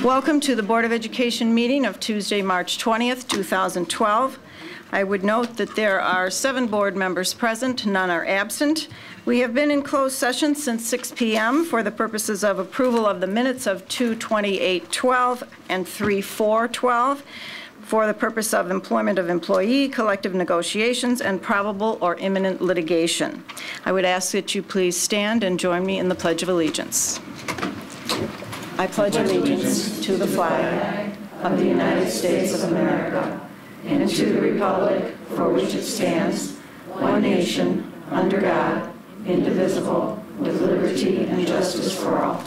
Welcome to the Board of Education meeting of Tuesday, March 20th, 2012. I would note that there are 7 board members present, none are absent. We have been in closed session since 6 p.m. for the purposes of approval of the minutes of 2/28/12 and 3/4/12, for the purpose of employment of employee, collective negotiations, and probable or imminent litigation. I would ask that you please stand and join me in the Pledge of Allegiance. I pledge allegiance to the flag of the United States of America and to the republic for which it stands, one nation, under God, indivisible, with liberty and justice for all.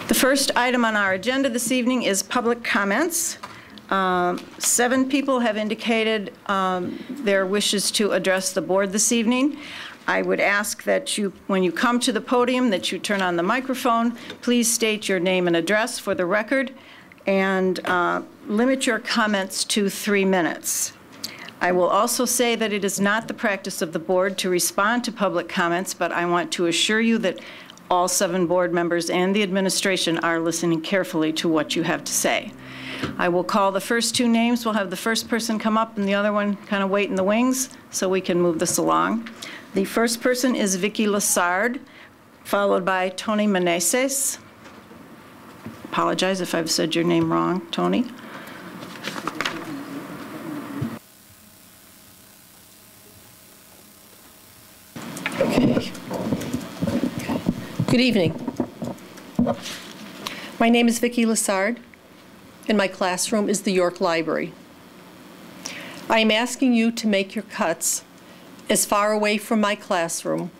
The first item on our agenda this evening is public comments. 7 people have indicated their wishes to address the board this evening. I would ask that you, when you come to the podium, that you turn on the microphone. Please state your name and address for the record, and limit your comments to 3 minutes. I will also say that it is not the practice of the board to respond to public comments, but I want to assure you that all 7 board members and the administration are listening carefully to what you have to say. I will call the first 2 names. We'll have the first person come up and the other one kind of wait in the wings so we can move this along. The first person is Vicki Lassard, followed by Tony Meneses. Apologize if I've said your name wrong, Tony. Okay. Good evening. My name is Vicki Lassard, and my classroom is the York Library. I am asking you to make your cuts as far away from my classroom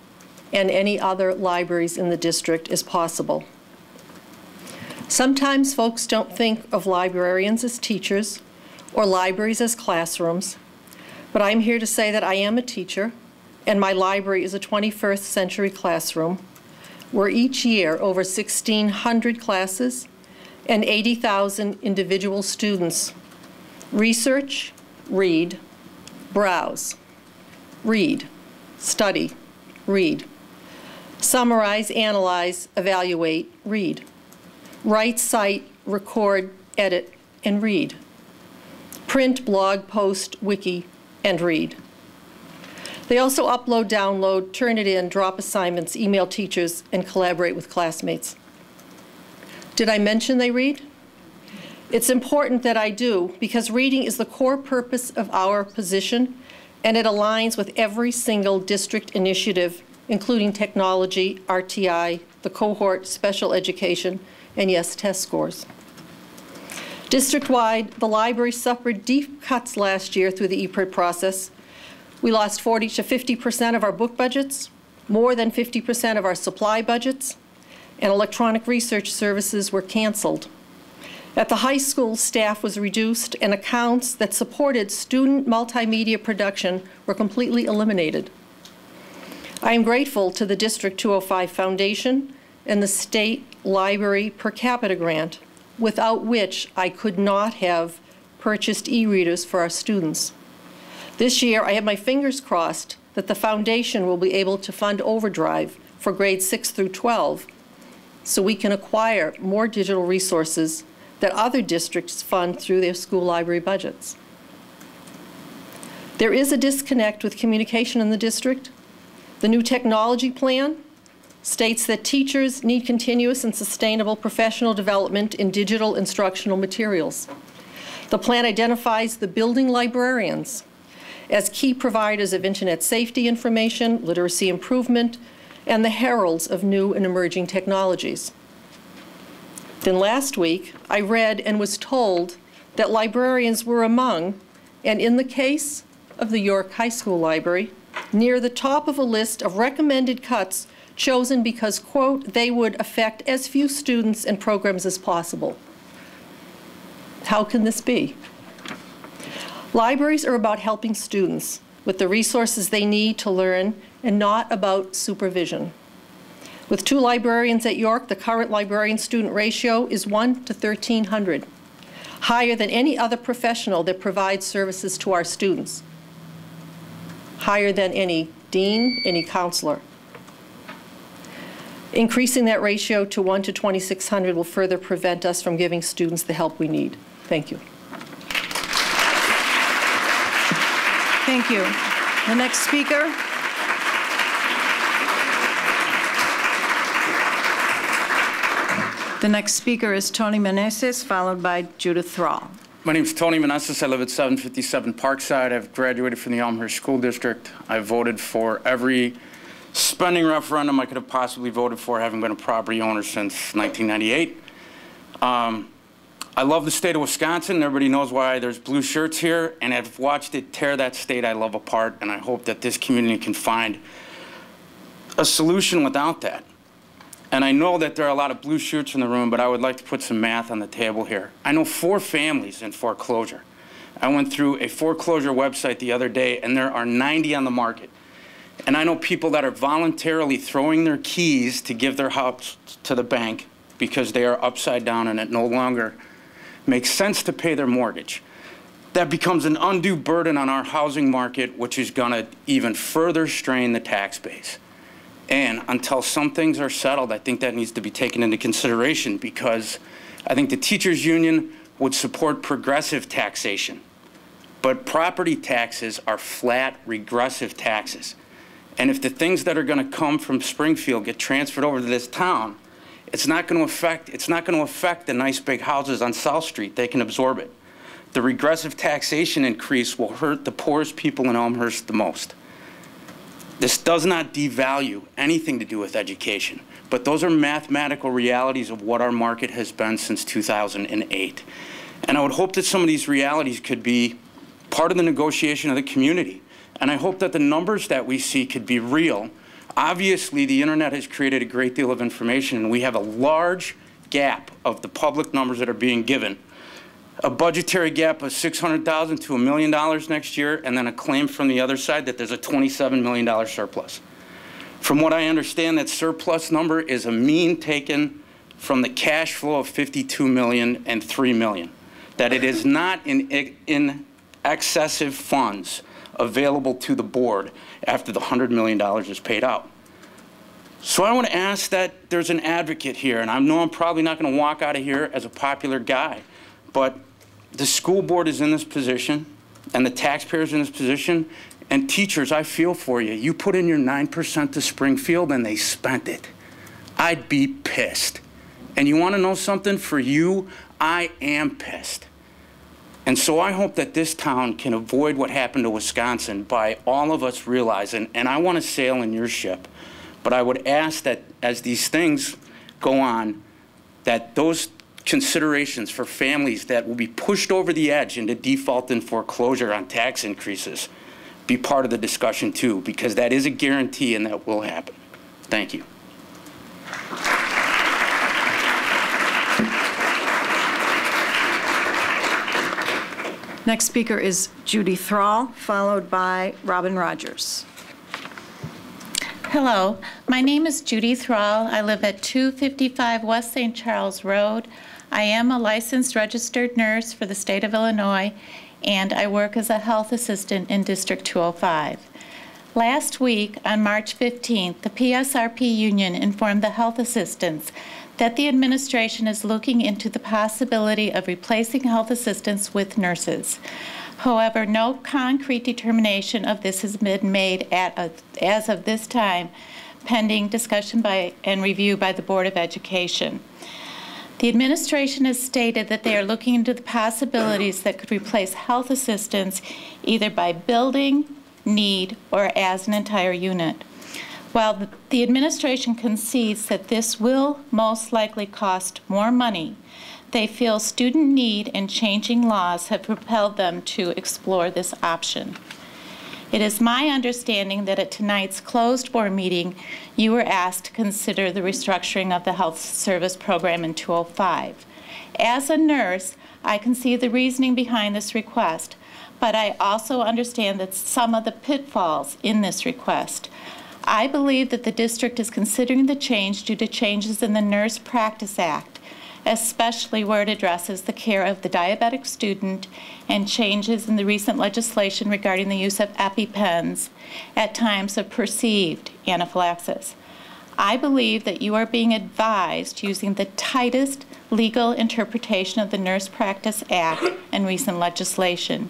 and any other libraries in the district as possible. Sometimes folks don't think of librarians as teachers or libraries as classrooms, but I'm here to say that I am a teacher, and my library is a 21st century classroom where each year over 1,600 classes and 80,000 individual students research, read, browse, read, study, read, summarize, analyze, evaluate, read, write, cite, record, edit, and read, print, blog, post, wiki, and read. They also upload, download, turn it in, drop assignments, email teachers, and collaborate with classmates. Did I mention they read? It's important that I do, because reading is the core purpose of our position, and it aligns with every single district initiative, including technology, RTI, the cohort, special education, and yes, test scores. District-wide, the library suffered deep cuts last year through the EPIRD process. We lost 40 to 50% of our book budgets, more than 50% of our supply budgets, and electronic research services were canceled. At the high school, staff was reduced, and accounts that supported student multimedia production were completely eliminated. I am grateful to the District 205 Foundation and the State Library per capita grant, without which I could not have purchased e-readers for our students. This year, I have my fingers crossed that the foundation will be able to fund overdrive for grades 6 through 12 so we can acquire more digital resources that other districts fund through their school library budgets. There is a disconnect with communication in the district. The new technology plan states that teachers need continuous and sustainable professional development in digital instructional materials. The plan identifies the building librarians as key providers of internet safety information, literacy improvement, and the heralds of new and emerging technologies. Then last week, I read and was told that librarians were among, and in the case of the York High School Library, near the top of a list of recommended cuts chosen because, quote, they would affect as few students and programs as possible. How can this be? Libraries are about helping students with the resources they need to learn and not about supervision. With 2 librarians at York, the current librarian-student ratio is 1 to 1,300, higher than any other professional that provides services to our students, higher than any dean, any counselor. Increasing that ratio to 1 to 2,600 will further prevent us from giving students the help we need. Thank you. Thank you. The next speaker. The next speaker is Tony Meneses, followed by Judith Thrall. My name is Tony Meneses. I live at 757 Parkside. I've graduated from the Elmhurst School District. I voted for every spending referendum I could have possibly voted for, having been a property owner since 1998. I love the state of Wisconsin. Everybody knows why there's blue shirts here, and I've watched it tear that state I love apart, and I hope that this community can find a solution without that. And I know that there are a lot of blue shirts in the room, but I would like to put some math on the table here. I know 4 families in foreclosure. I went through a foreclosure website the other day, and there are 90 on the market. And I know people that are voluntarily throwing their keys to give their house to the bank because they are upside down and it no longer makes sense to pay their mortgage. That becomes an undue burden on our housing market, which is going to even further strain the tax base. And until some things are settled, I think that needs to be taken into consideration, because I think the teachers union would support progressive taxation. But property taxes are flat, regressive taxes. And if the things that are going to come from Springfield get transferred over to this town, it's not going to affect the nice big houses on South Street. They can absorb it. The regressive taxation increase will hurt the poorest people in Elmhurst the most. This does not devalue anything to do with education, but those are mathematical realities of what our market has been since 2008. And I would hope that some of these realities could be part of the negotiation of the community. And I hope that the numbers that we see could be real. Obviously, the internet has created a great deal of information, and we have a large gap of the public numbers that are being given. A budgetary gap of $600,000 to $1 million next year, and then a claim from the other side that there's a $27 million surplus. From what I understand, that surplus number is a mean taken from the cash flow of $52 million and $3 million. That it is not in excessive funds available to the board after the $100 million is paid out. So I want to ask that there's an advocate here, and I know I'm probably not going to walk out of here as a popular guy, but the school board is in this position, and the taxpayers in this position, and teachers, I feel for you. You put in your 9% to Springfield, and they spent it. I'd be pissed. And you want to know something? For you, I am pissed. And so I hope that this town can avoid what happened to Wisconsin by all of us realizing, and I want to sail in your ship, but I would ask that as these things go on, that those considerations for families that will be pushed over the edge into default and foreclosure on tax increases be part of the discussion too, because that is a guarantee and that will happen. Thank you. Next speaker is Judy Thrall, followed by Robin Rogers. Hello, my name is Judy Thrall. I live at 255 West St. Charles Road. I am a licensed registered nurse for the state of Illinois, and I work as a health assistant in District 205. Last week, on March 15th, the PSRP union informed the health assistants that the administration is looking into the possibility of replacing health assistants with nurses. However, no concrete determination of this has been made as of this time, pending discussion and review by the Board of Education. The administration has stated that they are looking into the possibilities that could replace health assistants either by building, need, or as an entire unit. While the administration concedes that this will most likely cost more money, they feel student need and changing laws have propelled them to explore this option. It is my understanding that at tonight's closed board meeting, you were asked to consider the restructuring of the health service program in 205. As a nurse, I can see the reasoning behind this request, but I also understand that some of the pitfalls in this request. I believe that the district is considering the change due to changes in the Nurse Practice Act, especially where it addresses the care of the diabetic student and changes in the recent legislation regarding the use of EpiPens at times of perceived anaphylaxis. I believe that you are being advised using the tightest legal interpretation of the Nurse Practice Act and recent legislation.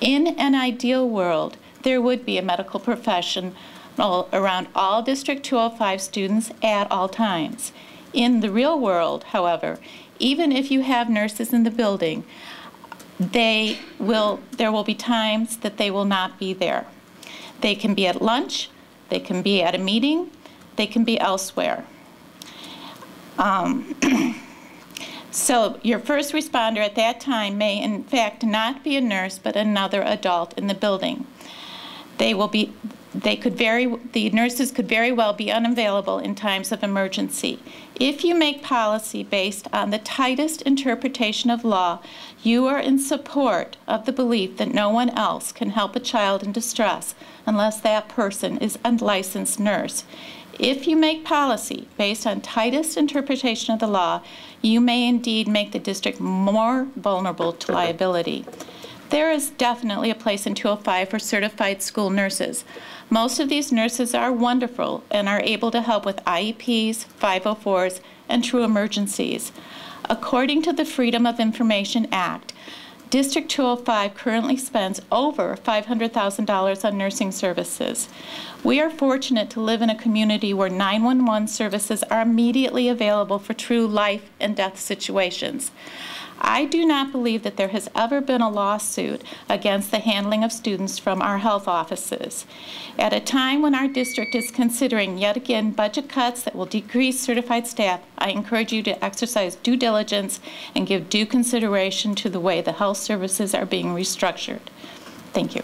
In an ideal world, there would be a medical professional around all District 205 students at all times. In the real world, however, even if you have nurses in the building, there will be times that they will not be there. They can be at lunch, they can be at a meeting, they can be elsewhere. So your first responder at that time may in fact not be a nurse but another adult in the building. The nurses could very well be unavailable in times of emergency. If you make policy based on the tightest interpretation of law, you are in support of the belief that no one else can help a child in distress unless that person is a licensed nurse. If you make policy based on tightest interpretation of the law, you may indeed make the district more vulnerable to liability. There is definitely a place in 205 for certified school nurses. Most of these nurses are wonderful and are able to help with IEPs, 504s, and true emergencies. According to the Freedom of Information Act, District 205 currently spends over $500,000 on nursing services. We are fortunate to live in a community where 911 services are immediately available for true life and death situations. I do not believe that there has ever been a lawsuit against the handling of students from our health offices. At a time when our district is considering yet again budget cuts that will decrease certified staff, I encourage you to exercise due diligence and give due consideration to the way the health services are being restructured. Thank you.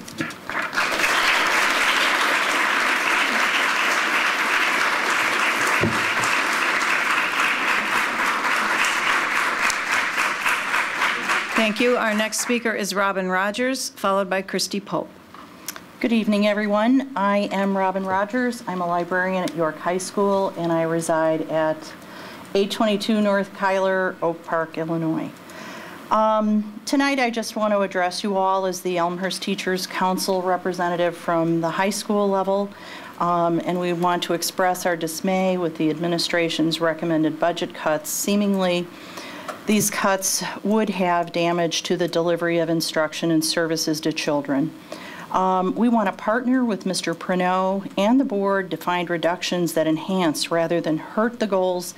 Thank you. Our next speaker is Robin Rogers, followed by Christy Pope. Good evening, everyone. I am Robin Rogers. I'm a librarian at York High School, and I reside at 822 North Cuyler, Oak Park, Illinois. Tonight, I just want to address you all as the Elmhurst Teachers Council representative from the high school level, and we want to express our dismay with the administration's recommended budget cuts. Seemingly, these cuts would have damage to the delivery of instruction and services to children. We want to partner with Mr. Pruneau and the board to find reductions that enhance rather than hurt the goals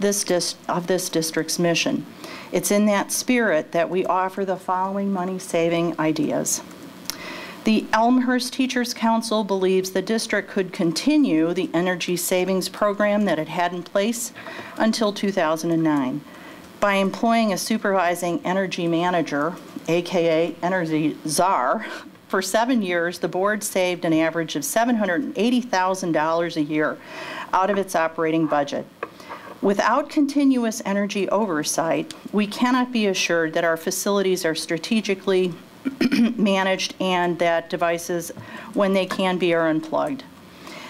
of this district's mission. It's in that spirit that we offer the following money-saving ideas. The Elmhurst Teachers Council believes the district could continue the energy savings program that it had in place until 2009. By employing a supervising energy manager, aka Energy Czar, for 7 years, the board saved an average of $780,000 a year out of its operating budget. Without continuous energy oversight, we cannot be assured that our facilities are strategically managed and that devices, when they can be, are unplugged.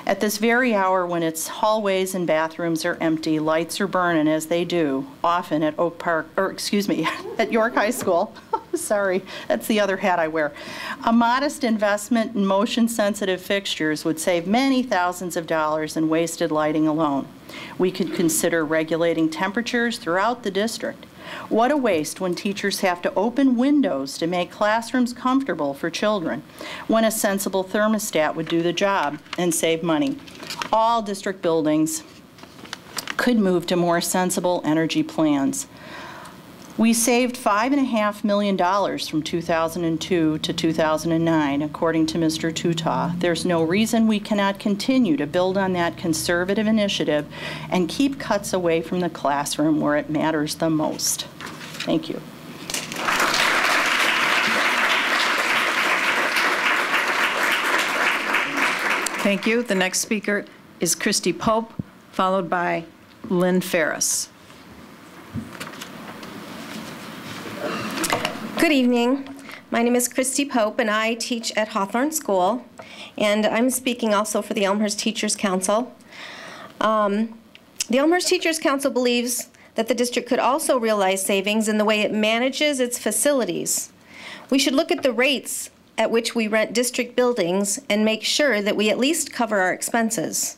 At this very hour, when its hallways and bathrooms are empty, lights are burning as they do often at at York High School. Sorry, that's the other hat I wear. A modest investment in motion-sensitive fixtures would save many thousands of dollars in wasted lighting alone. We could consider regulating temperatures throughout the district. What a waste when teachers have to open windows to make classrooms comfortable for children, when a sensible thermostat would do the job and save money. All district buildings could move to more sensible energy plans. We saved $5.5 million from 2002 to 2009, according to Mr. Tutaw. There's no reason we cannot continue to build on that conservative initiative and keep cuts away from the classroom where it matters the most. Thank you. Thank you. The next speaker is Christy Pope, followed by Lynn Ferris. Good evening. My name is Christy Pope, and I teach at Hawthorne School, and I'm speaking also for the Elmhurst Teachers Council. The Elmhurst Teachers Council believes that the district could also realize savings in the way it manages its facilities. We should look at the rates at which we rent district buildings and make sure that we at least cover our expenses.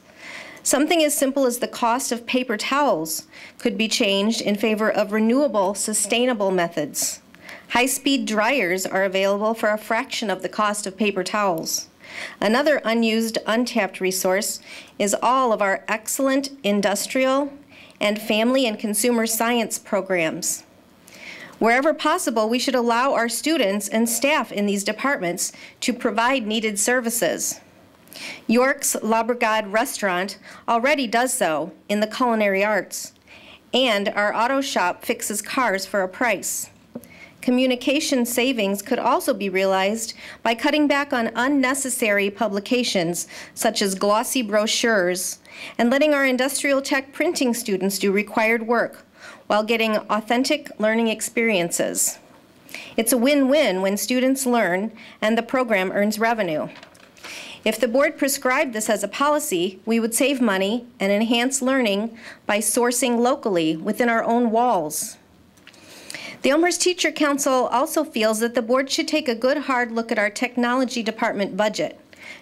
Something as simple as the cost of paper towels could be changed in favor of renewable, sustainable methods. High-speed dryers are available for a fraction of the cost of paper towels. Another unused, untapped resource is all of our excellent industrial and family and consumer science programs. Wherever possible, we should allow our students and staff in these departments to provide needed services. York's La Brigade restaurant already does so in the culinary arts, and our auto shop fixes cars for a price. Communication savings could also be realized by cutting back on unnecessary publications, such as glossy brochures, and letting our industrial tech printing students do required work while getting authentic learning experiences. It's a win-win when students learn and the program earns revenue. If the board prescribed this as a policy, we would save money and enhance learning by sourcing locally within our own walls. The Elmhurst Teacher Council also feels that the board should take a good hard look at our technology department budget.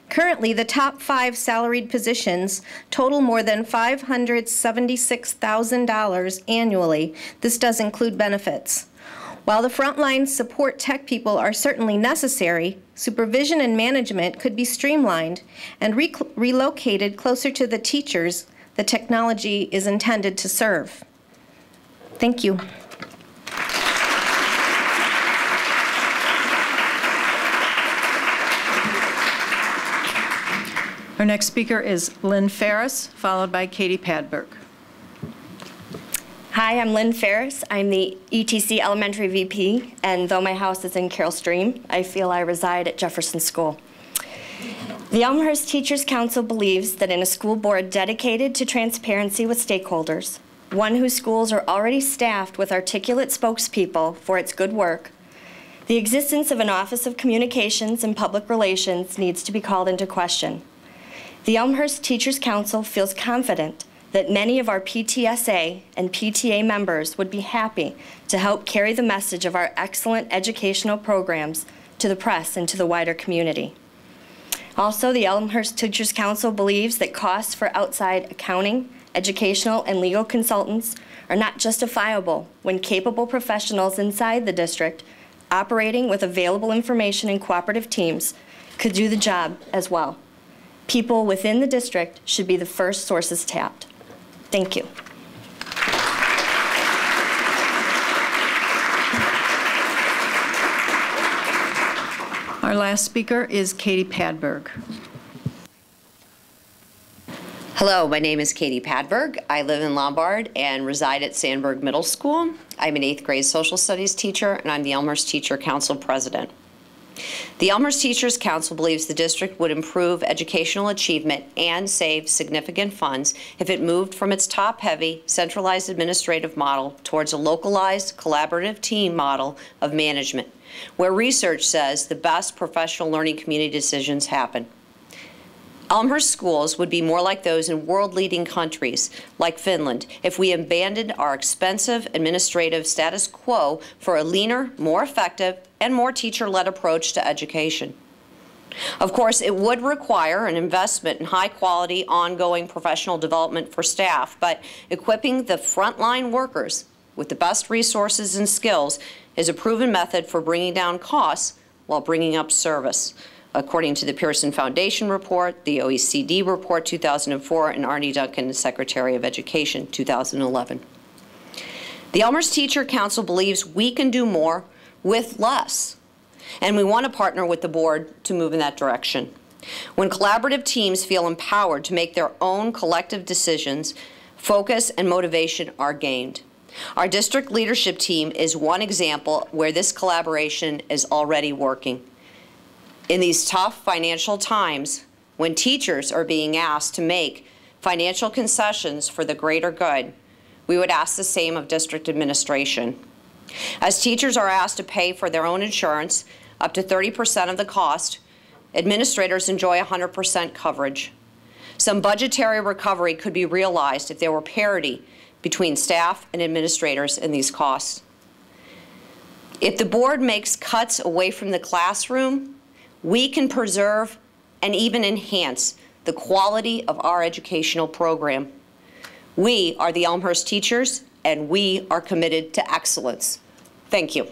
Currently, the top 5 salaried positions total more than $576,000 annually. This does include benefits. While the frontline support tech people are certainly necessary, supervision and management could be streamlined and relocated closer to the teachers the technology is intended to serve. Thank you. Our next speaker is Lynn Ferris, followed by Katie Padberg. Hi, I'm Lynn Ferris. I'm the ETC Elementary VP, and though my house is in Carroll Stream, I feel I reside at Jefferson School. The Elmhurst Teachers Council believes that in a school board dedicated to transparency with stakeholders, one whose schools are already staffed with articulate spokespeople for its good work, the existence of an Office of Communications and Public Relations needs to be called into question. The Elmhurst Teachers Council feels confident that many of our PTSA and PTA members would be happy to help carry the message of our excellent educational programs to the press and to the wider community. Also, the Elmhurst Teachers Council believes that costs for outside accounting, educational, and legal consultants are not justifiable when capable professionals inside the district, operating with available information and cooperative teams, could do the job as well. People within the district should be the first sources tapped. Thank you. Our last speaker is Katie Padberg. Hello, my name is Katie Padberg. I live in Lombard and reside at Sandburg Middle School. I'm an 8th grade social studies teacher, and I'm the Elmhurst Teacher Council president. The Elmhurst Teachers Council believes the district would improve educational achievement and save significant funds if it moved from its top-heavy, centralized administrative model towards a localized, collaborative team model of management, where research says the best professional learning community decisions happen. Elmhurst schools would be more like those in world-leading countries like Finland if we abandoned our expensive administrative status quo for a leaner, more effective, and more teacher-led approach to education. Of course, it would require an investment in high-quality, ongoing professional development for staff, but equipping the frontline workers with the best resources and skills is a proven method for bringing down costs while bringing up service, according to the Pearson Foundation report, the OECD report 2004, and Arnie Duncan, Secretary of Education 2011. The Elmhurst Teacher Council believes we can do more with less, and we want to partner with the board to move in that direction. When collaborative teams feel empowered to make their own collective decisions, focus and motivation are gained. Our district leadership team is one example where this collaboration is already working. In these tough financial times, when teachers are being asked to make financial concessions for the greater good, we would ask the same of district administration. As teachers are asked to pay for their own insurance, up to 30% of the cost, administrators enjoy 100% coverage. Some budgetary recovery could be realized if there were parity between staff and administrators in these costs. If the board makes cuts away from the classroom, we can preserve and even enhance the quality of our educational program. We are the Elmhurst teachers, and we are committed to excellence. Thank you.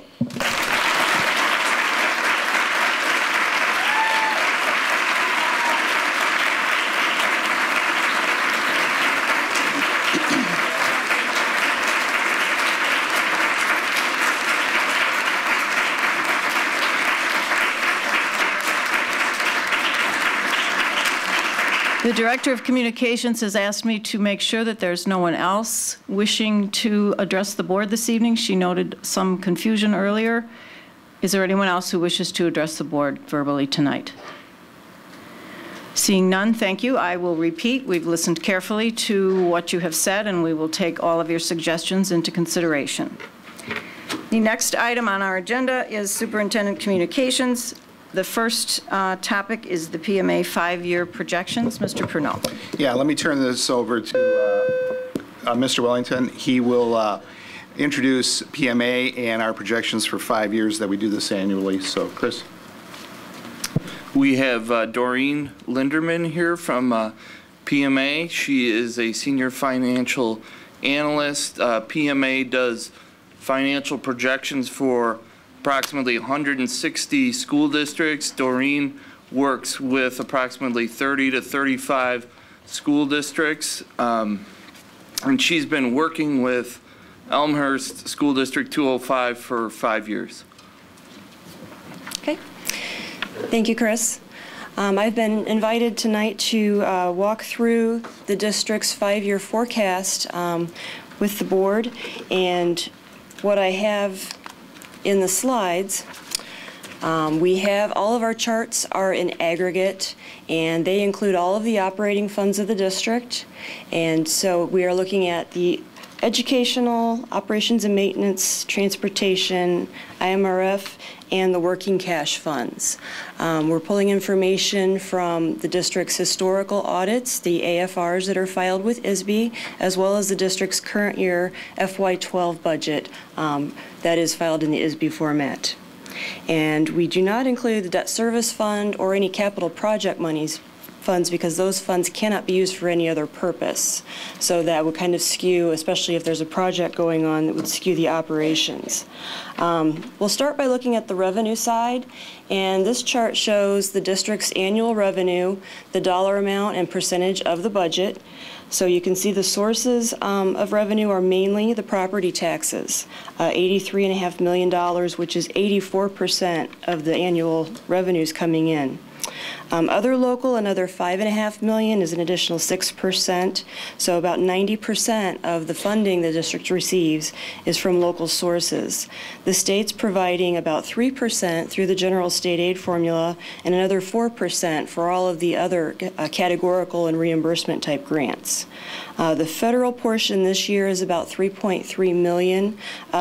The Director of Communications has asked me to make sure that there's no one else wishing to address the board this evening. She noted some confusion earlier. Is there anyone else who wishes to address the board verbally tonight? Seeing none, thank you. I will repeat. We've listened carefully to what you have said, and we will take all of your suggestions into consideration. The next item on our agenda is Superintendent Communications. The first topic is the PMA 5-year projections. Mr. Purnell. Yeah, let me turn this over to Mr. Wellington. He will introduce PMA and our projections for 5 years that we do this annually. So, Chris. We have Doreen Linderman here from PMA. She is a senior financial analyst. PMA does financial projections for approximately 160 school districts. Doreen works with approximately 30 to 35 school districts. And she's been working with Elmhurst School District 205 for 5 years. Okay. Thank you, Chris. I've been invited tonight to walk through the district's 5-year forecast with the board, and what I have in the slides, we have all of our charts are in aggregate, and they include all of the operating funds of the district. And so we are looking at the educational, operations and maintenance, transportation, IMRF, and the working cash funds. We're pulling information from the district's historical audits, the AFRs that are filed with ISB, as well as the district's current year FY12 budget that is filed in the ISB format. And we do not include the debt service fund or any capital project funds because those funds cannot be used for any other purpose. So that would kind of skew, especially if there's a project going on, that would skew the operations. We'll start by looking at the revenue side, and this chart shows the district's annual revenue, the dollar amount and percentage of the budget. So you can see the sources of revenue are mainly the property taxes, $83.5 million, which is 84% of the annual revenues coming in. Other local, another $5.5 million is an additional 6%. So about 90% of the funding the district receives is from local sources. The state's providing about 3% through the general state aid formula and another 4% for all of the other categorical and reimbursement type grants. The federal portion this year is about $3.3 million,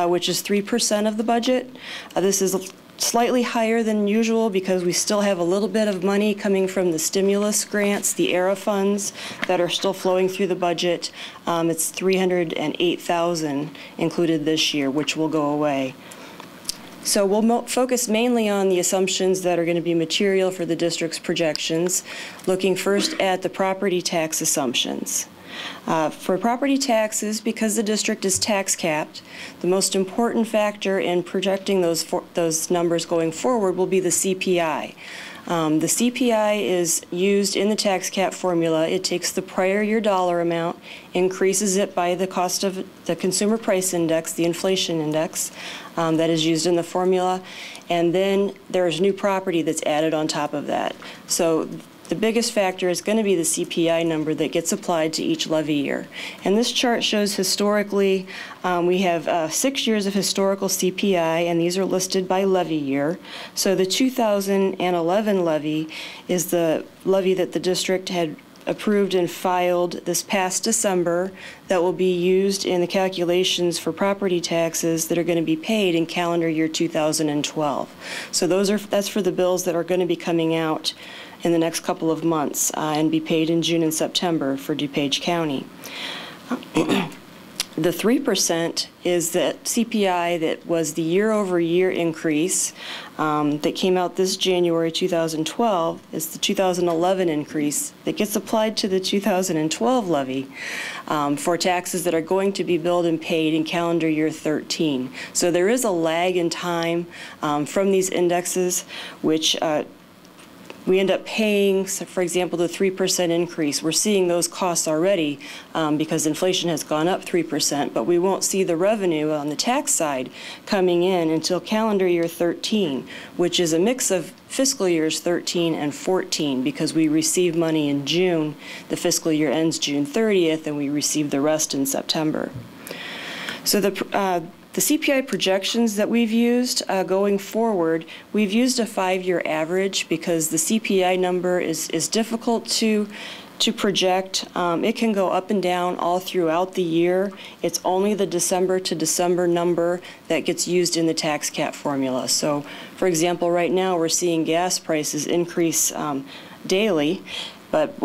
which is 3% of the budget. This is slightly higher than usual because we still have a little bit of money coming from the stimulus grants, the ERA funds that are still flowing through the budget. It's $308,000 included this year, which will go away. So we'll focus mainly on the assumptions that are going to be material for the district's projections, looking first at the property tax assumptions. For property taxes, because the district is tax capped, the most important factor in projecting those numbers going forward will be the CPI. The CPI is used in the tax cap formula. It takes the prior year dollar amount, increases it by the cost of the consumer price index, the inflation index that is used in the formula, and then there's new property that's added on top of that. So the biggest factor is going to be the CPI number that gets applied to each levy year. And this chart shows historically, we have 6 years of historical CPI, and these are listed by levy year. So the 2011 levy is the levy that the district had approved and filed this past December that will be used in the calculations for property taxes that are going to be paid in calendar year 2012. So that's for the bills that are going to be coming out in the next couple of months and be paid in June and September for DuPage County. The 3% is the CPI that was the year-over-year increase that came out this January 2012. Is the 2011 increase that gets applied to the 2012 levy for taxes that are going to be billed and paid in calendar year 13. So there is a lag in time from these indexes, which we end up paying, so for example, the 3% increase. We're seeing those costs already because inflation has gone up 3%, but we won't see the revenue on the tax side coming in until calendar year 13, which is a mix of fiscal years 13 and 14 because we receive money in June. The fiscal year ends June 30th, and we receive the rest in September. So the CPI projections that we've used going forward, we've used a 5-year average because the CPI number is difficult to project. It can go up and down all throughout the year. It's only the December to December number that gets used in the tax cap formula. So, for example, right now we're seeing gas prices increase daily, but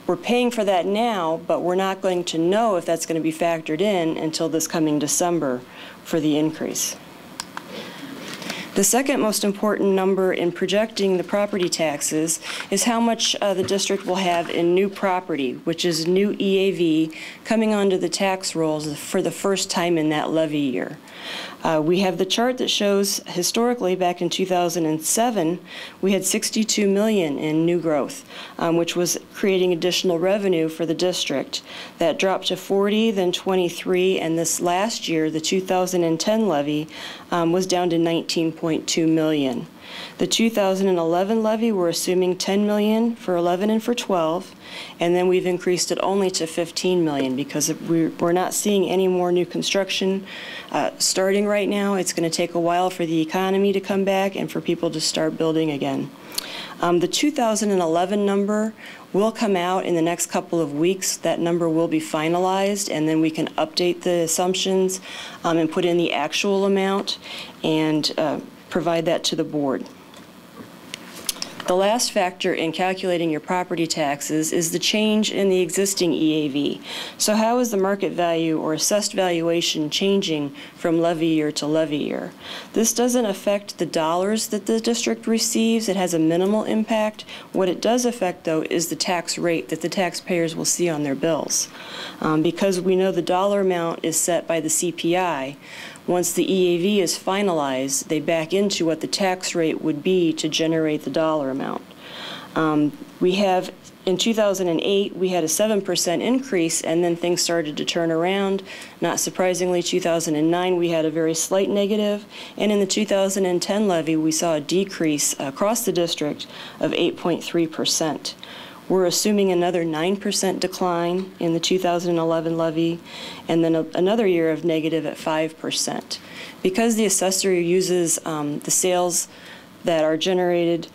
we're paying for that now, but we're not going to know if that's going to be factored in until this coming December for the increase. The second most important number in projecting the property taxes is how much the district will have in new property, which is new EAV coming onto the tax rolls for the first time in that levy year. We have the chart that shows historically back in 2007, we had $62 million in new growth, which was creating additional revenue for the district. That dropped to 40, then 23, and this last year, the 2010 levy was down to 19.2 million. The 2011 levy, we're assuming 10 million for 11 and for 12, and then we've increased it only to 15 million because we're not seeing any more new construction starting right now. It's going to take a while for the economy to come back and for people to start building again. The 2011 number will come out in the next couple of weeks. That number will be finalized, and then we can update the assumptions and put in the actual amount and provide that to the board. The last factor in calculating your property taxes is the change in the existing EAV. So how is the market value or assessed valuation changing from levy year to levy year? This doesn't affect the dollars that the district receives. It has a minimal impact. What it does affect, though, is the tax rate that the taxpayers will see on their bills. Because we know the dollar amount is set by the CPI, once the EAV is finalized, they back into what the tax rate would be to generate the dollar amount. In 2008, we had a 7% increase, and then things started to turn around. Not surprisingly, 2009, we had a very slight negative, and in the 2010 levy, we saw a decrease across the district of 8.3%. We're assuming another 9% decline in the 2011 levy, and then another year of negative at 5%. Because the assessor uses the sales that are generated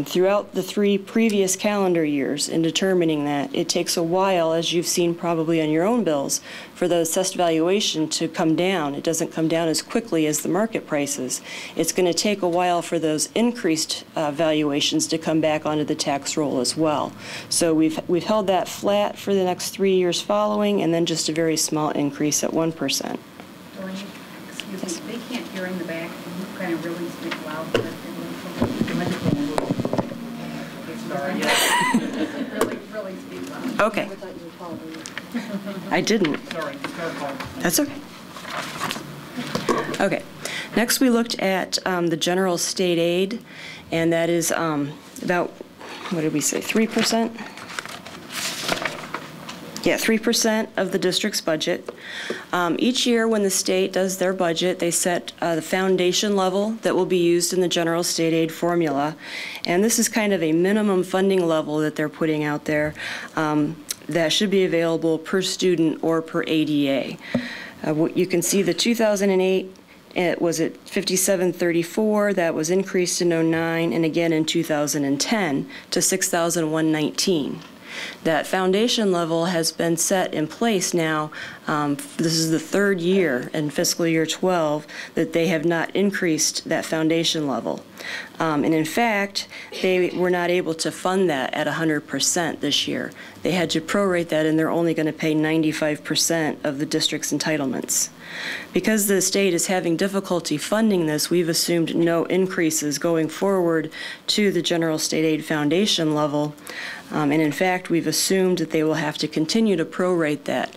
throughout the 3 previous calendar years in determining that, it takes a while, as you've seen probably on your own bills, for the assessed valuation to come down. It doesn't come down as quickly as the market prices. It's going to take a while for those increased valuations to come back onto the tax roll as well. So we've held that flat for the next 3 years following, and then just a very small increase at 1%. Doreen, excuse me, they can't hear in the back. Can you kind of really speak loud? Really speak loud. Okay. I didn't. Sorry. That's okay. Okay. Next, we looked at the general state aid, and that is about, what did we say, 3%? Yeah, 3% of the district's budget. Each year when the state does their budget, they set the foundation level that will be used in the general state aid formula. And this is kind of a minimum funding level that they're putting out there that should be available per student or per ADA. You can see the 2008, it was at $57.34. That was increased in 2009 and again in 2010 to $6,119. That foundation level has been set in place now. This is the 3rd year in fiscal year 12 that they have not increased that foundation level. And in fact, they were not able to fund that at 100% this year. they had to prorate that, and they're only going to pay 95% of the district's entitlements. Because the state is having difficulty funding this, we've assumed no increases going forward to the General State Aid Foundation level. And in fact, we've assumed that they will have to continue to prorate that.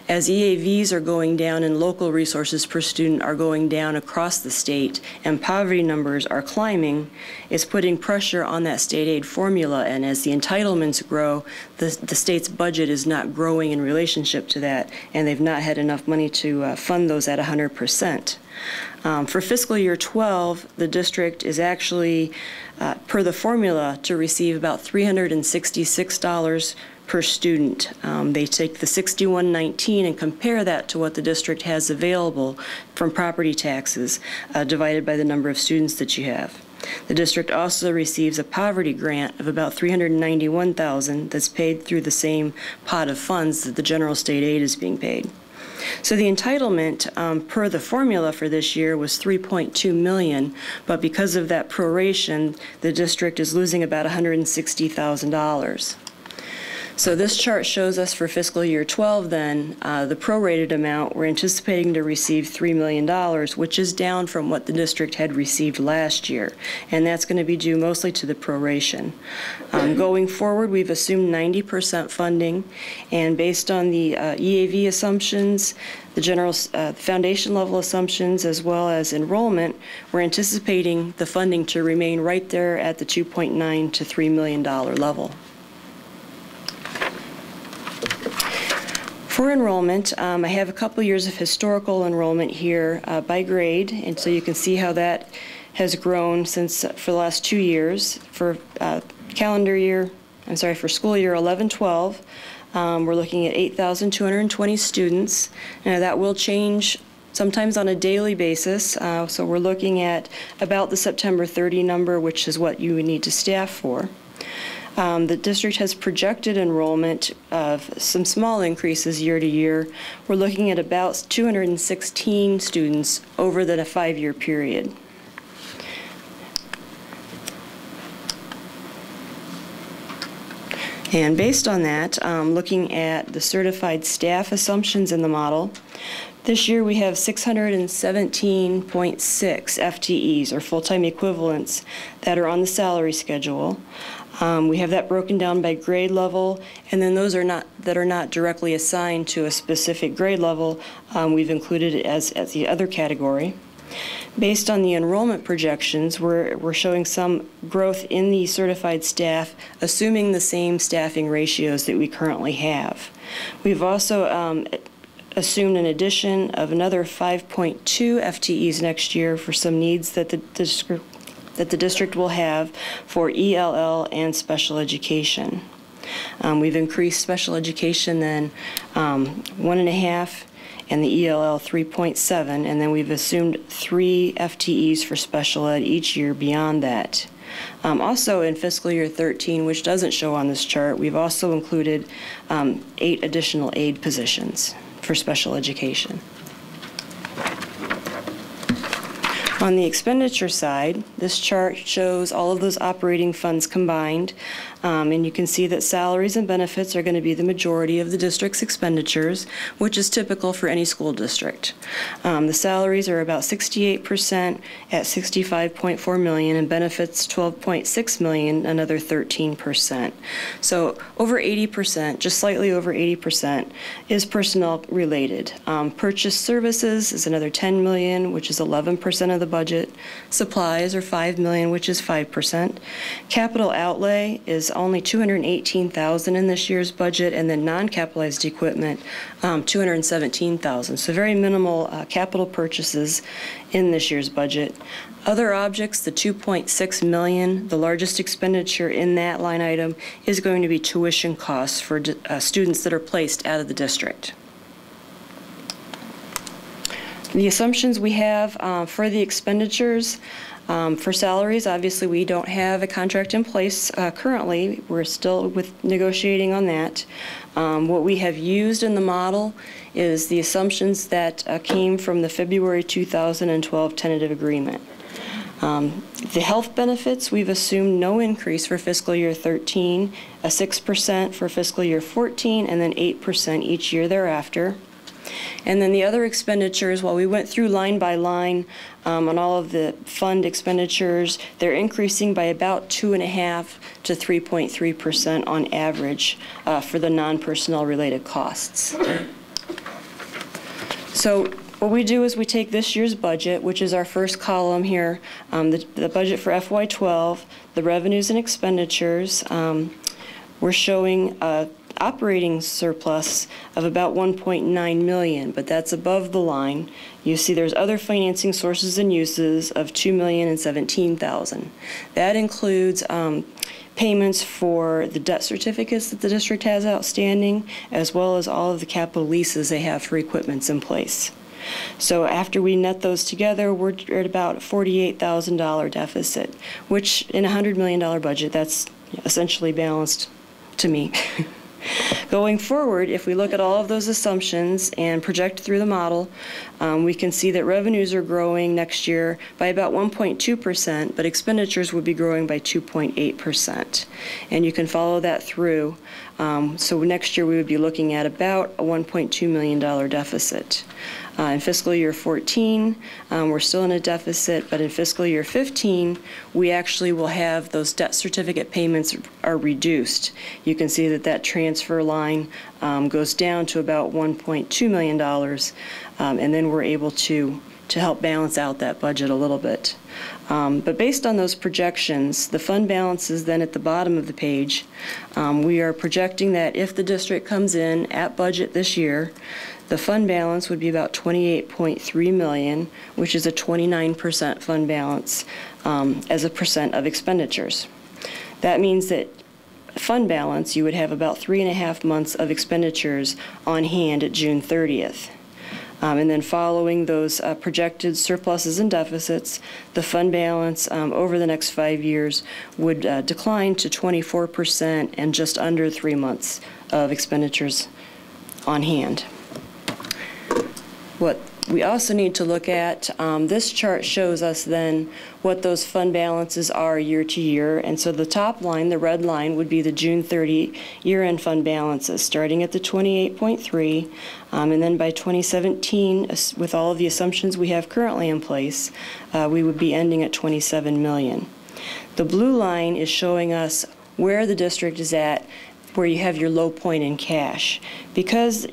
As EAVs are going down and local resources per student are going down across the state and poverty numbers are climbing, it's putting pressure on that state aid formula. And as the entitlements grow, the state's budget is not growing in relationship to that, and they've not had enough money to fund those at 100%. For fiscal year 12, the district is actually, per the formula, to receive about $366 per student. They take the $61.19 and compare that to what the district has available from property taxes divided by the number of students that you have. The district also receives a poverty grant of about $391,000 that's paid through the same pot of funds that the general state aid is being paid. So the entitlement per the formula for this year was $3.2 million, but because of that proration, the district is losing about $160,000. So this chart shows us for fiscal year 12 then, the prorated amount, we're anticipating to receive $3 million, which is down from what the district had received last year. And that's going to be due mostly to the proration. Going forward, we've assumed 90% funding, and based on the EAV assumptions, the general foundation level assumptions, as well as enrollment, we're anticipating the funding to remain right there at the $2.9 to $3 million level. For enrollment, I have a couple years of historical enrollment here by grade, and so you can see how that has grown since for the last 2 years. For for school year 11-12, we're looking at 8,220 students. Now that will change sometimes on a daily basis, so we're looking at about the September 30 number, which is what you would need to staff for. The district has projected enrollment of some small increases year to year. We're looking at about 216 students over the 5-year period. And based on that, looking at the certified staff assumptions in the model, this year we have 617.6 FTEs, or full-time equivalents, that are on the salary schedule. We have that broken down by grade level, and then those that are not directly assigned to a specific grade level, we've included it as the other category. Based on the enrollment projections, we're showing some growth in the certified staff, assuming the same staffing ratios that we currently have. We've also assumed an addition of another 5.2 FTEs next year for some needs that the district will have for ELL and special education. We've increased special education then 1.5, and the ELL 3.7, and then we've assumed 3 FTEs for special ed each year beyond that. Also in fiscal year 13, which doesn't show on this chart, we've also included 8 additional aid positions for special education. On the expenditure side, this chart shows all of those operating funds combined, and you can see that salaries and benefits are going to be the majority of the district's expenditures, which is typical for any school district. The salaries are about 68% at $65.4 million, and benefits $12.6 million, another 13%. So over 80%, just slightly over 80%, is personnel related. Purchase services is another $10 million, which is 11% of the budget. Supplies are $5 million, which is 5%. Capital outlay is only $218,000 in this year's budget, and then non-capitalized equipment, $217,000. So very minimal capital purchases in this year's budget. Other objects, the $2.6 million, the largest expenditure in that line item is going to be tuition costs for students that are placed out of the district. The assumptions we have for the expenditures, for salaries, obviously we don't have a contract in place currently. We're still negotiating on that. What we have used in the model is the assumptions that came from the February 2012 tentative agreement. The health benefits, we've assumed no increase for fiscal year 13, a 6% for fiscal year 14, and then 8% each year thereafter. And then the other expenditures, while we went through line by line on all of the fund expenditures, they're increasing by about 2.5% to 3.3% on average for the non-personnel related costs. So what we do is we take this year's budget, which is our first column here, the budget for FY12, the revenues and expenditures. We're showing operating surplus of about $1.9 million, but that's above the line. You see there's other financing sources and uses of $2,017,000. That includes payments for the debt certificates that the district has outstanding, as well as all of the capital leases they have for equipments in place. So after we net those together, we're at about a $48,000 deficit, which in a $100 million budget, that's essentially balanced to me. Going forward, if we look at all of those assumptions and project through the model, we can see that revenues are growing next year by about 1.2%, but expenditures would be growing by 2.8%. And you can follow that through. So next year we would be looking at about a $1.2 million deficit. In fiscal year 14, we're still in a deficit, but in fiscal year 15, we actually will have those debt certificate payments are reduced. You can see that that transfer line goes down to about $1.2 million, and then we're able to help balance out that budget a little bit. But based on those projections, the fund balance is then at the bottom of the page. We are projecting that if the district comes in at budget this year, the fund balance would be about $28.3 million, which is a 29% fund balance as a percent of expenditures. That means that fund balance, you would have about 3.5 months of expenditures on hand at June 30th. And then following those projected surpluses and deficits, the fund balance over the next 5 years would decline to 24% and just under 3 months of expenditures on hand. What we also need to look at, this chart shows us then what those fund balances are year to year. And so the top line, the red line, would be the June 30 year-end fund balances, starting at the 28.3, and then by 2017, with all of the assumptions we have currently in place, we would be ending at 27 million. The blue line is showing us where the district is at, where you have your low point in cash. Because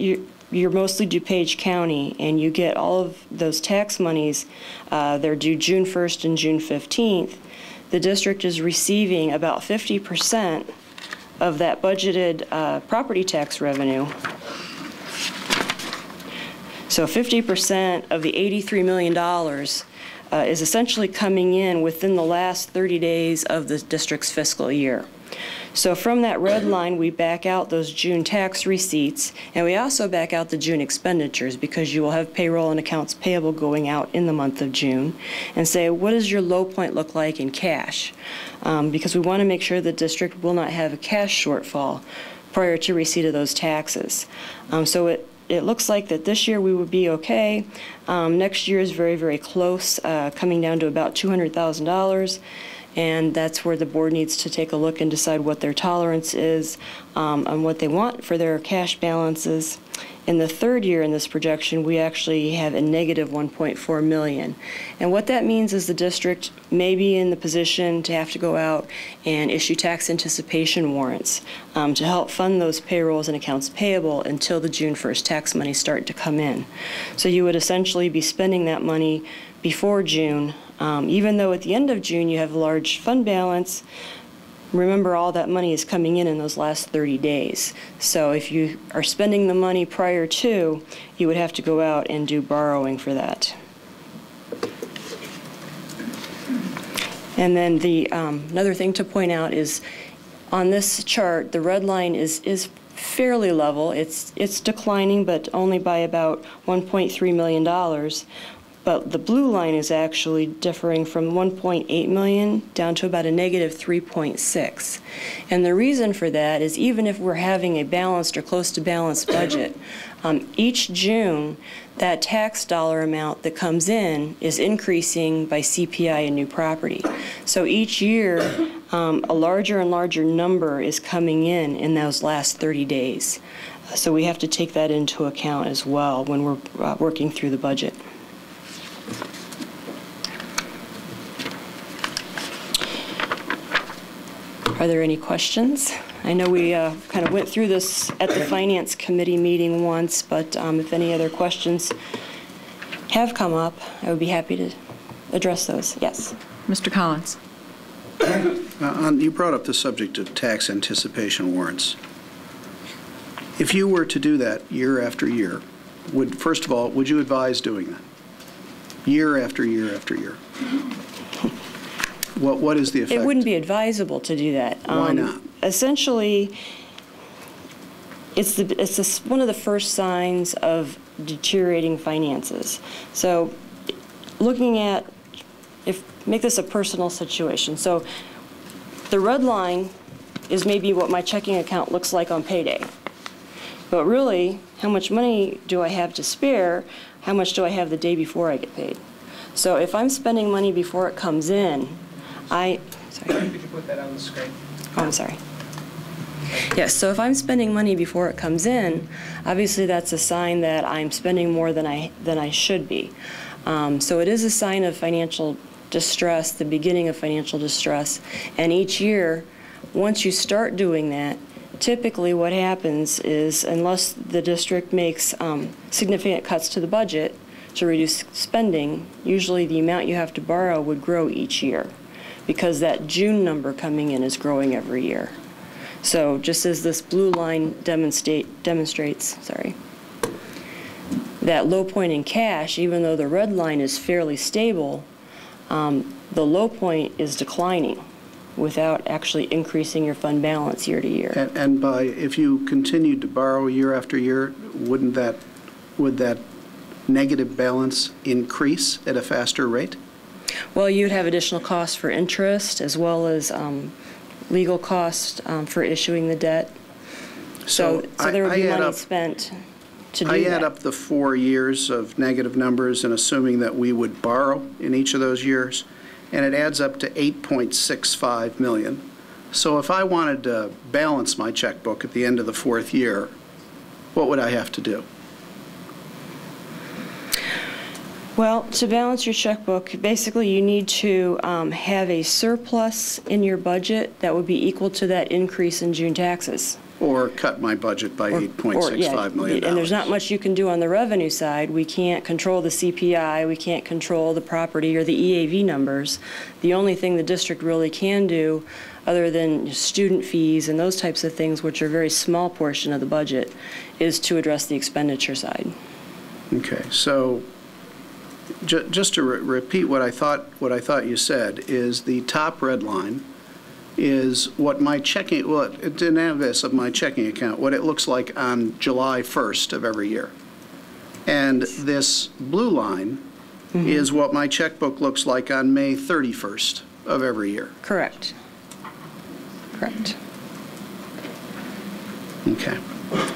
you're mostly DuPage County, and you get all of those tax monies, they're due June 1st and June 15th, the district is receiving about 50% of that budgeted property tax revenue. So 50% of the $83 million is essentially coming in within the last 30 days of the district's fiscal year. So from that red line, we back out those June tax receipts, and we also back out the June expenditures, because you will have payroll and accounts payable going out in the month of June, and say, what does your low point look like in cash? Because we want to make sure the district will not have a cash shortfall prior to receipt of those taxes. So it looks like that this year we would be okay. Next year is very, very close, coming down to about $200,000. And that's where the board needs to take a look and decide what their tolerance is on what they want for their cash balances. In the third year in this projection, we actually have a negative $1.4 million. And what that means is the district may be in the position to have to go out and issue tax anticipation warrants to help fund those payrolls and accounts payable until the June 1st tax money start to come in. So you would essentially be spending that money before June. Even though at the end of June you have a large fund balance, remember all that money is coming in those last 30 days. So if you are spending the money prior to, you would have to go out and do borrowing for that. And then the another thing to point out is on this chart, the red line is fairly level. It's declining, but only by about $1.3 million. But the blue line is actually differing from 1.8 million down to about a negative 3.6. And the reason for that is even if we're having a balanced or close to balanced budget, Each June, that tax dollar amount that comes in is increasing by CPI and new property. So each year, a larger and larger number is coming in those last 30 days. So we have to take that into account as well when we're working through the budget. Are there any questions? I know we kind of went through this at the Finance Committee meeting once, but if any other questions have come up, I would be happy to address those. Yes. Mr. Collins. You brought up the subject of tax anticipation warrants. If you were to do that year after year, first of all, would you advise doing that? Year after year after year? What is the effect? It wouldn't be advisable to do that. Why not? Essentially, it's one of the first signs of deteriorating finances. So looking at, make this a personal situation. So the red line is maybe what my checking account looks like on payday. But really, how much money do I have to spare? How much do I have the day before I get paid? So if I'm spending money before it comes in, sorry. Could you put that on the screen? Oh, I'm sorry. Yes, so if I'm spending money before it comes in, obviously that's a sign that I'm spending more than I should be. So it is a sign of financial distress, the beginning of financial distress. And each year, once you start doing that, typically what happens is, unless the district makes significant cuts to the budget to reduce spending, usually the amount you have to borrow would grow each year, because that June number coming in is growing every year. So just as this blue line demonstrates, that low point in cash, even though the red line is fairly stable, the low point is declining without actually increasing your fund balance year to year. And if you continued to borrow year after year, would that negative balance increase at a faster rate? Well, you'd have additional costs for interest as well as legal costs for issuing the debt. So there would be money spent to do that. I add up the 4 years of negative numbers and assuming that we would borrow in each of those years, and it adds up to $8.65 million. So if I wanted to balance my checkbook at the end of the 4th year, what would I have to do? Well, to balance your checkbook, basically you need to have a surplus in your budget that would be equal to that increase in June taxes. Or cut my budget by $8.65 million. And there's not much you can do on the revenue side. We can't control the CPI, we can't control the property or the EAV numbers. The only thing the district really can do, other than student fees and those types of things, which are a very small portion of the budget, is to address the expenditure side. Okay, so just to repeat what I thought you said, is the top red line is what my checking, well, it didn't have this of my checking account, what it looks like on July 1st of every year. And this blue line is what my checkbook looks like on May 31st of every year. Correct. Correct. Okay.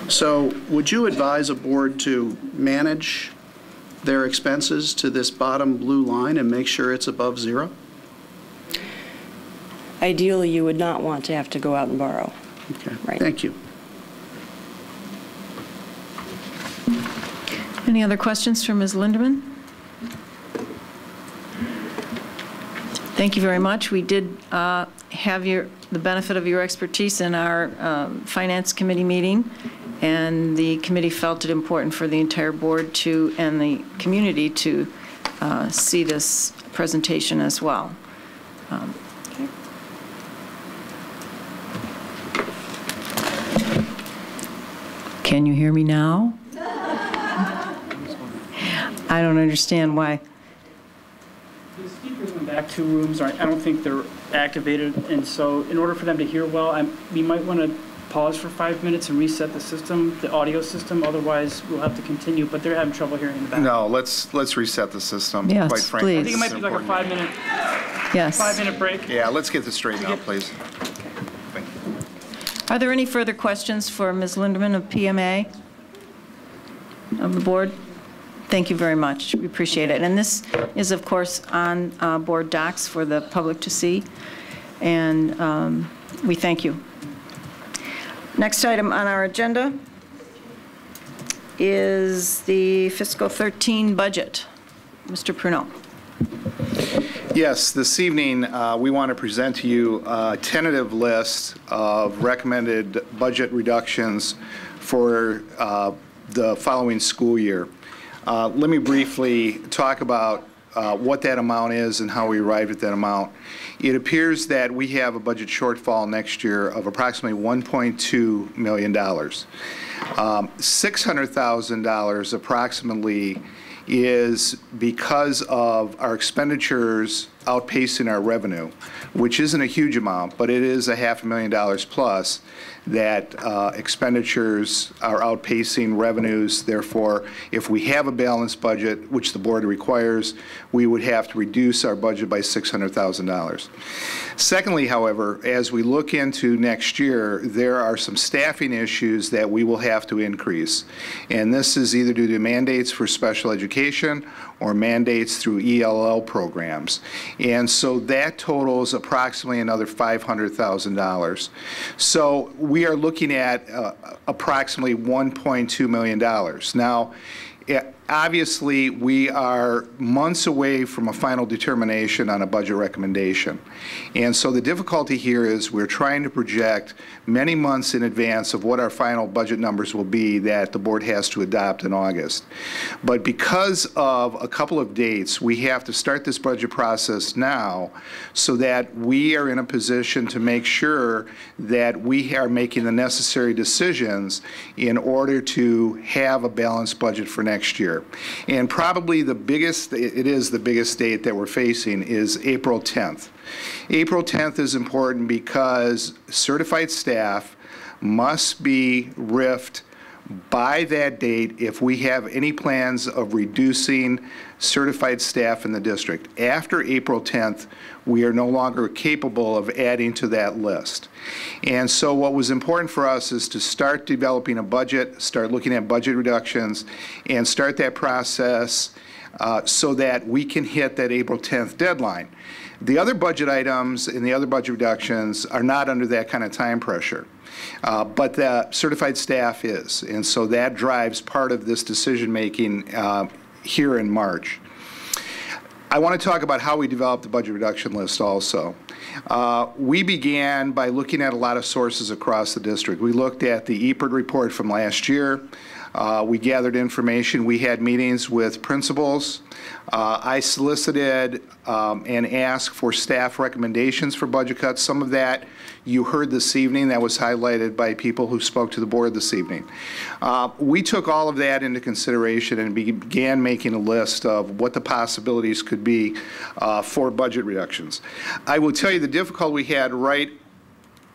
So would you advise a board to manage their expenses to this bottom blue line and make sure it's above zero? Ideally, you would not want to have to go out and borrow. Okay, right. Thank you. Any other questions for Ms. Linderman? Thank you very much. We did have the benefit of your expertise in our Finance Committee meeting, and the committee felt it important for the entire board to, and the community to see this presentation as well. Can you hear me now? I don't understand why. The speakers in the back 2 rooms, I don't think they're activated, and so in order for them to hear well, we might want to pause for 5 minutes and reset the system, the audio system. Otherwise, we'll have to continue. But they're having trouble hearing in the back. No, let's reset the system. Yes, quite frankly. please. I think it might be like a 5-minute. Yes. 5-minute break. Yeah, let's get this straightened out, please. Thank you. Are there any further questions for Ms. Linderman of PMA? of the board? Thank you very much. We appreciate it. And this is, of course, on board docs for the public to see, and we thank you. Next item on our agenda is the fiscal 13 budget. Mr. Pruneau. Yes, this evening we want to present to you a tentative list of recommended budget reductions for the following school year. Let me briefly talk about what that amount is and how we arrived at that amount. It appears that we have a budget shortfall next year of approximately $1.2 million. $600,000 approximately is because of our expenditures outpacing our revenue, which isn't a huge amount, but it is $500,000 plus that expenditures are outpacing revenues. Therefore, if we have a balanced budget, which the board requires, we would have to reduce our budget by $600,000. Secondly, however, as we look into next year, there are some staffing issues that we will have to increase. And this is either due to mandates for special education or mandates through ELL programs. And so that totals approximately another $500,000. So we are looking at approximately $1.2 million. Now, obviously, we are months away from a final determination on a budget recommendation. And so the difficulty here is we're trying to project many months in advance of what our final budget numbers will be that the board has to adopt in August. But because of a couple of dates, we have to start this budget process now so that we are in a position to make sure that we are making the necessary decisions in order to have a balanced budget for next year. And probably the biggest date that we're facing is April 10th. April 10th is important because certified staff must be RIF'd by that date if we have any plans of reducing certified staff in the district. After April 10th, we are no longer capable of adding to that list. And so what was important for us is to start developing a budget, start looking at budget reductions, and start that process so that we can hit that April 10th deadline. The other budget items and the other budget reductions are not under that kind of time pressure. But the certified staff is, and so that drives part of this decision-making here in March. I want to talk about how we developed the budget reduction list also. We began by looking at a lot of sources across the district. We looked at the EPIRD report from last year. We gathered information. We had meetings with principals. I solicited and asked for staff recommendations for budget cuts. Some of that you heard this evening. That was highlighted by people who spoke to the board this evening. We took all of that into consideration and began making a list of what the possibilities could be for budget reductions. I will tell you the difficulty we had right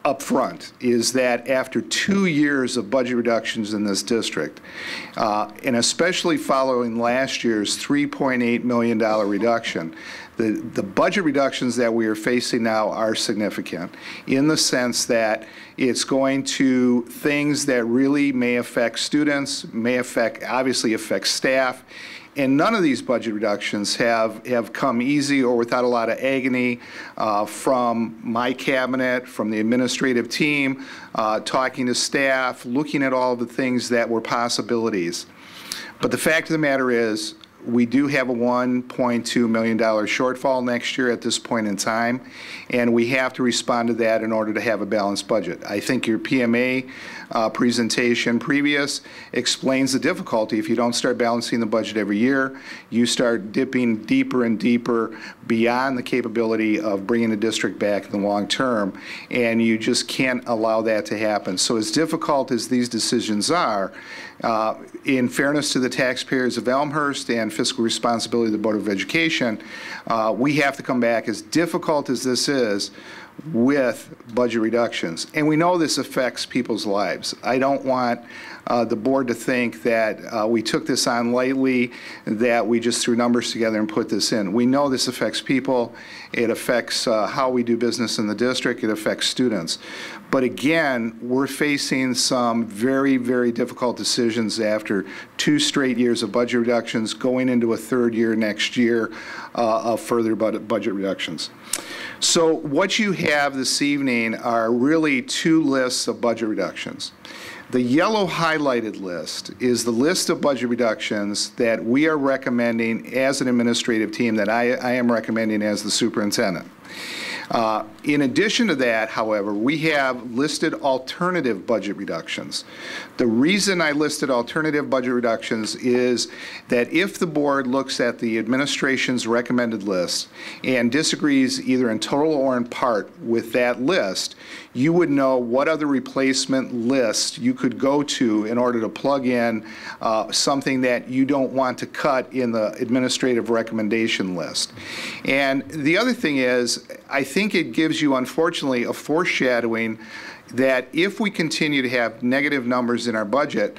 up front is that after 2 years of budget reductions in this district, and especially following last year's $3.8 million reduction, the budget reductions that we are facing now are significant in the sense that it's going to things that really may affect students, obviously affect staff. And none of these budget reductions have come easy or without a lot of agony from my cabinet, from the administrative team, talking to staff, looking at all the things that were possibilities. But the fact of the matter is, we do have a $1.2 million shortfall next year at this point in time, and we have to respond to that in order to have a balanced budget. I think your PMA presentation previous explains the difficulty. If you don't start balancing the budget every year, you start dipping deeper and deeper beyond the capability of bringing the district back in the long term, and you just can't allow that to happen. So as difficult as these decisions are, in fairness to the taxpayers of Elmhurst and fiscal responsibility of the Board of Education, we have to come back. As difficult as this is, with budget reductions. And we know this affects people's lives. I don't want the board to think that we took this on lightly, that we just threw numbers together and put this in. We know this affects people. It affects how we do business in the district. It affects students. But again, we're facing some very, very difficult decisions after 2 straight years of budget reductions, going into a 3rd year next year of further budget reductions. So what you have this evening are really 2 lists of budget reductions. The yellow highlighted list is the list of budget reductions that we are recommending as an administrative team, that I am recommending as the superintendent. In addition to that, however, we have listed alternative budget reductions. The reason I listed alternative budget reductions is that if the board looks at the administration's recommended list and disagrees either in total or in part with that list, you would know what other replacement list you could go to in order to plug in something that you don't want to cut in the administrative recommendation list. And the other thing is, I think it gives you, unfortunately, a foreshadowing that if we continue to have negative numbers in our budget,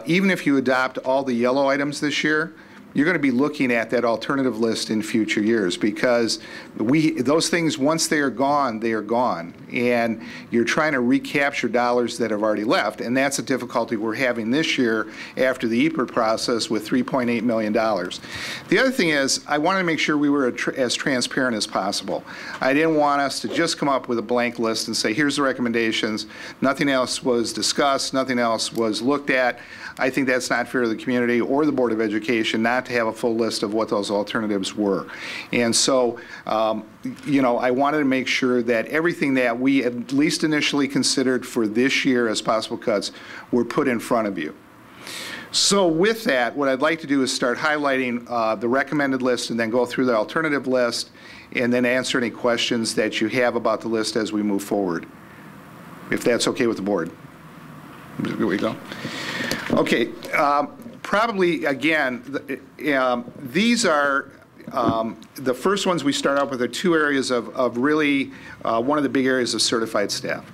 even if you adopt all the yellow items this year, you're going to be looking at that alternative list in future years, because those things, once they are gone, and you're trying to recapture dollars that have already left, and that's a difficulty we're having this year after the EPR process with $3.8 million. The other thing is, I wanted to make sure we were as transparent as possible. I didn't want us to just come up with a blank list and say, here's the recommendations, nothing else was discussed, nothing else was looked at. I think that's not fair to the community or the Board of Education not to have a full list of what those alternatives were. And so, you know, I wanted to make sure that everything that we at least initially considered for this year as possible cuts were put in front of you. So with that, what I'd like to do is start highlighting the recommended list and then go through the alternative list and then answer any questions that you have about the list as we move forward, if that's okay with the board. Here we go. Okay, probably, again, these are, the first ones we start out with are 2 areas of really, one of the big areas of certified staff.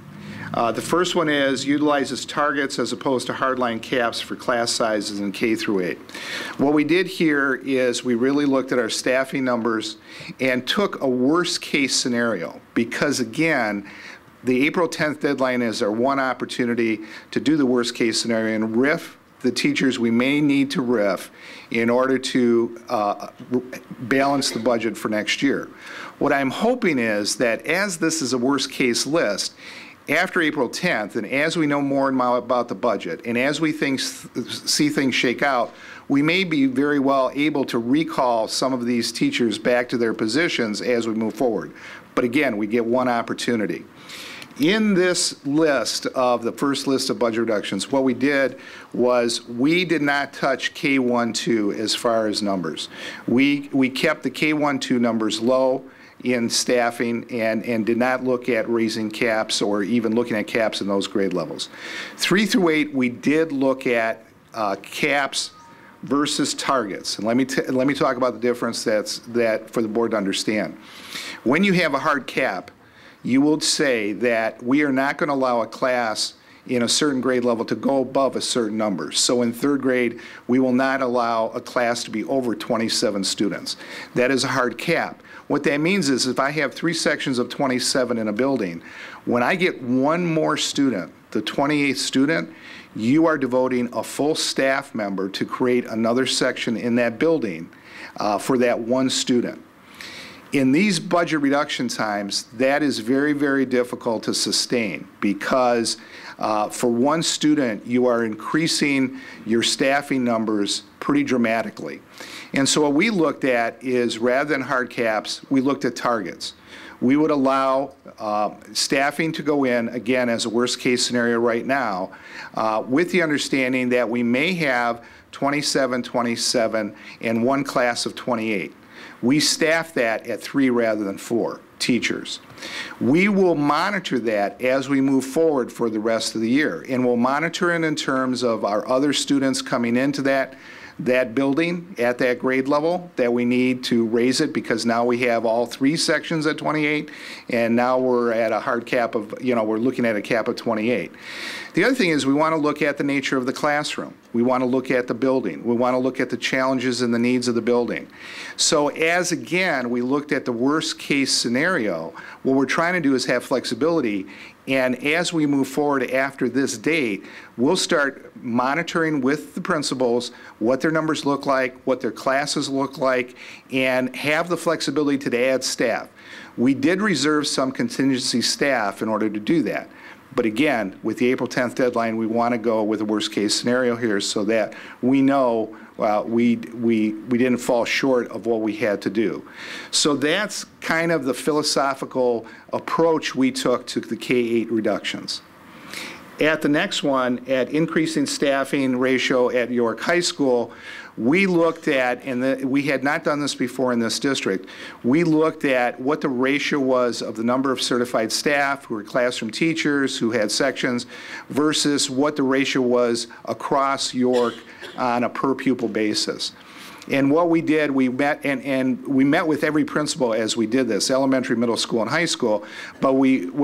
The first one is utilizes targets as opposed to hardline caps for class sizes in K through 8. What we did here is we really looked at our staffing numbers and took a worst case scenario, because again, the April 10th deadline is our one opportunity to do the worst case scenario and RIF the teachers we may need to RIF in order to balance the budget for next year. What I'm hoping is that as this is a worst case list, after April 10th, and as we know more and more about the budget, and as we see things shake out, we may be very well able to recall some of these teachers back to their positions as we move forward. But again, we get one opportunity. In this list of the first list of budget reductions, what we did was we did not touch K-1-2 as far as numbers. We kept the K-1-2 numbers low in staffing and did not look at raising caps or even looking at caps in those grade levels. 3 through 8, we did look at caps versus targets. And let me talk about the difference that for the board to understand. When you have a hard cap, you will say that we are not going to allow a class in a certain grade level to go above a certain number. So in 3rd grade, we will not allow a class to be over 27 students. That is a hard cap. What that means is if I have 3 sections of 27 in a building, when I get one more student, the 28th student, you are devoting a full staff member to create another section in that building for that one student. In these budget reduction times, that is very, very difficult to sustain because for one student, you are increasing your staffing numbers pretty dramatically. And so what we looked at is, rather than hard caps, we looked at targets. We would allow staffing to go in, again, as a worst case scenario right now, with the understanding that we may have 27, 27, and one class of 28. We staff that at 3 rather than 4 teachers. We will monitor that as we move forward for the rest of the year, and we'll monitor it in terms of our other students coming into that that building at that grade level, that we need to raise it because now we have all 3 sections at 28, and now we're at a hard cap of, we're looking at a cap of 28. The other thing is we want to look at the nature of the classroom. We want to look at the building. We want to look at the challenges and the needs of the building. So as, again, we looked at the worst case scenario, what we're trying to do is have flexibility. And as we move forward after this date, we'll start monitoring with the principals what their numbers look like, what their classes look like, and have the flexibility to add staff. We did reserve some contingency staff in order to do that. But again, with the April 10th deadline, we want to go with a worst case scenario here so that we know we didn't fall short of what we had to do. So that's kind of the philosophical approach we took to the K-8 reductions. At the next one, at increasing staffing ratio at York High School, we looked at, and we had not done this before in this district, we looked at what the ratio was of the number of certified staff who were classroom teachers, who had sections, versus what the ratio was across York on a per pupil basis. And what we did, we met, and we met with every principal as we did this, elementary, middle school, and high school. But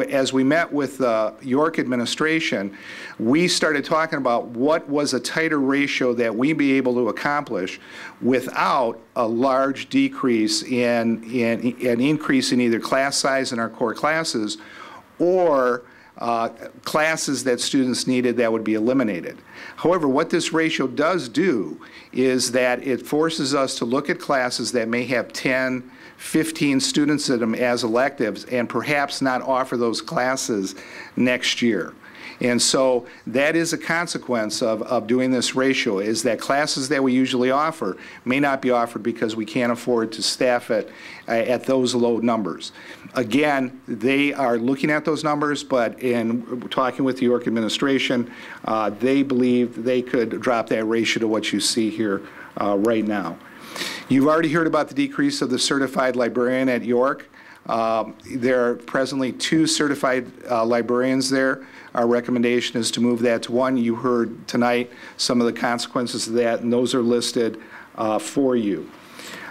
as we met with the York administration, we started talking about what was a tighter ratio that we'd be able to accomplish without a large decrease in an increase in either class size in our core classes or classes that students needed that would be eliminated. However, what this ratio does do is that it forces us to look at classes that may have 10, 15 students in them as electives and perhaps not offer those classes next year. And so that is a consequence of doing this ratio, is that classes that we usually offer may not be offered because we can't afford to staff it at those low numbers. Again, they are looking at those numbers, but in talking with the York administration, they believe they could drop that ratio to what you see here right now. You've already heard about the decrease of the certified librarian at York. There are presently 2 certified librarians there. Our recommendation is to move that to 1. You heard tonight some of the consequences of that, and those are listed for you.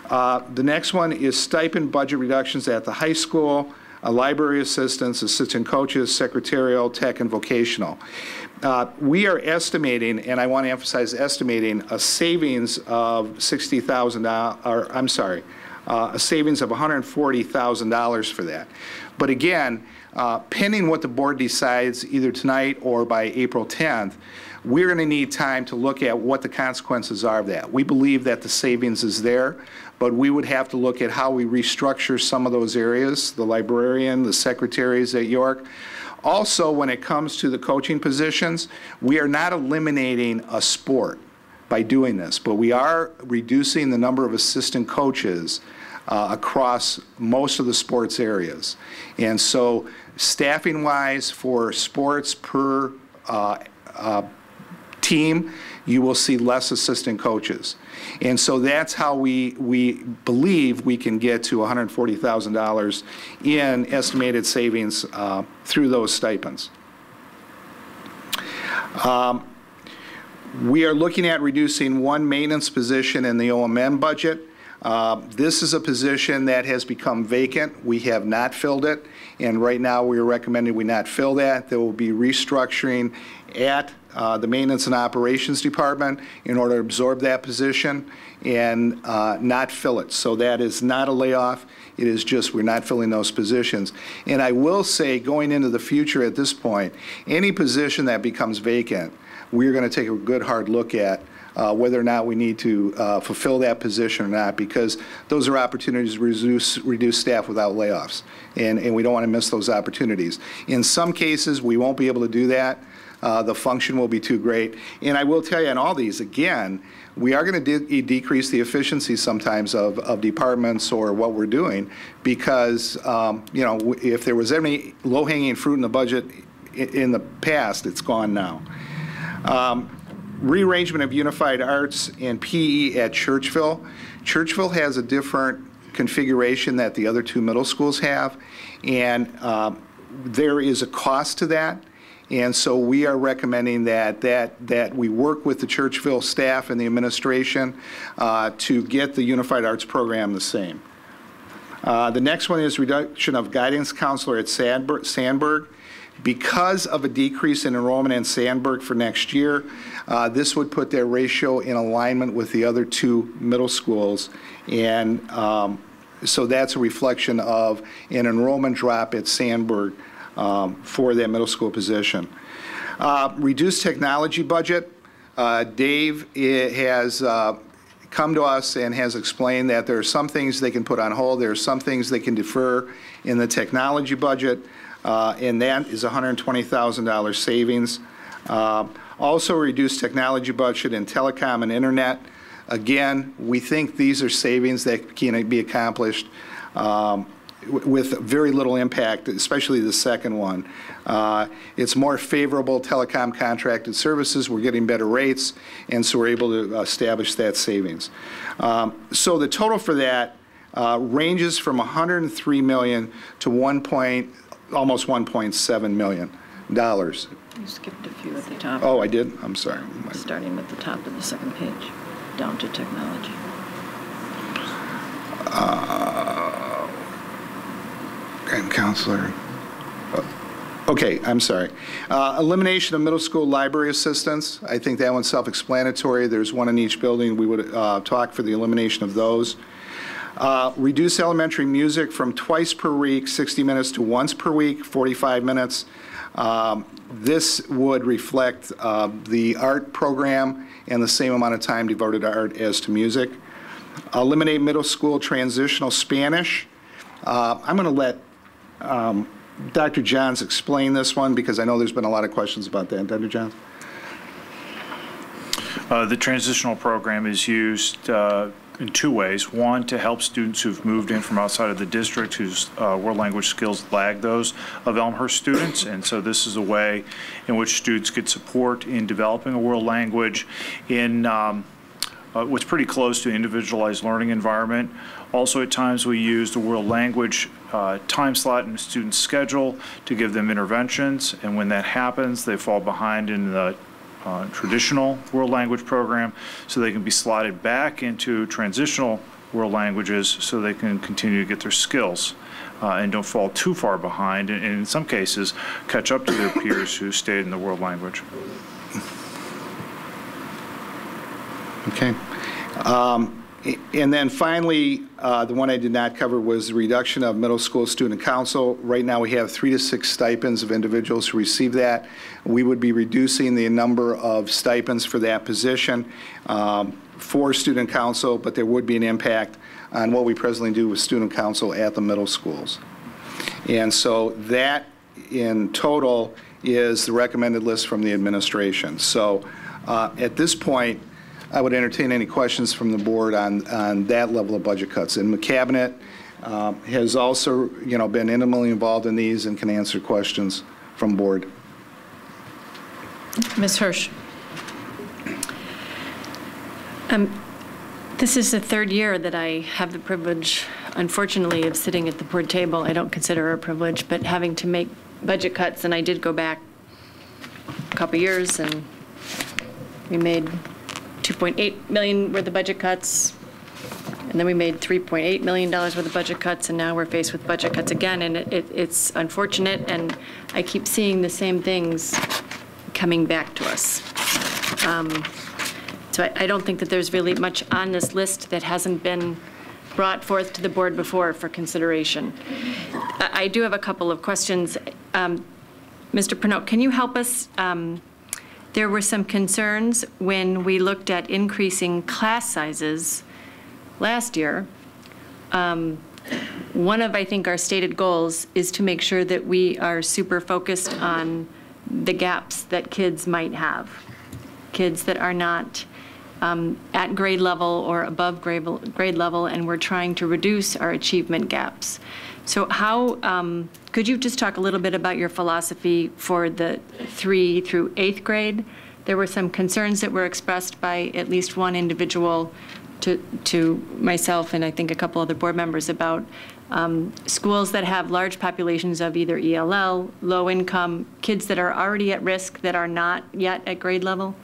The next one is stipend budget reductions at the high school, library assistants, assistant coaches, secretarial, tech, and vocational. We are estimating, and I want to emphasize estimating, a savings of $60,000, or I'm sorry, a savings of $140,000 for that. But again, pending what the board decides either tonight or by April 10th, we're going to need time to look at what the consequences are of that. We believe that the savings is there, but we would have to look at how we restructure some of those areas, the librarian, the secretaries at York. Also, when it comes to the coaching positions, we are not eliminating a sport by doing this, but we are reducing the number of assistant coaches across most of the sports areas. And so staffing-wise for sports per team, you will see less assistant coaches. And so that's how we believe we can get to $140,000 in estimated savings through those stipends. We are looking at reducing 1 maintenance position in the OMM budget. This is a position that has become vacant. We have not filled it, and right now we are recommending we not fill that. There will be restructuring at the Maintenance and Operations Department in order to absorb that position and not fill it. So that is not a layoff. It is just we're not filling those positions. And I will say, going into the future at this point, any position that becomes vacant, we're going to take a good hard look at whether or not we need to fulfill that position or not, because those are opportunities to reduce staff without layoffs, and we don't want to miss those opportunities. In some cases, we won't be able to do that. The function will be too great. And I will tell you on all these, again, we are going to decrease the efficiency sometimes of departments or what we're doing because, you know, if there was any low-hanging fruit in the budget in the past, it's gone now. Rearrangement of unified arts and PE at Churchville. Churchville has a different configuration that the other 2 middle schools have, and there is a cost to that. And so we are recommending that we work with the Churchville staff and the administration to get the Unified Arts program the same. The next one is reduction of guidance counselor at Sandburg. Because of a decrease in enrollment in Sandburg for next year, this would put their ratio in alignment with the other two middle schools. And so that's a reflection of an enrollment drop at Sandburg for that middle school position. Reduced technology budget. Dave has come to us and has explained that there are some things they can put on hold, there are some things they can defer in the technology budget, and that is $120,000 savings. Also reduced technology budget in telecom and internet. Again, we think these are savings that can be accomplished with very little impact, especially the second one. It's more favorable telecom contracted services. We're getting better rates, and so we're able to establish that savings. So the total for that ranges from $103 million to almost $1.7 million. You skipped a few at the top. Oh, I did? I'm sorry. Starting with the top of the second page, down to technology. And counselor. Okay, I'm sorry. Elimination of middle school library assistants. I think that one's self-explanatory. There's one in each building. We would talk for the elimination of those. Reduce elementary music from twice per week, 60 minutes, to once per week, 45 minutes. This would reflect the art program and the same amount of time devoted to art as to music. Eliminate middle school transitional Spanish. I'm going to let Dr. Johns explain this one because I know there's been a lot of questions about that. Dr. Johns? The transitional program is used in two ways. One, to help students who've moved in from outside of the district whose world language skills lag those of Elmhurst students. And so this is a way in which students get support in developing a world language in what's pretty close to an individualized learning environment. Also, at times we use the world language time slot in a student's schedule to give them interventions, and when that happens, they fall behind in the traditional world language program, so they can be slotted back into transitional world languages so they can continue to get their skills and don't fall too far behind, and in some cases catch up to their peers who stayed in the world language. Okay. And then finally, the one I did not cover was the reduction of middle school student council. Right now we have 3 to 6 stipends of individuals who receive that. We would be reducing the number of stipends for that position for student council, but there would be an impact on what we presently do with student council at the middle schools. And so that in total is the recommended list from the administration. So at this point, I would entertain any questions from the board on that level of budget cuts. And the cabinet has also, been intimately involved in these and can answer questions from board. Ms. Hirsch. This is the third year that I have the privilege, unfortunately, of sitting at the board table. I don't consider it a privilege, but having to make budget cuts, and I did go back a couple years, and we made $2.8 million worth of budget cuts, and then we made $3.8 million worth of budget cuts, and now we're faced with budget cuts again, and it's unfortunate, and I keep seeing the same things coming back to us. So I don't think that there's really much on this list that hasn't been brought forth to the board before for consideration. I do have a couple of questions. Mr. Pernot, can you help us? There were some concerns when we looked at increasing class sizes last year. One of, I think, our stated goals is to make sure that we are super focused on the gaps that kids might have. Kids that are not at grade level or above grade level, and we're trying to reduce our achievement gaps. So how, could you just talk a little bit about your philosophy for the 3 through 8th grade? There were some concerns that were expressed by at least one individual to myself and I think a couple other board members about schools that have large populations of either ELL, low income, kids that are already at risk that are not yet at grade level,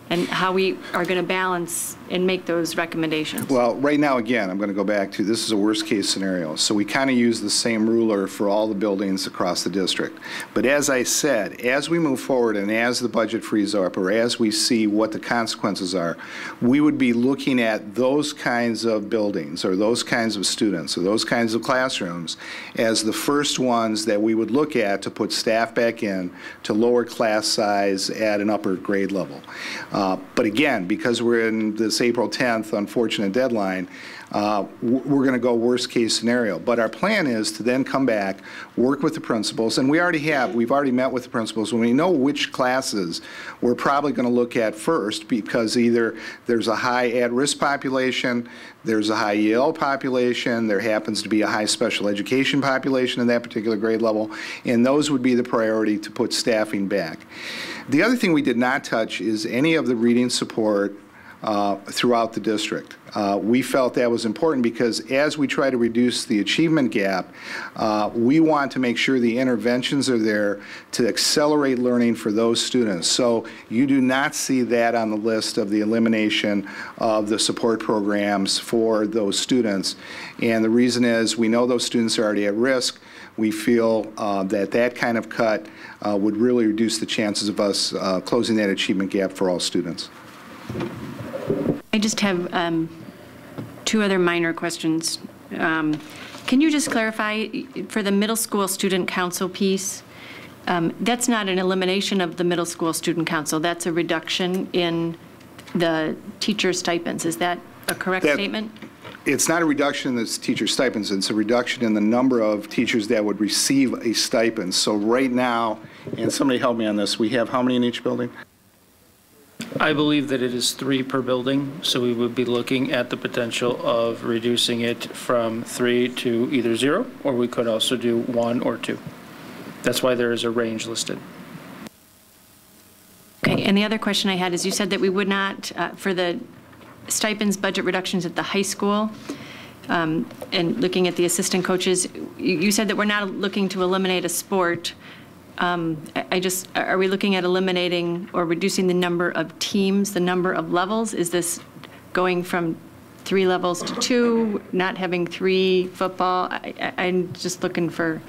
and how we are going to balance and make those recommendations? Well, right now, again, I'm going to go back to this is a worst-case scenario. So we kind of use the same ruler for all the buildings across the district. But as I said, as we move forward and as the budget frees up or as we see what the consequences are, we would be looking at those kinds of buildings or those kinds of students or those kinds of classrooms as the first ones that we would look at to put staff back in to lower class size at an upper grade level. But again, because we're in this April 10th unfortunate deadline, we're going to go worst case scenario. But our plan is to then come back, work with the principals, and we've already met with the principals, and we know which classes we're probably going to look at first, because either there's a high at-risk population, there's a high EL population, there happens to be a high special education population in that particular grade level, and those would be the priority to put staffing back. The other thing we did not touch is any of the reading support throughout the district. We felt that was important because as we try to reduce the achievement gap, we want to make sure the interventions are there to accelerate learning for those students. So you do not see that on the list of the elimination of the support programs for those students. And the reason is we know those students are already at risk. We feel that that kind of cut would really reduce the chances of us closing that achievement gap for all students. I just have two other minor questions. Can you just clarify, for the middle school student council piece, that's not an elimination of the middle school student council, that's a reduction in the teacher stipends. Is that a correct statement? It's not a reduction in the teacher stipends, it's a reduction in the number of teachers that would receive a stipend. So right now, and somebody help me on this, we have how many in each building? I believe that it is 3 per building, so we would be looking at the potential of reducing it from 3 to either 0, or we could also do 1 or 2. That's why there is a range listed. Okay, and the other question I had is you said that we would not, for the stipends budget reductions at the high school, and looking at the assistant coaches, you said that we're not looking to eliminate a sport. Are we looking at eliminating or reducing the number of teams, the number of levels? Is this going from 3 levels to 2, not having 3 football? I'm just looking for...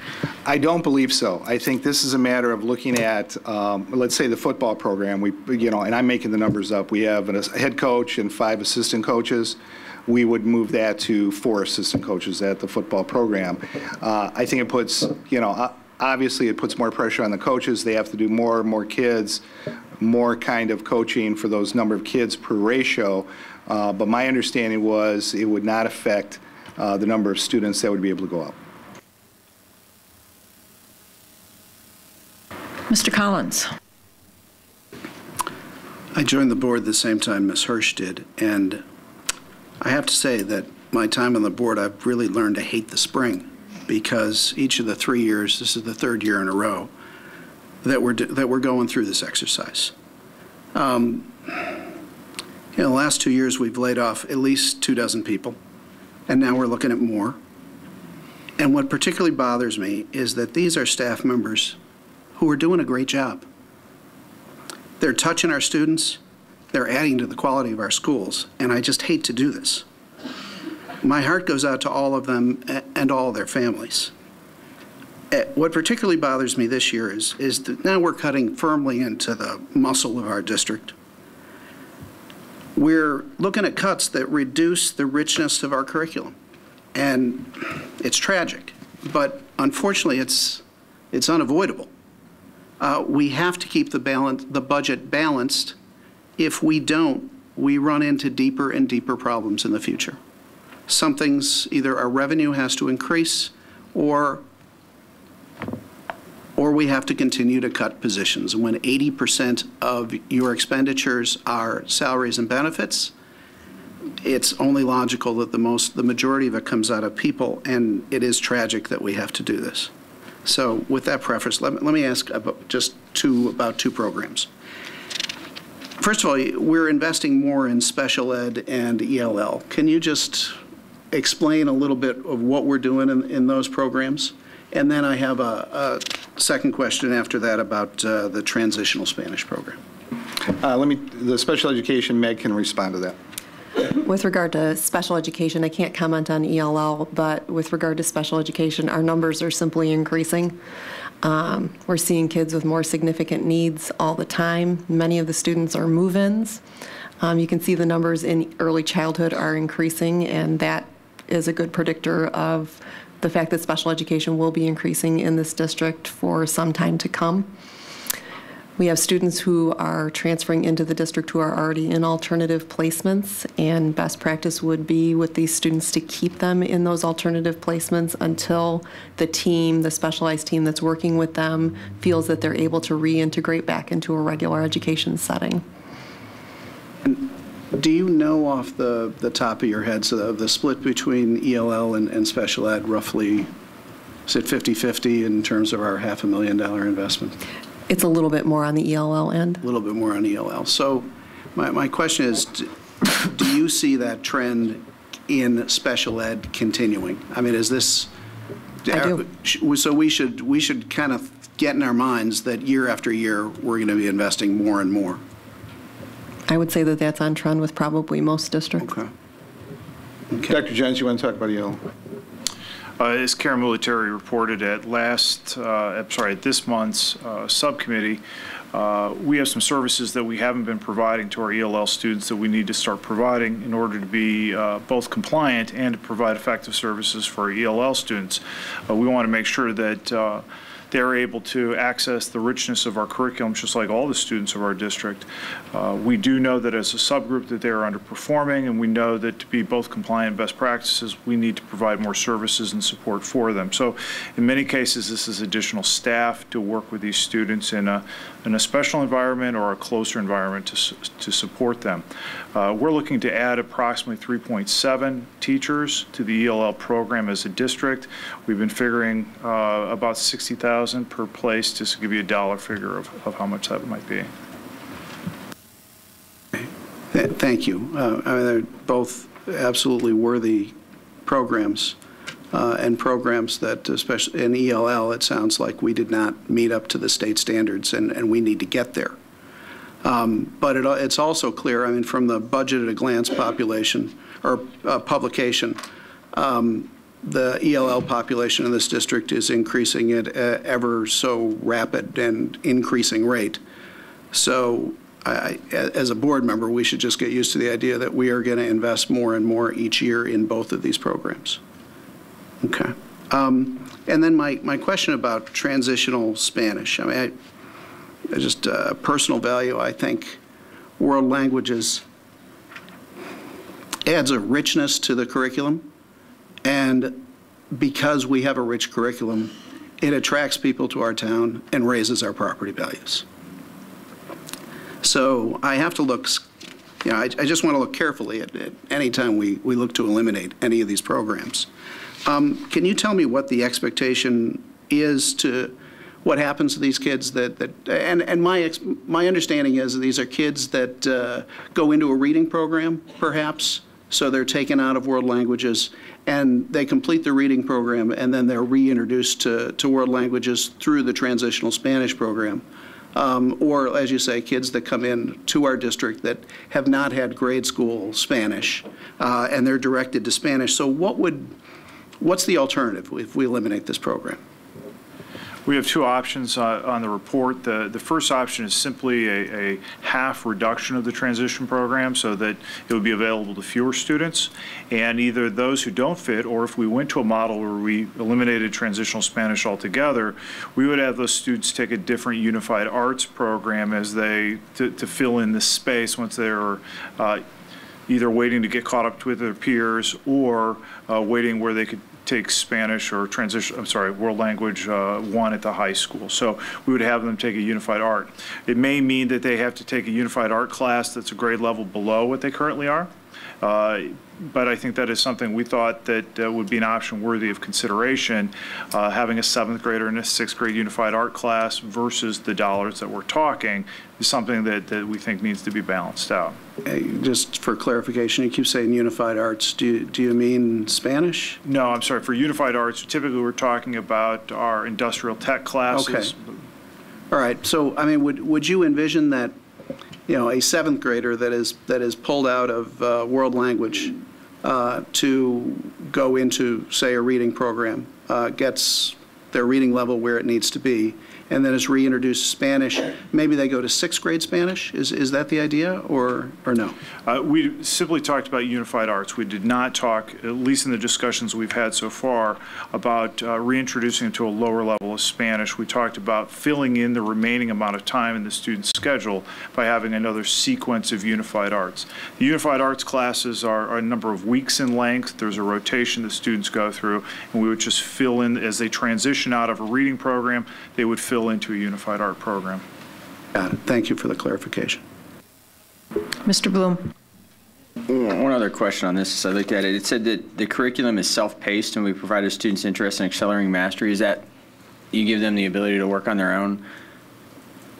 I don't believe so. I think this is a matter of looking at, let's say the football program, and I'm making the numbers up, we have a head coach and 5 assistant coaches. We would move that to 4 assistant coaches at the football program. I think it puts, obviously, it puts more pressure on the coaches. They have to do more kids, more kind of coaching for those number of kids per ratio. But my understanding was it would not affect the number of students that would be able to go up. Mr. Collins. I joined the board the same time Ms. Hirsch did, and I have to say that my time on the board, I've really learned to hate the spring, because each of the 3 years, this is the 3rd year in a row, that we're going through this exercise. In the last 2 years, we've laid off at least 24 people, and now we're looking at more. And what particularly bothers me is that these are staff members who are doing a great job. They're touching our students, they're adding to the quality of our schools, and I just hate to do this. My heart goes out to all of them and all of their families. What particularly bothers me this year is that now we're cutting firmly into the muscle of our district. We're looking at cuts that reduce the richness of our curriculum. And it's tragic, but unfortunately it's unavoidable. We have to keep the budget balanced. If we don't, we run into deeper and deeper problems in the future. Some things, either our revenue has to increase or we have to continue to cut positions. When 80% of your expenditures are salaries and benefits, it's only logical that the majority of it comes out of people, and it is tragic that we have to do this. So with that preface, let me ask about two programs. First of all, we're investing more in special ed and ELL. Can you just explain a little bit of what we're doing in those programs. And then I have a second question after that about the transitional Spanish program. The special education, Meg can respond to that. With regard to special education, I can't comment on ELL, but with regard to special education, our numbers are simply increasing. We're seeing kids with more significant needs all the time. Many of the students are move-ins. You can see the numbers in early childhood are increasing, and that is a good predictor of the fact that special education will be increasing in this district for some time to come. We have students who are transferring into the district who are already in alternative placements, and best practice would be with these students to keep them in those alternative placements until the team, the specialized team that's working with them, feels that they're able to reintegrate back into a regular education setting. Do you know off the top of your head, so the split between ELL and special ed, roughly, is it 50-50 in terms of our $500,000 investment? It's a little bit more on the ELL end. A little bit more on ELL. So my question is, do you see that trend in special ed continuing? I mean, is this... I do. So we should kind of get in our minds that year after year, we're going to be investing more and more. I would say that that's on trend with probably most districts. Okay. Dr. Jones, you want to talk about ELL? As Karen Military reported at this month's subcommittee, we have some services that we haven't been providing to our ELL students that we need to start providing in order to be both compliant and to provide effective services for our ELL students. We want to make sure that they're able to access the richness of our curriculum just like all the students of our district. We do know that as a subgroup that they're underperforming, and we know that to be both compliant and best practices, we need to provide more services and support for them. So in many cases, this is additional staff to work with these students in a special environment or a closer environment to support them. We're looking to add approximately 3.7 teachers to the ELL program as a district. We've been figuring about $60,000 per place, just to give you a dollar figure of how much that might be. Thank you. I mean, they're both absolutely worthy programs, and programs that, especially in ELL, it sounds like we did not meet up to the state standards, and we need to get there. But it's also clear, I mean, from the budget at a glance population or publication, the ELL population in this district is increasing at ever so rapid and increasing rate. So as a board member, we should just get used to the idea that we are going to invest more and more each year in both of these programs. Okay. And then my question about transitional Spanish. I mean, just personal value, I think world languages adds a richness to the curriculum. And because we have a rich curriculum, it attracts people to our town and raises our property values. So I have to look, you know, I just want to look carefully at any time we look to eliminate any of these programs. Can you tell me what the expectation is to what happens to these kids and my understanding is that these are kids that go into a reading program, perhaps, so they're taken out of world languages, and they complete the reading program, and then they're reintroduced to world languages through the transitional Spanish program. Or, as you say, kids that come in to our district that have not had grade school Spanish, and they're directed to Spanish. So what's the alternative if we eliminate this program? We have two options on the report. The first option is simply a half reduction of the transition program so that it would be available to fewer students. And either those who don't fit, or if we went to a model where we eliminated transitional Spanish altogether, we would have those students take a different unified arts program as to fill in this space once they're either waiting to get caught up with their peers or waiting where they could take Spanish or world language 1 at the high school. So we would have them take a unified art. It may mean that they have to take a unified art class that's a grade level below what they currently are. But I think that is something we thought that would be an option worthy of consideration, having a 7th grader in a 6th grade unified art class versus the dollars that we're talking is something that we think needs to be balanced out. Just for clarification, you keep saying unified arts. Do you mean Spanish? No, I'm sorry. For unified arts, typically we're talking about our industrial tech classes. Okay. All right. So, I mean, would you envision that, you know, a 7th grader that is pulled out of world language to go into, say, a reading program, gets their reading level where it needs to be, and then is reintroduced Spanish, maybe they go to 6th grade Spanish? Is that the idea, or no? We simply talked about unified arts. We did not talk, at least in the discussions we've had so far, about reintroducing them to a lower level of Spanish. We talked about filling in the remaining amount of time in the student's schedule by having another sequence of unified arts. The unified arts classes are a number of weeks in length. There's a rotation the students go through, and we would just fill in as they transition out of a reading program, they would fill into a unified art program. Got it. Thank you for the clarification. Mr. Bloom. One other question on this. I looked at it. It said that the curriculum is self-paced and we provided students interested in accelerating mastery. Is that you give them the ability to work on their own?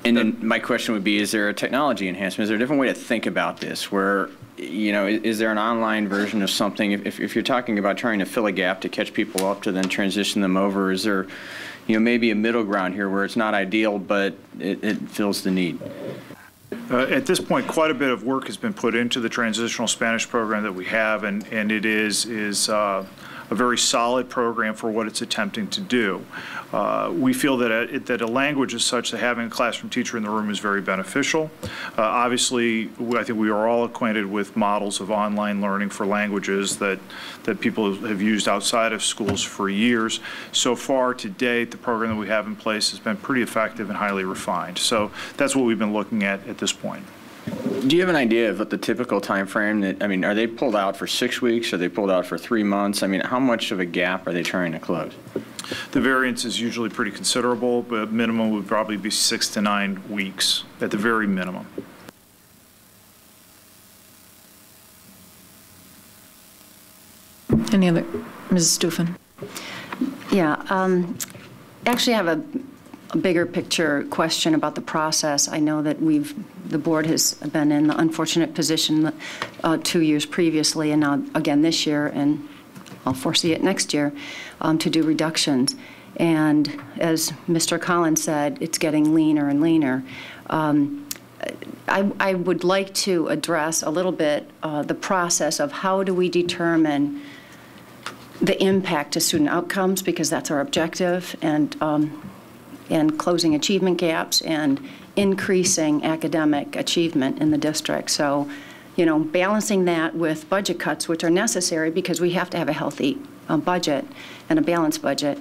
And then my question would be, is there a technology enhancement? Is there a different way to think about this where, you know, is there an online version of something? If you're talking about trying to fill a gap to catch people up to then transition them over, is there, you know, maybe a middle ground here where it's not ideal, but it fills the need? At this point, quite a bit of work has been put into the transitional Spanish program that we have, and it is a very solid program for what it's attempting to do. We feel that that a language is such that having a classroom teacher in the room is very beneficial. Obviously, I think we are all acquainted with models of online learning for languages that people have used outside of schools for years. So far to date, the program that we have in place has been pretty effective and highly refined. So that's what we've been looking at this point. Do you have an idea of what the typical time frame that, I mean, are they pulled out for 6 weeks? Are they pulled out for 3 months? I mean, how much of a gap are they trying to close? The variance is usually pretty considerable, but minimum would probably be 6 to 9 weeks at the very minimum. Any other? Mrs. Stufen. Yeah. Actually, I have a bigger picture question about the process. I know that the board has been in the unfortunate position 2 years previously and now again this year, and I'll foresee it next year, to do reductions. And as Mr. Collins said, it's getting leaner and leaner. I would like to address a little bit the process of how do we determine the impact to student outcomes, because that's our objective, and closing achievement gaps and increasing academic achievement in the district. So, you know, balancing that with budget cuts, which are necessary because we have to have a healthy budget and a balanced budget,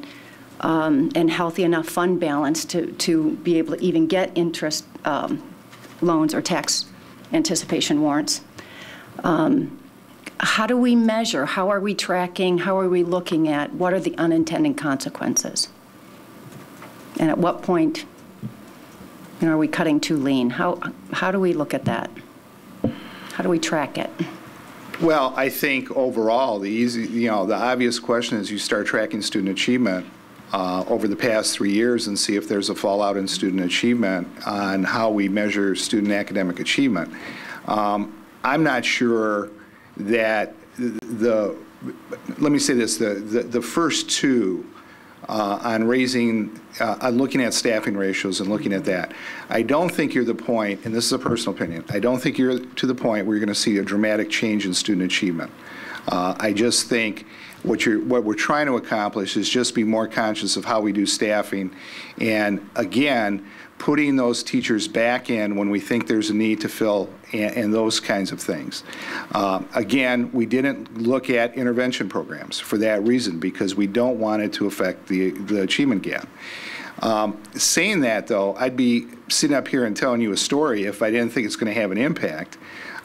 and healthy enough fund balance to be able to even get interest loans or tax anticipation warrants. How do we measure? How are we tracking? How are we looking at what are the unintended consequences? And at what point, you know, are we cutting too lean? How do we look at that? How do we track it? Well, I think overall, the obvious question is you start tracking student achievement over the past 3 years and see if there's a fallout in student achievement on how we measure student academic achievement. I'm not sure that let me say this, the first two on looking at staffing ratios and looking at that, I don't think you're the point, and this is a personal opinion, I don't think you're to the point where you're going to see a dramatic change in student achievement. I just think what we're trying to accomplish is just be more conscious of how we do staffing, and again, putting those teachers back in when we think there's a need to fill and those kinds of things. Again, we didn't look at intervention programs for that reason, because we don't want it to affect the achievement gap. Saying that, though, I'd be sitting up here and telling you a story if I didn't think it's going to have an impact.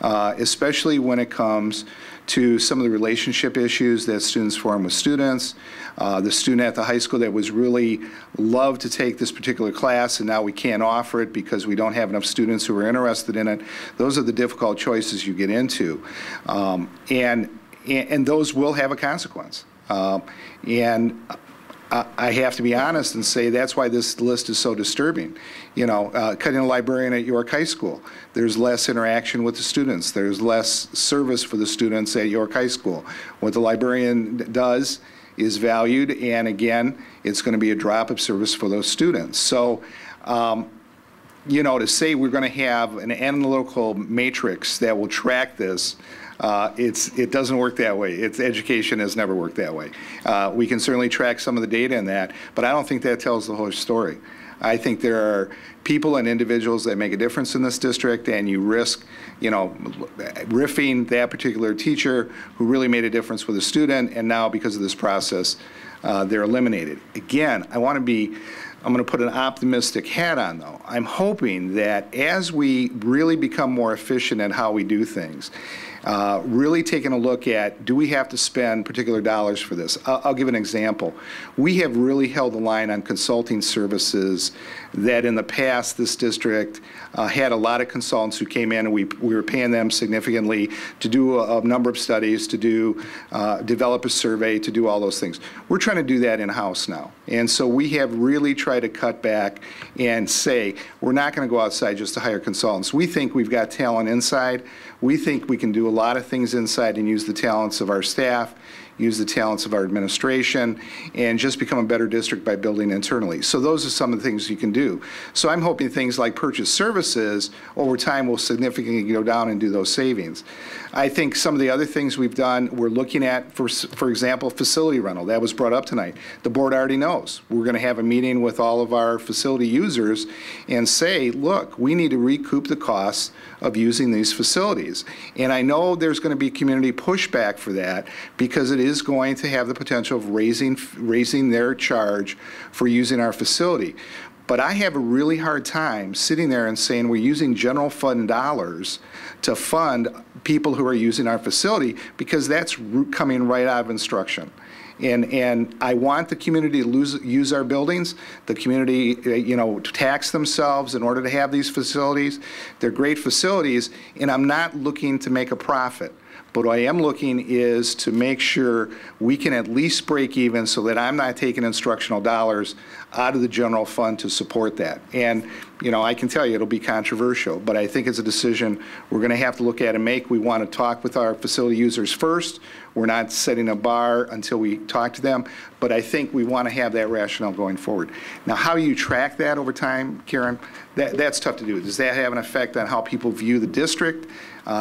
especially when it comes to some of the relationship issues that students form with students. The student at the high school that was really loved to take this particular class, and now we can't offer it because we don't have enough students who are interested in it. Those are the difficult choices you get into. And those will have a consequence. And I have to be honest and say that's why this list is so disturbing. You know, cutting a librarian at York High School, there's less interaction with the students. There's less service for the students at York High School. What the librarian does is valued, and again, it's going to be a drop of service for those students. So, you know, to say we're going to have an analytical matrix that will track this, it doesn't work that way. Education has never worked that way. We can certainly track some of the data in that, but I don't think that tells the whole story. I think there are people and individuals that make a difference in this district, and you risk, you know, riffing that particular teacher who really made a difference with a student, and now because of this process, they're eliminated. Again, I'm going to put an optimistic hat on, though. I'm hoping that as we really become more efficient in how we do things, really taking a look at, do we have to spend particular dollars for this? I'll give an example. We have really held the line on consulting services that in the past this district had a lot of consultants who came in, and we were paying them significantly to do a number of studies, to do develop a survey, to do all those things. We're trying to do that in-house now. And so we have really tried to cut back and say, we're not going to go outside just to hire consultants. We think we've got talent inside. We think we can do a lot of things inside and use the talents of our staff, use the talents of our administration, and just become a better district by building internally. So those are some of the things you can do. So I'm hoping things like purchase services over time will significantly go down and do those savings. I think some of the other things we've done, we're looking at, for example, facility rental. That was brought up tonight. The board already knows. We're going to have a meeting with all of our facility users and say, look, we need to recoup the costs of using these facilities. And I know there's going to be community pushback for that because it is going to have the potential of raising their charge for using our facility. But I have a really hard time sitting there and saying we're using general fund dollars to fund people who are using our facility, because that's coming right out of instruction. And I want the community to use our buildings, the community, you know, to tax themselves in order to have these facilities. They're great facilities, and I'm not looking to make a profit. But what I am looking is to make sure we can at least break even so that I'm not taking instructional dollars out of the general fund to support that. And, you know, I can tell you it'll be controversial, but I think it's a decision we're going to have to look at and make. We want to talk with our facility users first. We're not setting a bar until we talk to them, but I think we want to have that rationale going forward. Now, how you track that over time, Karen, that's tough to do. Does that have an effect on how people view the district?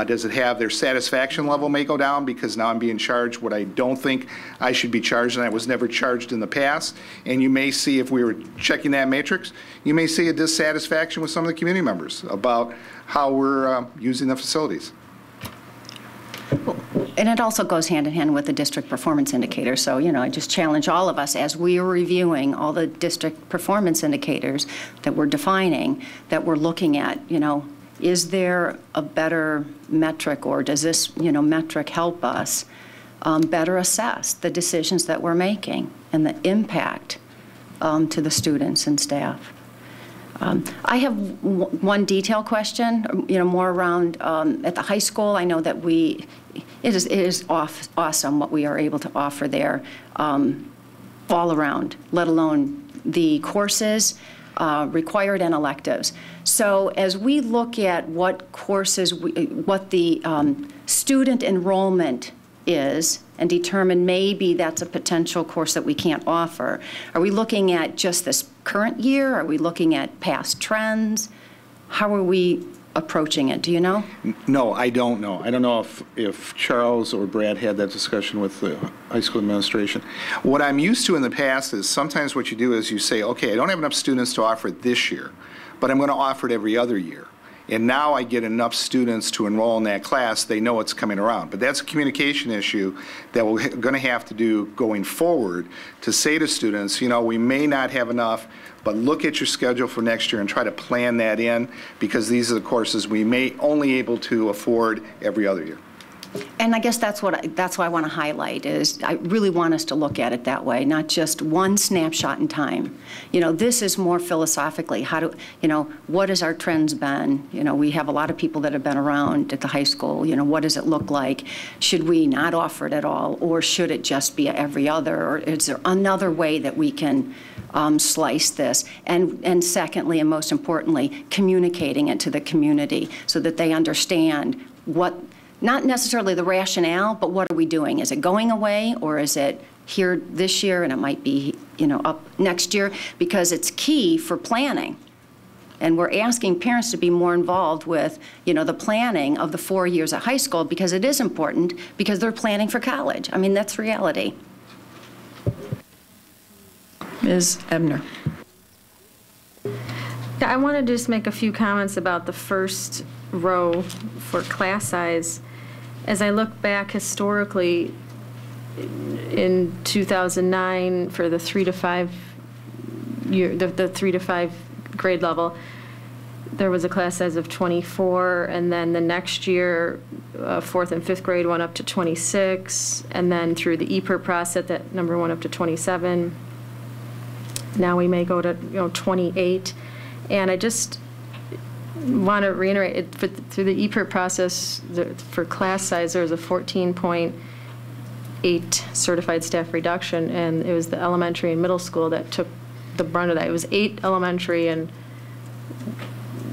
Does it have their satisfaction level may go down because now I'm being charged what I don't think I should be charged, and I was never charged in the past? And you may see, if we were checking that matrix, you may see a dissatisfaction with some of the community members about how we're using the facilities. And it also goes hand in hand with the district performance indicator. So, you know, I just challenge all of us as we are reviewing all the district performance indicators that we're defining, that we're looking at, you know, is there a better metric, or does this, you know, metric help us better assess the decisions that we're making and the impact to the students and staff? I have one detail question, you know, more around at the high school. I know that it is awesome what we are able to offer there all around, let alone the courses, required and electives. So as we look at what courses, what the student enrollment is, and determine maybe that's a potential course that we can't offer, are we looking at just this current year? Are we looking at past trends? How are we approaching it? Do you know? No, I don't know. I don't know if Charles or Brad had that discussion with the high school administration. What I'm used to in the past is sometimes what you do is you say, okay, I don't have enough students to offer it this year, but I'm going to offer it every other year. and now I get enough students to enroll in that class, they know it's coming around. But that's a communication issue that we're going to have to do going forward to say to students, you know, we may not have enough, but look at your schedule for next year and try to plan that in, because these are the courses we may only able to afford every other year. And I guess that's why I want to highlight is I really want us to look at it that way, not just one snapshot in time. You know, this is more philosophically, what has our trends been? You know, we have a lot of people that have been around at the high school. You know, what does it look like? Should we not offer it at all, or should it just be every other? Or is there another way that we can slice this? And secondly, and most importantly, communicating it to the community so that they understand what, not necessarily the rationale, but what are we doing? Is it going away, or is it here this year and it might be, you know, up next year? Because it's key for planning. And we're asking parents to be more involved with, you know, the planning of the 4 years at high school, because it is important, because they're planning for college. I mean, that's reality. Ms. Ebner. I want to just make a few comments about the first row for class size. As I look back historically, in 2009 for the 3 to 5 year, the 3 to 5 grade level, there was a class size of 24, and then the next year, 4th and 5th grade went up to 26, and then through the EPER process, that number went up to 27. Now we may go to 28, and I just want to reiterate, through the EPER process, for class size, there was a 14.8 certified staff reduction, and it was the elementary and middle school that took the brunt of that. It was 8 elementary and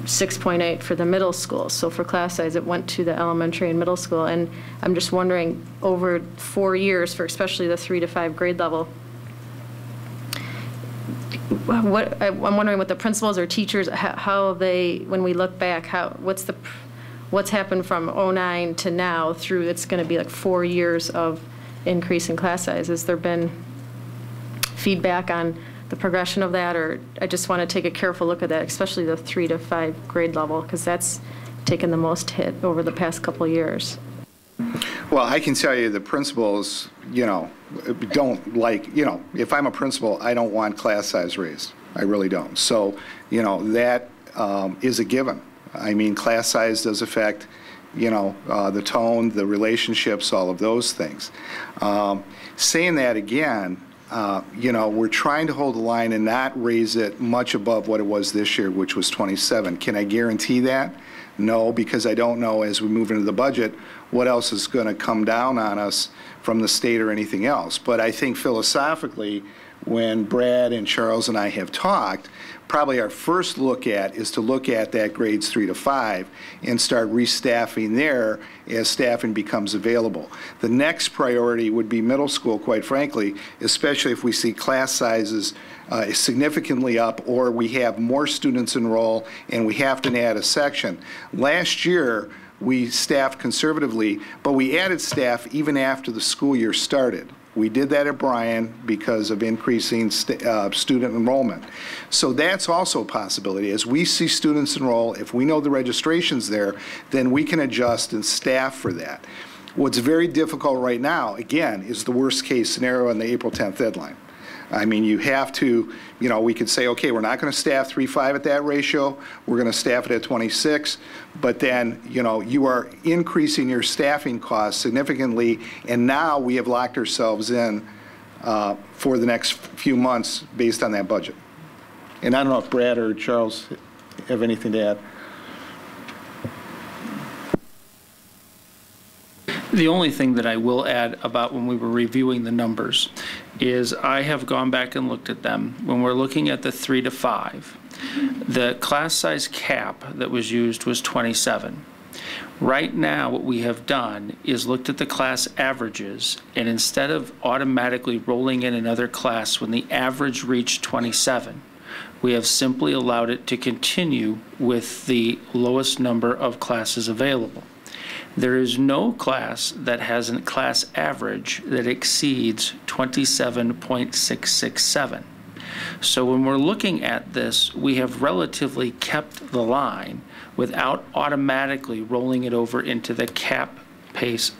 6.8 for the middle school. So for class size, it went to the elementary and middle school. And I'm just wondering, over 4 years, for especially the 3 to 5 grade level, I'm wondering what the principals or teachers, how they, when we look back, what's happened from '09 to now through, it's going to be like 4 years of increase in class size. Has there been feedback on the progression of that? Or I just want to take a careful look at that, especially the 3 to 5 grade level, because that's taken the most hit over the past couple of years. Well, I can tell you the principals, you know, don't like, you know, if I'm a principal, I don't want class size raised. I really don't. So, you know, that is a given. I mean, class size does affect, you know, the tone, the relationships, all of those things. Saying that again, you know, we're trying to hold the line and not raise it much above what it was this year, which was 27. Can I guarantee that? No, because I don't know as we move into the budget what else is going to come down on us from the state or anything else. But I think philosophically, when Brad and Charles and I have talked, probably our first look at is to look at that grades 3 to 5 and start restaffing there as staffing becomes available. The next priority would be middle school, quite frankly, especially if we see class sizes significantly up, or we have more students enroll and we have to add a section. Last year, we staffed conservatively, but we added staff even after the school year started. We did that at Bryan because of increasing student enrollment. So that's also a possibility. As we see students enroll, if we know the registration's there, then we can adjust and staff for that. What's very difficult right now, again, is the worst case scenario on the April 10th deadline. I mean, you have to, you know, we could say, okay, we're not going to staff 3-5 at that ratio. We're going to staff it at 26. But then, you know, you are increasing your staffing costs significantly. And now we have locked ourselves in for the next few months based on that budget. And I don't know if Brad or Charles have anything to add. The only thing that I will add about when we were reviewing the numbers is I have gone back and looked at them. When we're looking at the 3 to 5, the class size cap that was used was 27. Right now, what we have done is looked at the class averages, and instead of automatically rolling in another class when the average reached 27, we have simply allowed it to continue with the lowest number of classes available. There is no class that has a class average that exceeds 27.667. So when we're looking at this, we have relatively kept the line without automatically rolling it over into the cap piece.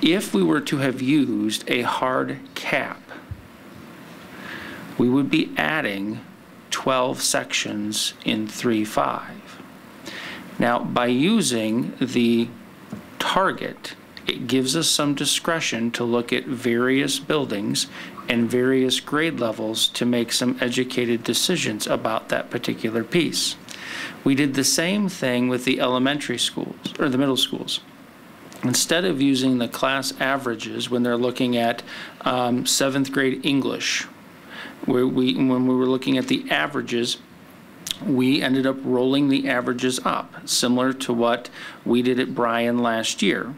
If we were to have used a hard cap, we would be adding 12 sections in 3.5. Now, by using the target, it gives us some discretion to look at various buildings and various grade levels to make some educated decisions about that particular piece. We did the same thing with the elementary schools, or the middle schools. Instead of using the class averages when they're looking at 7th grade English, when we were looking at the averages, we ended up rolling the averages up, similar to what we did at Bryan last year.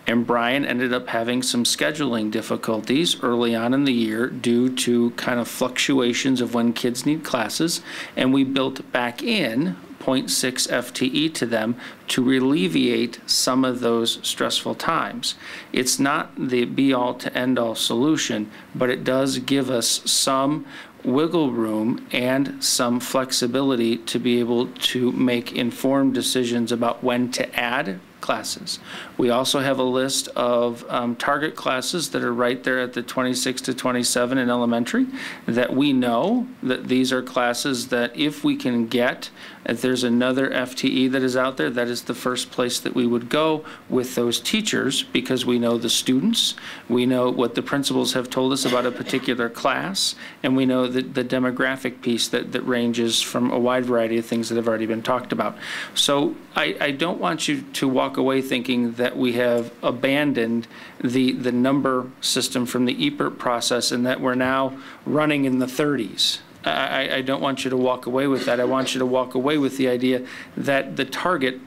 And Bryan ended up having some scheduling difficulties early on in the year due to kind of fluctuations of when kids need classes, and we built back in 0.6 FTE to them to alleviate some of those stressful times. It's not the be-all to end-all solution, but it does give us some wiggle room and some flexibility to be able to make informed decisions about when to add classes. We also have a list of target classes that are right there at the 26 to 27 in elementary that we know that these are classes that if we can get, if there's another FTE that is out there, that is the first place that we would go with those teachers, because we know the students, we know what the principals have told us about a particular class, and we know that the demographic piece that ranges from a wide variety of things that have already been talked about. So I don't want you to walk away thinking that we have abandoned the number system from the EPERT process and that we're now running in the 30s. I don't want you to walk away with that. I want you to walk away with the idea that the target,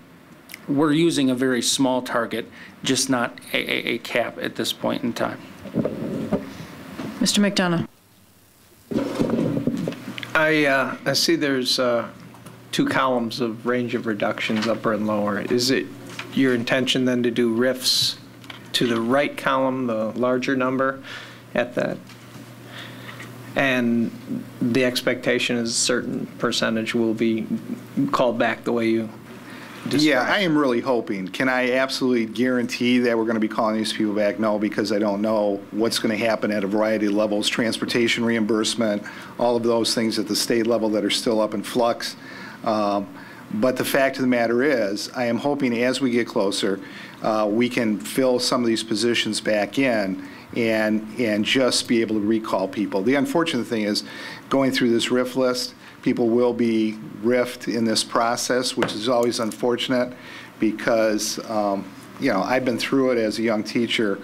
we're using a very small target, just not a cap at this point in time. Mr. McDonough. I see there's 2 columns of range of reductions, upper and lower. Is it your intention then to do RIFs to the right column, the larger number at that? And the expectation is a certain percentage will be called back the way you described? Yeah, I am really hoping. Can I absolutely guarantee that we're going to be calling these people back? No, because I don't know what's going to happen at a variety of levels, transportation reimbursement, all of those things at the state level that are still up in flux. But the fact of the matter is, I am hoping as we get closer, we can fill some of these positions back in and just be able to recall people. The unfortunate thing is, going through this RIF list, people will be RIFed in this process, which is always unfortunate because, you know, I've been through it as a young teacher,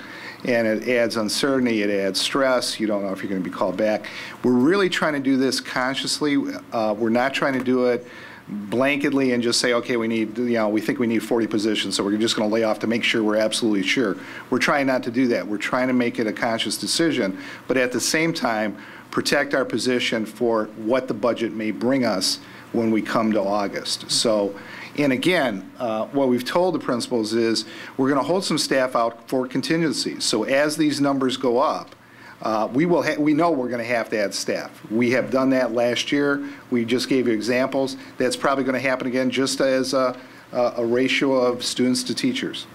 and it adds uncertainty, it adds stress. You don't know if you're going to be called back. We're really trying to do this consciously. We're not trying to do it blanketly and just say, okay, we need, you know, we think we need 40 positions, so we're just going to lay off to make sure we're absolutely sure. We're trying not to do that. We're trying to make it a conscious decision, but at the same time, protect our position for what the budget may bring us when we come to August. So, and again, what we've told the principals is we're going to hold some staff out for contingencies. So as these numbers go up, we know we're going to have to add staff. We have done that last year. We just gave you examples. That's probably going to happen again, just as a ratio of students to teachers.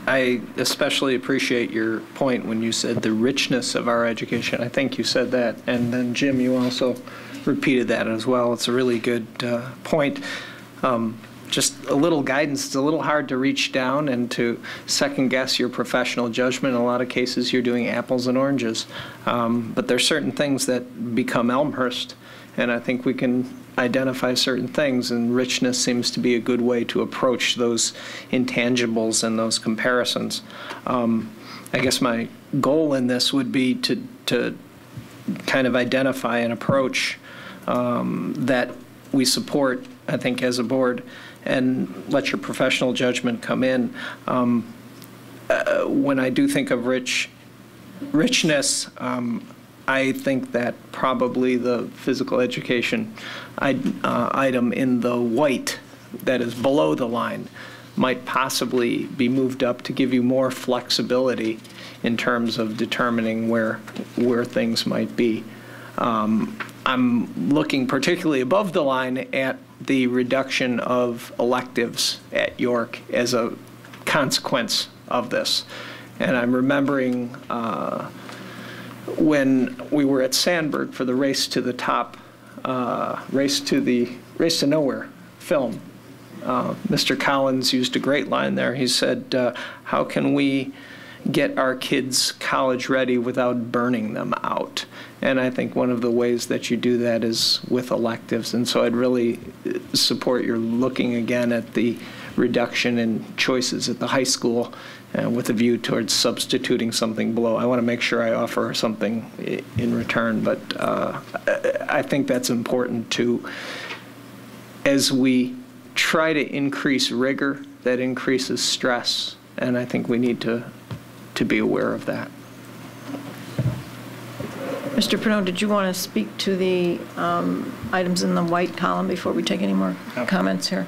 I especially appreciate your point when you said the richness of our education. I think you said that, and then Jim, you also repeated that as well. It's a really good point. Just a little guidance. It's a little hard to reach down and to second guess your professional judgment. In a lot of cases, you're doing apples and oranges. But there's certain things that become Elmhurst, and I think we can identify certain things, and richness seems to be a good way to approach those intangibles and those comparisons. I guess my goal in this would be to kind of identify an approach that we support, I think, as a board, and let your professional judgment come in. When I do think of richness, I think that probably the physical education item in the white that is below the line might possibly be moved up to give you more flexibility in terms of determining where things might be. I'm looking particularly above the line at the reduction of electives at York as a consequence of this. And I'm remembering when we were at Sandburg for the Race to the Top, Race to Nowhere film. Mr. Collins used a great line there. He said, how can we get our kids college ready without burning them out? And I think one of the ways that you do that is with electives. And so I'd really support your looking again at the reduction in choices at the high school with a view towards substituting something below. I want to make sure I offer something in return, but I think that's important too. As we try to increase rigor, that increases stress, and I think we need to be aware of that. Mr. Pernod, did you want to speak to the items in the white column before we take any more comments here?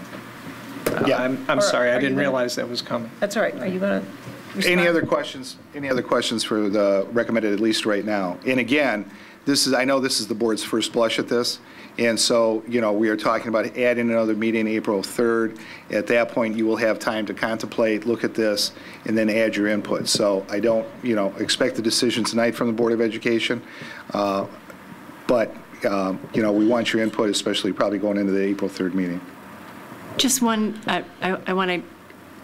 Yeah, I'm sorry, I didn't realize that was coming. That's all right. Are you going to respond? Any other questions? Any other questions for the recommended, at least right now? And again, I know this is the board's first blush at this, and so, we are talking about adding another meeting April 3rd. At that point, you will have time to contemplate, look at this, and then add your input. So I don't, expect the decision tonight from the Board of Education, but, we want your input, especially probably going into the April 3rd meeting. Just one, I want to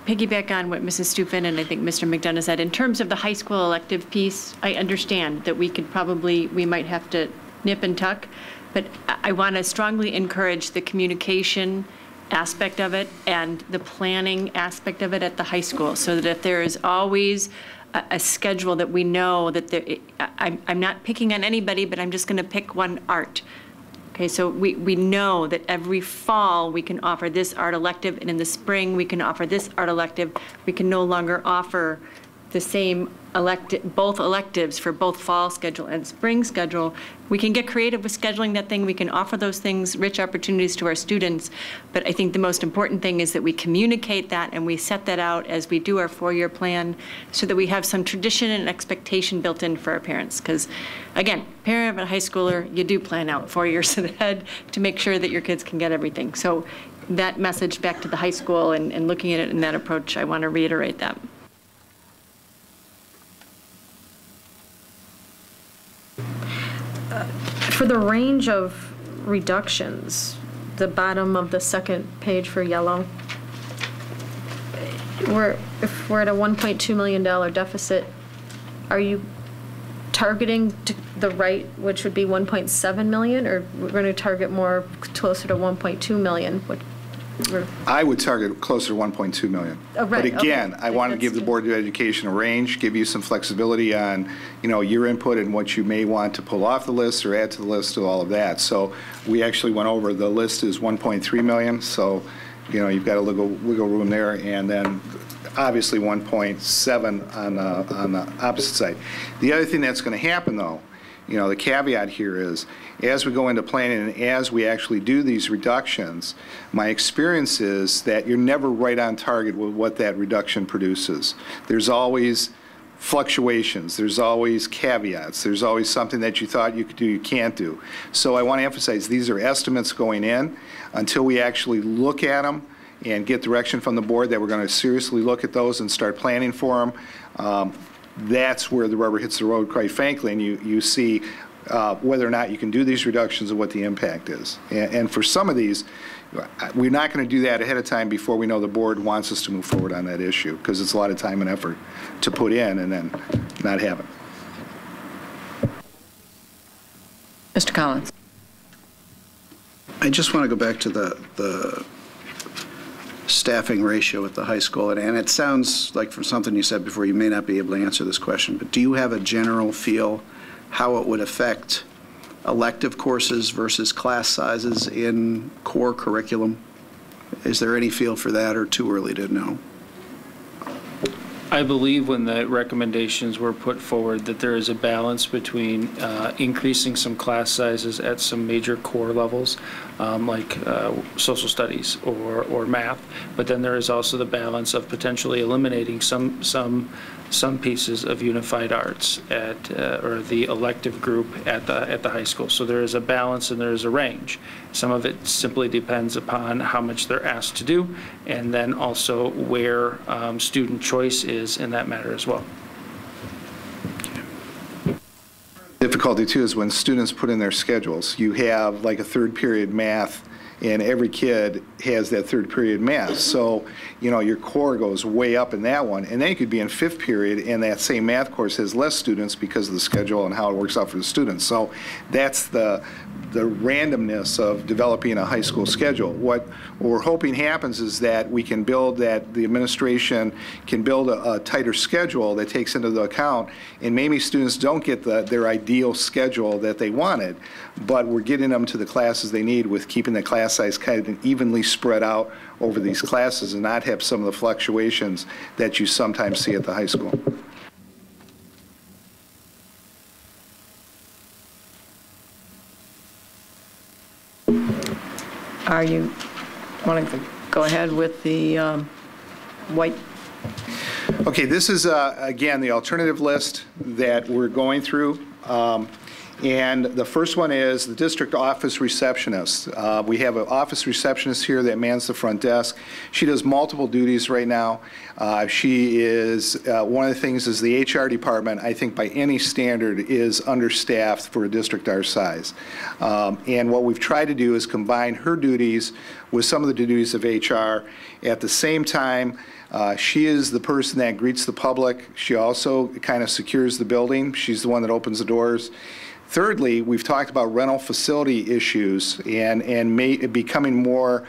piggyback on what Mrs. Stupin and I think Mr. McDonough said. In terms of the high school elective piece, I understand that we might have to nip and tuck, but I want to strongly encourage the communication aspect of it and the planning aspect of it at the high school, so that if there is always a schedule that we know that I'm not picking on anybody, but I'm just going to pick one art. Okay, so we know that every fall we can offer this art elective, and in the spring we can offer this art elective. We can no longer offer the same both electives for both fall schedule and spring schedule. We can get creative with scheduling that thing. We can offer those things, rich opportunities to our students. But I think the most important thing is that we communicate that and we set that out as we do our 4-year plan, so that we have some tradition and expectation built in for our parents. Because again, parent of a high schooler, you do plan out 4 years ahead to make sure that your kids can get everything. So that message back to the high school and looking at it in that approach, I want to reiterate that. For the range of reductions, the bottom of the second page for yellow, if we're at a $1.2 million deficit, are you targeting to the right, which would be 1.7 million, or we're going to target more closer to 1.2 million? I would target closer to 1.2 million. Oh, right. But again, okay. I want to give the Board of Education a range, give you some flexibility on, your input and what you may want to pull off the list or add to the list to all of that. So we actually went over, the list is 1.3 million, so, you've got a wiggle room there, and then obviously 1.7 on the opposite side. The other thing that's going to happen, though, the caveat here is, as we go into planning and as we actually do these reductions, my experience is that you're never right on target with what that reduction produces. There's always fluctuations, there's always caveats, there's always something that you thought you could do, you can't do. So I want to emphasize, these are estimates going in. Until we actually look at them and get direction from the board that we're going to seriously look at those and start planning for them, that's where the rubber hits the road, quite frankly, and you see whether or not you can do these reductions and what the impact is. And for some of these, we're not going to do that ahead of time before we know the board wants us to move forward on that issue, because it's a lot of time and effort to put in and then not have it. Mr. Collins. I just want to go back to the staffing ratio at the high school, and it sounds like from something you said before, you may not be able to answer this question, but do you have a general feel how it would affect elective courses versus class sizes in core curriculum? Is there any feel for that, or too early to know? I believe when the recommendations were put forward that there is a balance between increasing some class sizes at some major core levels, like social studies or math, but then there is also the balance of potentially eliminating some some pieces of unified arts at, or the elective group at the high school. So there is a balance and there is a range. Some of it simply depends upon how much they're asked to do, and then also where student choice is in that matter as well. Difficulty too is when students put in their schedules. You have like a third period math, and every kid has that third period math. So, you know, your core goes way up in that one, and then you could be in fifth period and that same math course has less students because of the schedule and how it works out for the students. So that's the randomness of developing a high school schedule. What we're hoping happens is that we can build that, the administration can build a tighter schedule that takes into the account, and maybe students don't get their ideal schedule that they wanted, but we're getting them to the classes they need with keeping the class size kind of evenly spread out over these classes and not have some of the fluctuations that you sometimes see at the high school. Are you wanting to go ahead with the white? Okay, this is, again, the alternative list that we're going through. And the first one is the district office receptionist. We have an office receptionist here that mans the front desk. She does multiple duties right now. She is, one of the things is the HR department, I think by any standard, is understaffed for a district our size. And what we've tried to do is combine her duties with some of the duties of HR. At the same time, she is the person that greets the public. She also kind of secures the building. She's the one that opens the doors. Thirdly, we've talked about rental facility issues and becoming more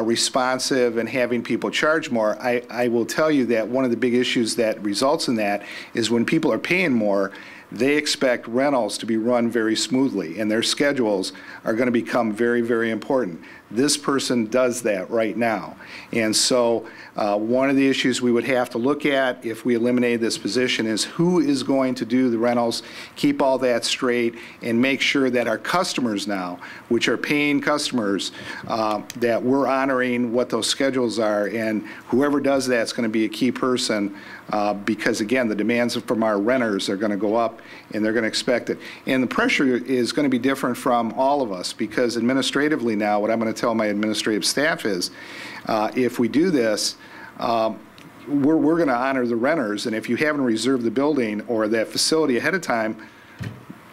responsive and having people charge more. I will tell you that one of the big issues that results in that is when people are paying more, they expect rentals to be run very smoothly, and their schedules are going to become very, very important. This person does that right now. And so one of the issues we would have to look at if we eliminate this position is who is going to do the rentals, keep all that straight, and make sure that our customers now, which are paying customers, that we're honoring what those schedules are, and whoever does that is going to be a key person because, again, the demands from our renters are going to go up, and they're going to expect it. And the pressure is going to be different from all of us because administratively now, what I'm going to tell my administrative staff is, if we do this, we're going to honor the renters, and if you haven't reserved the building or that facility ahead of time,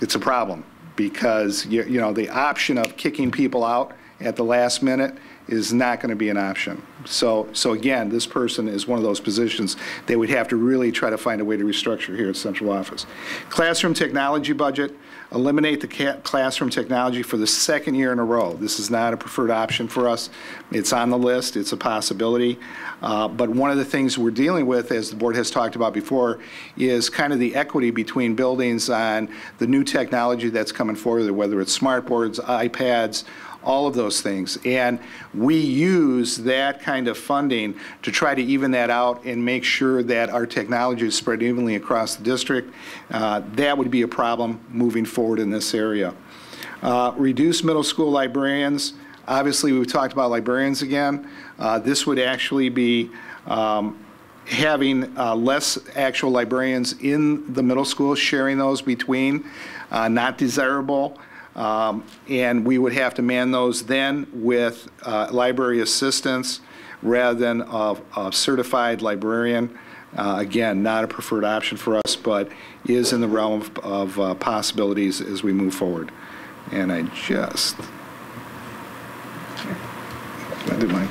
it's a problem because you know the option of kicking people out at the last minute is not going to be an option. So again, this person is one of those positions that we'd have to really try to find a way to restructure here at central office. Classroom technology budget, eliminate the classroom technology for the second year in a row. This is not a preferred option for us. It's on the list. It's a possibility. But one of the things we're dealing with, as the board has talked about before, is kind of the equity between buildings on the new technology that's coming forward, whether it's smart boards, iPads, all of those things. And we use that kind of funding to try to even that out and make sure that our technology is spread evenly across the district. That would be a problem moving forward in this area. Reduce middle school librarians. Obviously, we've talked about librarians again. This would actually be having less actual librarians in the middle school, sharing those between, not desirable. And we would have to man those then with library assistants rather than a certified librarian. Again, not a preferred option for us, but is in the realm of possibilities as we move forward. And I just,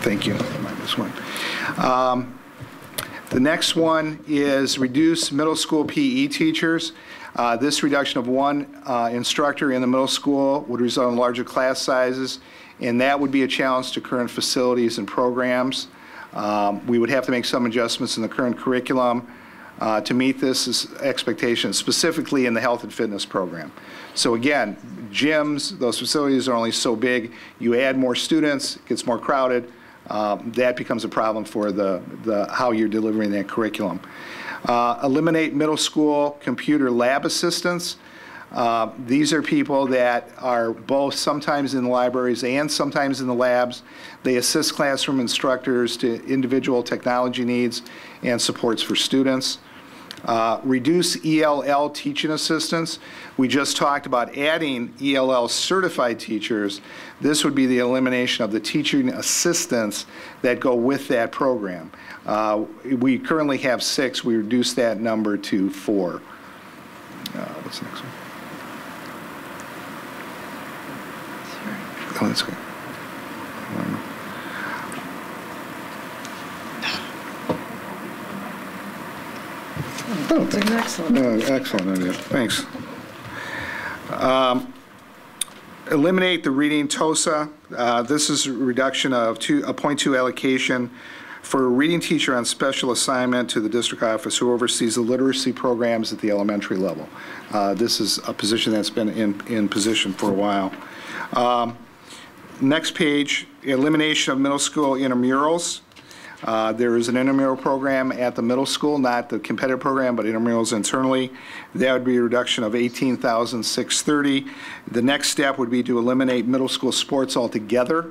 thank you. This one. The next one is reduce middle school PE teachers. This reduction of one instructor in the middle school would result in larger class sizes, and that would be a challenge to current facilities and programs. We would have to make some adjustments in the current curriculum to meet this expectation, specifically in the health and fitness program. So again, gyms, those facilities are only so big. You add more students, it gets more crowded. That becomes a problem for how you're delivering that curriculum. Eliminate middle school computer lab assistants. These are people that are both sometimes in the libraries and sometimes in the labs. They assist classroom instructors to individual technology needs and supports for students. Reduce ELL teaching assistants. We just talked about adding ELL certified teachers. This would be the elimination of the teaching assistants that go with that program. We currently have 6. We reduced that number to 4. What's the next one? Oh, that's good. Oh, that's an excellent. Excellent idea. Thanks. Eliminate the reading TOSA. This is a reduction of a 0.2 allocation for a reading teacher on special assignment to the district office who oversees the literacy programs at the elementary level. This is a position that's been in position for a while. Next page, elimination of middle school intramurals. There is an intramural program at the middle school, not the competitive program, but intramurals internally. That would be a reduction of $18,630. The next step would be to eliminate middle school sports altogether.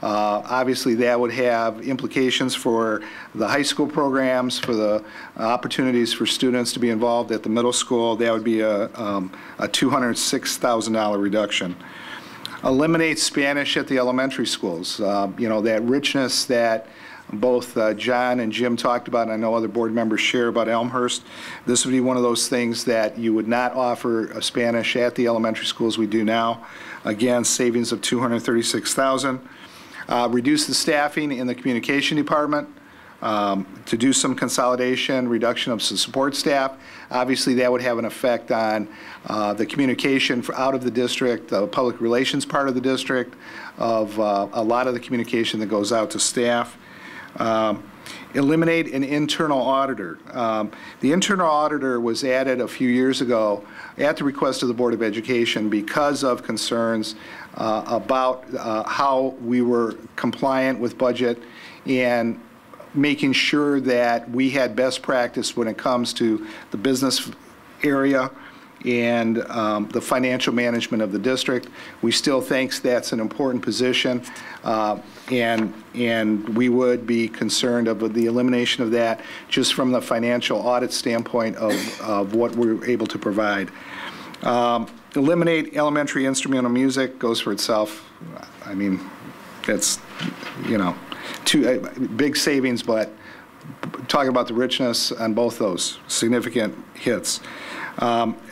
Obviously, that would have implications for the high school programs, for the opportunities for students to be involved at the middle school. That would be a $206,000 reduction. Eliminate Spanish at the elementary schools. You know, that richness that both John and Jim talked about, and I know other board members share about Elmhurst. This would be one of those things that you would not offer Spanish at the elementary schools we do now. Again, savings of $236,000. Reduce the staffing in the communication department to do some consolidation, reduction of some support staff. Obviously, that would have an effect on the communication out of the district, the public relations part of the district, of a lot of the communication that goes out to staff. Eliminate an internal auditor. The internal auditor was added a few years ago at the request of the Board of Education because of concerns about how we were compliant with budget and making sure that we had best practice when it comes to the business area and the financial management of the district. We still think that's an important position, and we would be concerned of the elimination of that just from the financial audit standpoint of what we're able to provide. Eliminate elementary instrumental music, goes for itself. I mean, that's, you know, two big savings, but talking about the richness on both those, significant hits.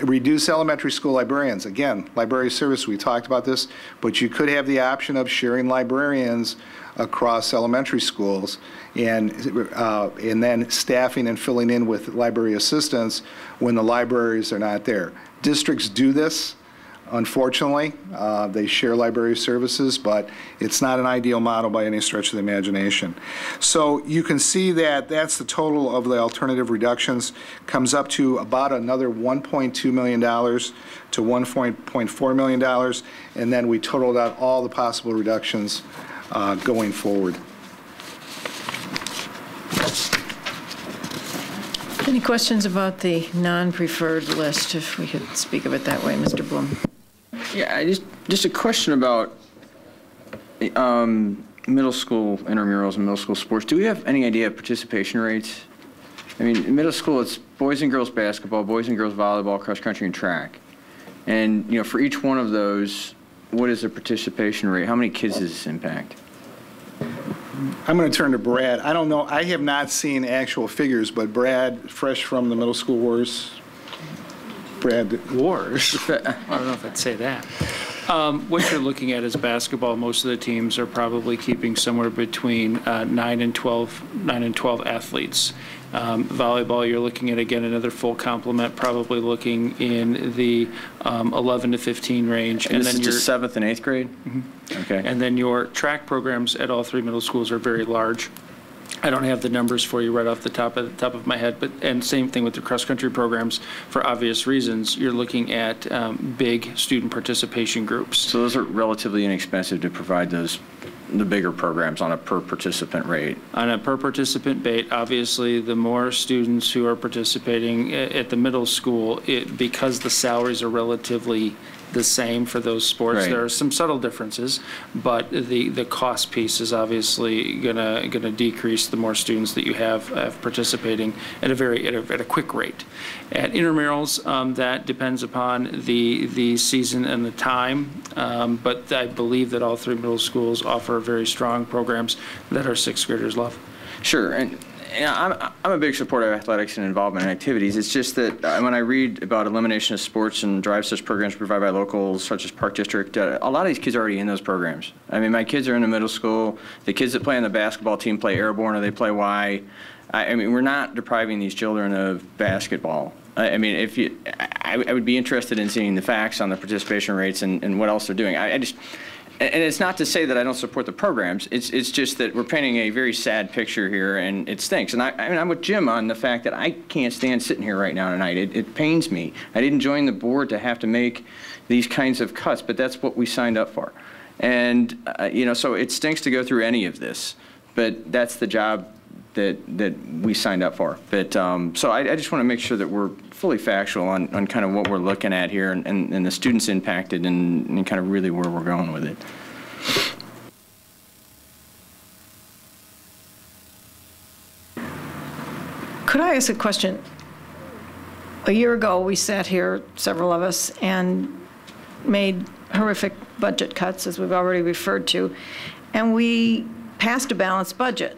Reduce elementary school librarians. Again, library service, we talked about this, but you could have the option of sharing librarians across elementary schools and then staffing and filling in with library assistants when the libraries are not there. Districts do this. Unfortunately, they share library services, but it's not an ideal model by any stretch of the imagination. So you can see that that's the total of the alternative reductions, comes up to about another $1.2 million to $1.4 million, and then we totaled out all the possible reductions going forward. Any questions about the non-preferred list, if we could speak of it that way, Mr. Bloom? Yeah, just a question about middle school intramurals and middle school sports. Do we have any idea of participation rates? I mean, in middle school, it's boys and girls basketball, boys and girls volleyball, cross country, and track. And, you know, for each one of those, what is the participation rate? How many kids does this impact? I'm going to turn to Brad. I don't know. I have not seen actual figures, but Brad, fresh from the middle school wars. Brad. Wars? I don't know if I'd say that. What you're looking at is basketball. Most of the teams are probably keeping somewhere between 9 and 12 athletes. Volleyball, you're looking at, again, another full complement, probably looking in the 11 to 15 range. And this is just 7th and 8th grade? Mm-hmm. Okay. And then your track programs at all 3 middle schools are very large. I don't have the numbers for you right off the top of my head, and same thing with the cross-country programs. For obvious reasons, you're looking at big student participation groups. So those are relatively inexpensive to provide the bigger programs on a per participant rate. On a per participant rate, obviously, the more students who are participating at the middle school, because the salaries are relatively the same for those sports. Right. There are some subtle differences, but the cost piece is obviously gonna decrease the more students that you have participating at a quick rate. At intramurals, that depends upon the season and the time, but I believe that all three middle schools offer very strong programs that our sixth graders love. Sure, and I'm a big supporter of athletics and involvement in activities. It's just that when I read about elimination of sports and drive such programs provided by locals such as Park District, a lot of these kids are already in those programs. I mean, my kids are in the middle school. The kids that play on the basketball team play airborne or they play Y. I mean, we're not depriving these children of basketball. I mean, I would be interested in seeing the facts on the participation rates and what else they're doing. And it's not to say that I don't support the programs. It's just that we're painting a very sad picture here, and it stinks. And I mean, I'm with Jim on the fact that I can't stand sitting here right now tonight. It pains me. I didn't join the board to have to make these kinds of cuts, but that's what we signed up for. And you know, so it stinks to go through any of this, but that's the job that we signed up for. But so I just want to make sure that we're fully factual on kind of what we're looking at here and the students impacted and kind of really where we're going with it. Could I ask a question? A year ago, we sat here, several of us, and made horrific budget cuts, as we've already referred to, and we passed a balanced budget.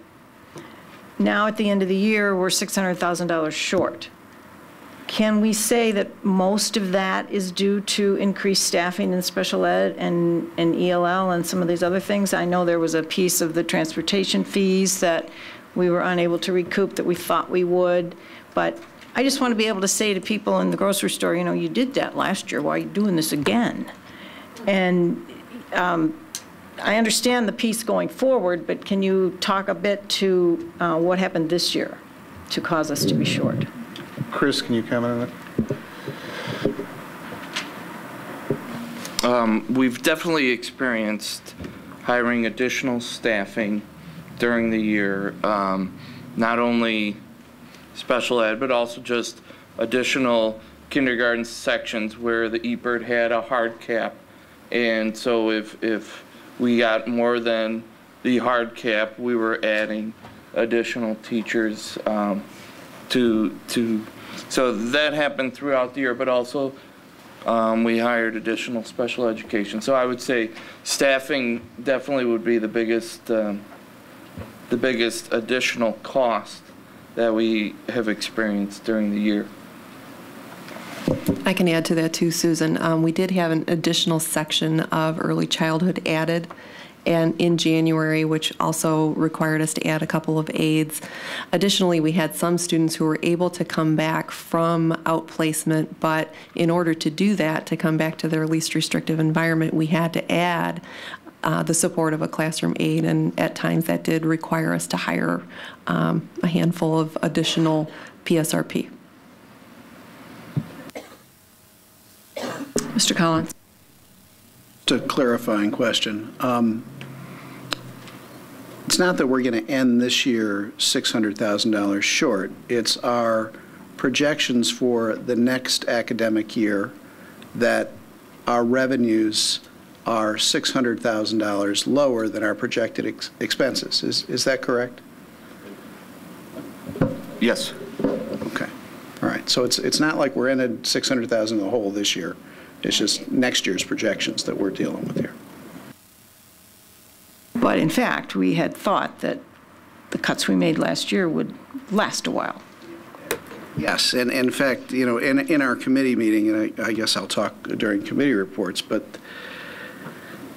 Now, at the end of the year, we're $600,000 short. Can we say that most of that is due to increased staffing in special ed and ELL and some of these other things? I know there was a piece of the transportation fees that we were unable to recoup that we thought we would, but I just want to be able to say to people in the grocery store, you know, you did that last year, why are you doing this again? And I understand the piece going forward, but can you talk a bit to what happened this year to cause us to be short? Chris, can you comment on that? We've definitely experienced hiring additional staffing during the year, not only special ed, but also just additional kindergarten sections where the eBird had a hard cap. And so if we got more than the hard cap, we were adding additional teachers so that happened throughout the year, but also we hired additional special education. So I would say staffing definitely would be the biggest additional cost that we have experienced during the year. I can add to that too, Susan. We did have an additional section of early childhood added, and in January, which also required us to add a couple of aides. Additionally, we had some students who were able to come back from outplacement, but in order to do that, to come back to their least restrictive environment, we had to add the support of a classroom aide, and at times that did require us to hire a handful of additional PSRP. Mr. Collins. Just a clarifying question. It's not that we're going to end this year $600,000 short. It's our projections for the next academic year that our revenues are $600,000 lower than our projected expenses. Is that correct? Yes. Okay. All right. So it's not like we're in a $600,000 in the hole this year. It's just next year's projections that we're dealing with here. But in fact, we had thought that the cuts we made last year would last a while. Yes, and in fact, you know, in our committee meeting, and I guess I'll talk during committee reports, but,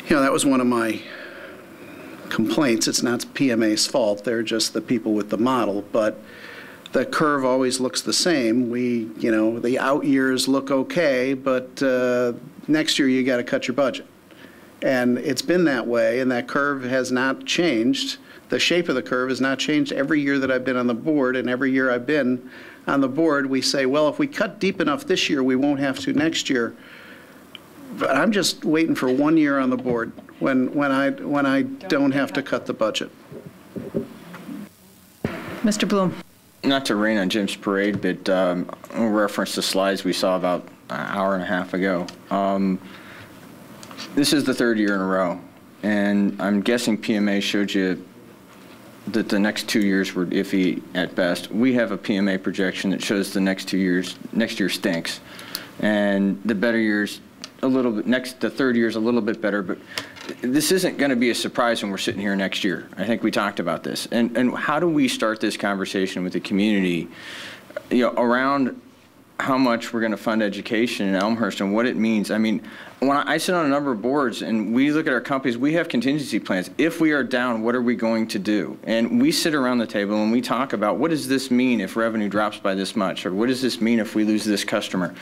you know, that was one of my complaints. It's not PMA's fault. They're just the people with the model, but the curve always looks the same. You know, the out years look okay, but next year you got to cut your budget. And it's been that way, and that curve has not changed. The shape of the curve has not changed every year that I've been on the board, and every year I've been on the board, we say, well, if we cut deep enough this year, we won't have to next year. But I'm just waiting for 1 year on the board when I don't have to cut the budget. Mr. Bloom. Not to rain on Jim's parade, but I'll reference the slides we saw about an hour and a half ago. This is the third year in a row, and I'm guessing PMA showed you that the next 2 years were iffy at best. We have a PMA projection that shows the next 2 years, next year stinks. And the better years, a little bit, the third year is a little bit better, but this isn't going to be a surprise when we're sitting here next year. I think we talked about this. And how do we start this conversation with the community, around how much we're going to fund education in Elmhurst and what it means? I mean, when I sit on a number of boards and we look at our companies, we have contingency plans. If we are down, what are we going to do? And we sit around the table and we talk about, what does this mean if revenue drops by this much? Or what does this mean if we lose this customer?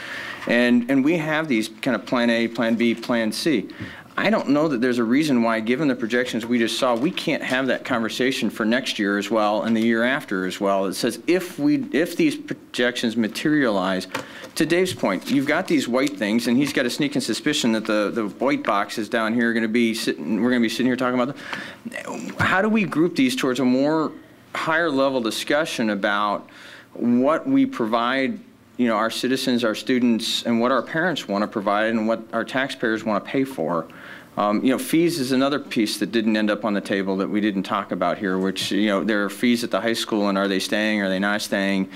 And we have these kind of plan A, plan B, plan C. I don't know that there's a reason why, given the projections we just saw, we can't have that conversation for next year as well and the year after as well. It says if these projections materialize, to Dave's point, you've got these white things, and he's got a sneaking suspicion that the white boxes down here are going to be sitting. We're going to be sitting here talking about them. How do we group these towards a more higher level discussion about what we provide, our citizens, our students, and what our parents want to provide, and what our taxpayers want to pay for? Fees is another piece that didn't end up on the table that we didn't talk about here, which, there are fees at the high school, and are they staying, are they not staying?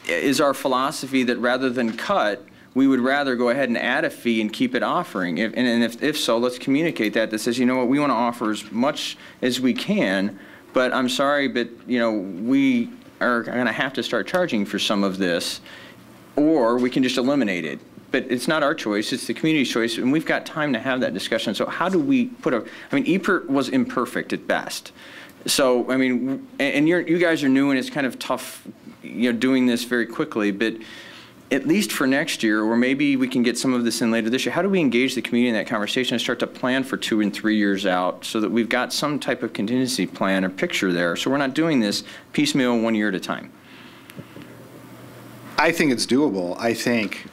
Is our philosophy that rather than cut, we would rather go ahead and add a fee and keep it offering? If so, let's communicate that says, we want to offer as much as we can, but I'm sorry, but, we are going to have to start charging for some of this, or we can just eliminate it. But it's not our choice, it's the community's choice, and we've got time to have that discussion. So how do we EPERT was imperfect at best. So, and you guys are new, and it's kind of tough, doing this very quickly, but at least for next year, or maybe we can get some of this in later this year, how do we engage the community in that conversation and start to plan for 2 and 3 years out so that we've got some type of contingency plan or picture there, so we're not doing this piecemeal 1 year at a time? I think it's doable. I think,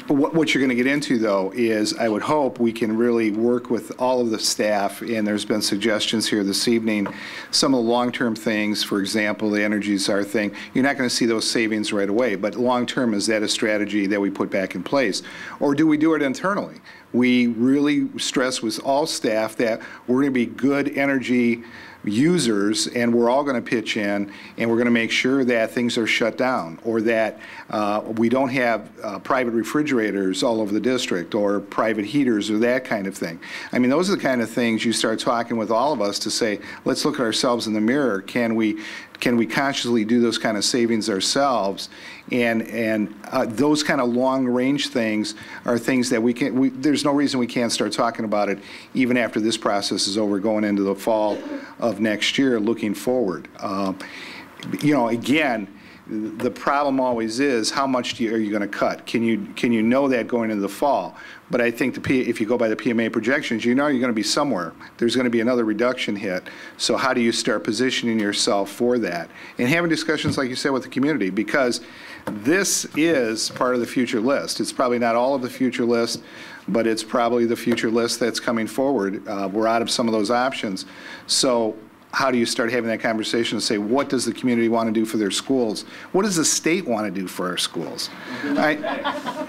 what you're going to get into, though, is I would hope we can really work with all of the staff, and there's been suggestions here this evening, some of the long-term things, for example, the Energy Czar thing, you're not going to see those savings right away, but long-term, is that a strategy that we put back in place? Or do we do it internally? We really stress with all staff that we're going to be good energy users, and we're all going to pitch in, and we're going to make sure that things are shut down, or that we don't have private refrigerators all over the district, or private heaters, or that kind of thing. Those are the kind of things you start talking with all of us to say, let's look at ourselves in the mirror. Can we consciously do those kind of savings ourselves? And those kind of long-range things are things that there's no reason we can't start talking about it even after this process is over, going into the fall of next year, looking forward. Again, the problem always is, how much are you going to cut? Can you know that going into the fall? But I think if you go by the PMA projections, you're going to be somewhere. There's going to be another reduction hit. So how do you start positioning yourself for that? And having discussions, like you said, with the community, because this is part of the future list. It's probably not all of the future list, but it's probably the future list that's coming forward. We're out of some of those options. So how do you start having that conversation and say, what does the community want to do for their schools? What does the state want to do for our schools? But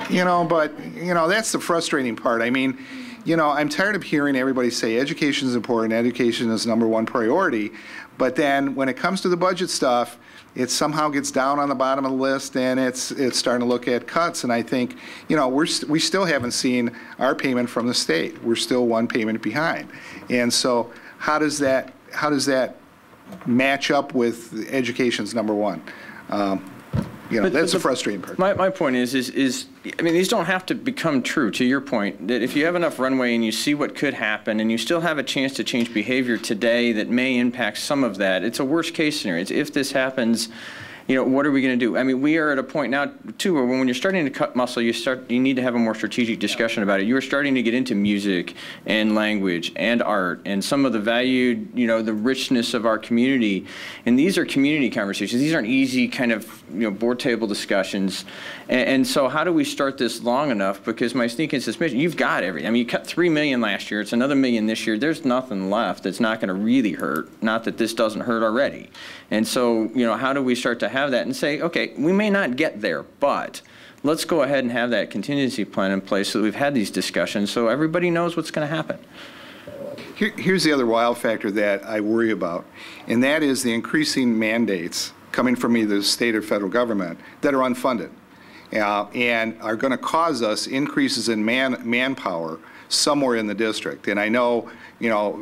that's the frustrating part. I'm tired of hearing everybody say education is important, education is #1 priority, but then when it comes to the budget stuff, it somehow gets down on the bottom of the list, and it's starting to look at cuts. And I think, we still haven't seen our payment from the state. We're still one payment behind. And so how does that match up with education's #1? That's the frustrating part. My point is these don't have to become true, to your point, that if you have enough runway and you see what could happen and you still have a chance to change behavior today that may impact some of that, it's a worst case scenario. It's if this happens, what are we going to do? We are at a point now, too, where when you're starting to cut muscle, you need to have a more strategic discussion about it. You are starting to get into music and language and art and some of the value, the richness of our community. And these are community conversations. These aren't easy kind of, board table discussions. And so how do we start this long enough? Because my sneaking suspicion, you've got everything. You cut $3 million last year. It's another $1 million this year. There's nothing left that's not going to really hurt. Not that this doesn't hurt already. And so, how do we start to have that and say, okay, we may not get there, but let's go ahead and have that contingency plan in place so that we've had these discussions so everybody knows what's going to happen. Here's the other wild factor that I worry about, and that is the increasing mandates coming from either the state or federal government that are unfunded and are going to cause us increases in manpower somewhere in the district. And I know,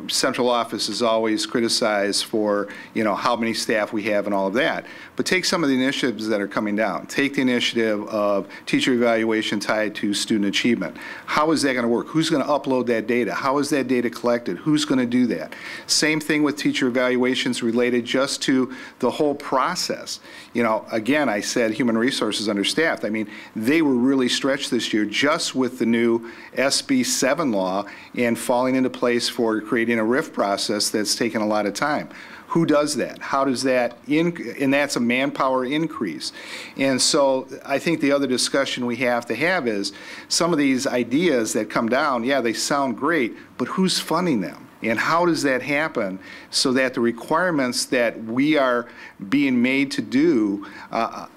central office is always criticized for, how many staff we have and all of that. But take some of the initiatives that are coming down. Take the initiative of teacher evaluation tied to student achievement. How is that going to work? Who's going to upload that data? How is that data collected? Who's going to do that? Same thing with teacher evaluations related just to the whole process. Again, I said human resources understaffed. I mean, they were really stretched this year just with the new SB 7 law and falling into place for creating a RIF process that's taken a lot of time. Who does that? How does that, and that's a manpower increase. And so I think the other discussion we have to have is some of these ideas that come down, yeah, they sound great, but who's funding them? And how does that happen so that the requirements that we are being made to do,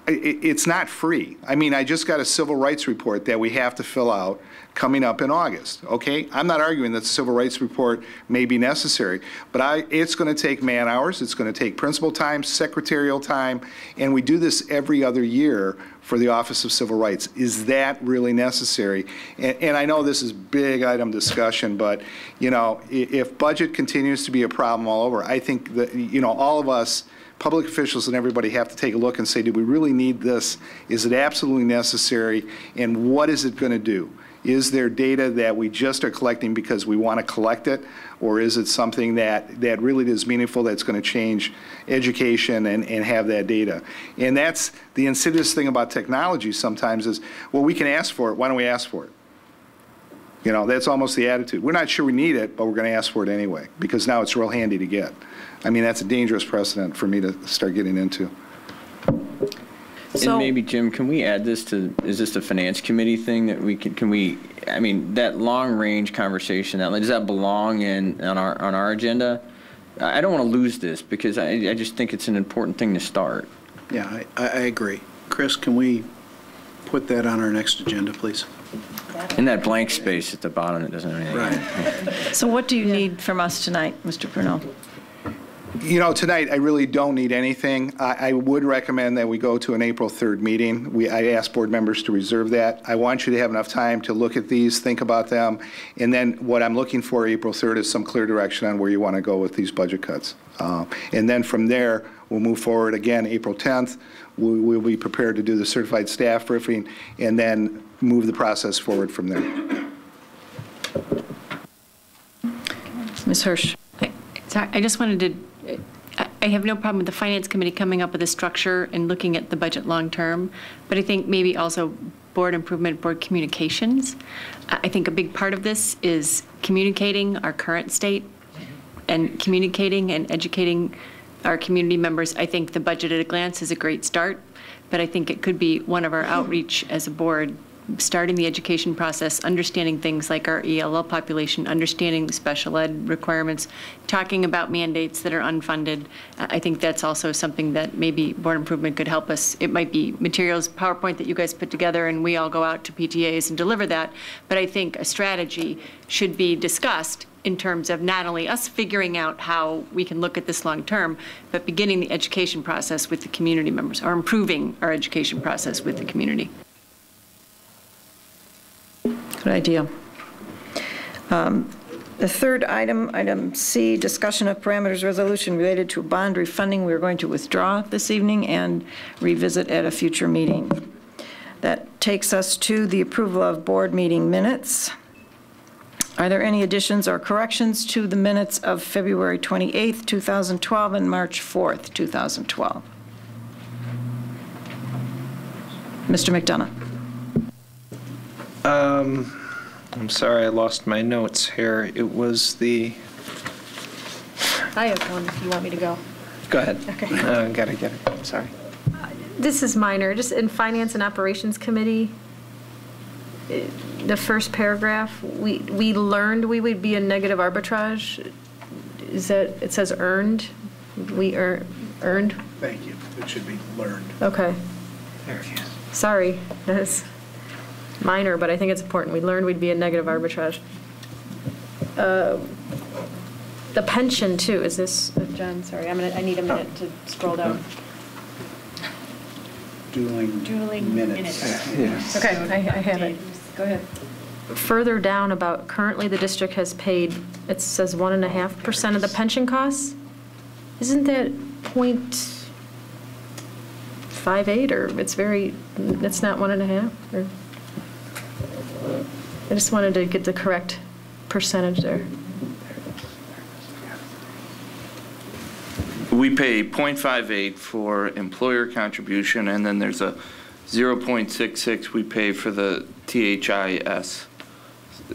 it's not free. I mean, I just got a civil rights report that we have to fill out coming up in August, okay? I'm not arguing that the civil rights report may be necessary, but it's going to take man hours, it's going to take principal time, secretarial time, and we do this every other year for the Office of Civil Rights. Is that really necessary? And I know this is big item discussion, but if budget continues to be a problem all over, I think that all of us, public officials and everybody, have to take a look and say, do we really need this? Is it absolutely necessary? And what is it going to do? Is there data that we just are collecting because we want to collect it, or is it something that really is meaningful, that's going to change education and have that data? And that's the insidious thing about technology sometimes is, well, we can ask for it. Why don't we ask for it? That's almost the attitude. We're not sure we need it, but we're going to ask for it anyway because now it's real handy to get. I mean, that's a dangerous precedent for me to start getting into. And maybe, Jim, can we add this to, is this the Finance Committee thing that we can we, I mean, that long-range conversation, does that belong on our agenda? I don't want to lose this because I just think it's an important thing to start. Yeah, I agree. Chris, can we put that on our next agenda, please? In that blank space at the bottom, it doesn't have anything. Right. So what do you need from us tonight, Mr. Purnell? Tonight I really don't need anything. I would recommend that we go to an April 3rd meeting. I asked board members to reserve that. I want you to have enough time to look at these, think about them, and then what I'm looking for April 3rd is some clear direction on where you want to go with these budget cuts. And then from there, we'll move forward again April 10th. We'll be prepared to do the certified staff briefing and then move the process forward from there. Ms. Hirsch. I just wanted to, I have no problem with the Finance Committee coming up with a structure and looking at the budget long term, but I think maybe also board improvement, board communications. I think a big part of this is communicating our current state and communicating and educating our community members. I think the budget at a glance is a great start, but I think it could be one of our outreach as a board, starting the education process, understanding things like our ELL population, understanding the special ed requirements, talking about mandates that are unfunded. I think that's also something that maybe board improvement could help us. It might be materials, PowerPoint that you guys put together and we all go out to PTAs and deliver that. But I think a strategy should be discussed in terms of not only us figuring out how we can look at this long term, but beginning the education process with the community members or improving our education process with the community. Good idea. The third item, item C, discussion of parameters resolution related to bond refunding. We're going to withdraw this evening and revisit at a future meeting. That takes us to the approval of board meeting minutes. Are there any additions or corrections to the minutes of February 28th, 2012 and March 4th, 2012? Mr. McDonough. I'm sorry, I lost my notes here. It was the... I have one if you want me to go. Go ahead. Okay. Gotta get it. I'm sorry. This is minor. Just in Finance and Operations Committee, the first paragraph, we learned we would be in negative arbitrage. Is that, it says earned? We earned? Thank you. It should be learned. Okay. There it is. Sorry, that is minor, but I think it's important. We learned we'd be in negative arbitrage. The pension too, is this, John, sorry, I need a minute to scroll down. Dueling minutes. Yes. Okay, I have it. Go ahead. Further down about currently the district has paid, it says 1.5% of the pension costs? Isn't that 0.58 or it's not 1.5? Or I just wanted to get the correct percentage there. We pay 0.58 for employer contribution, and then there's a 0.66 we pay for the THIS.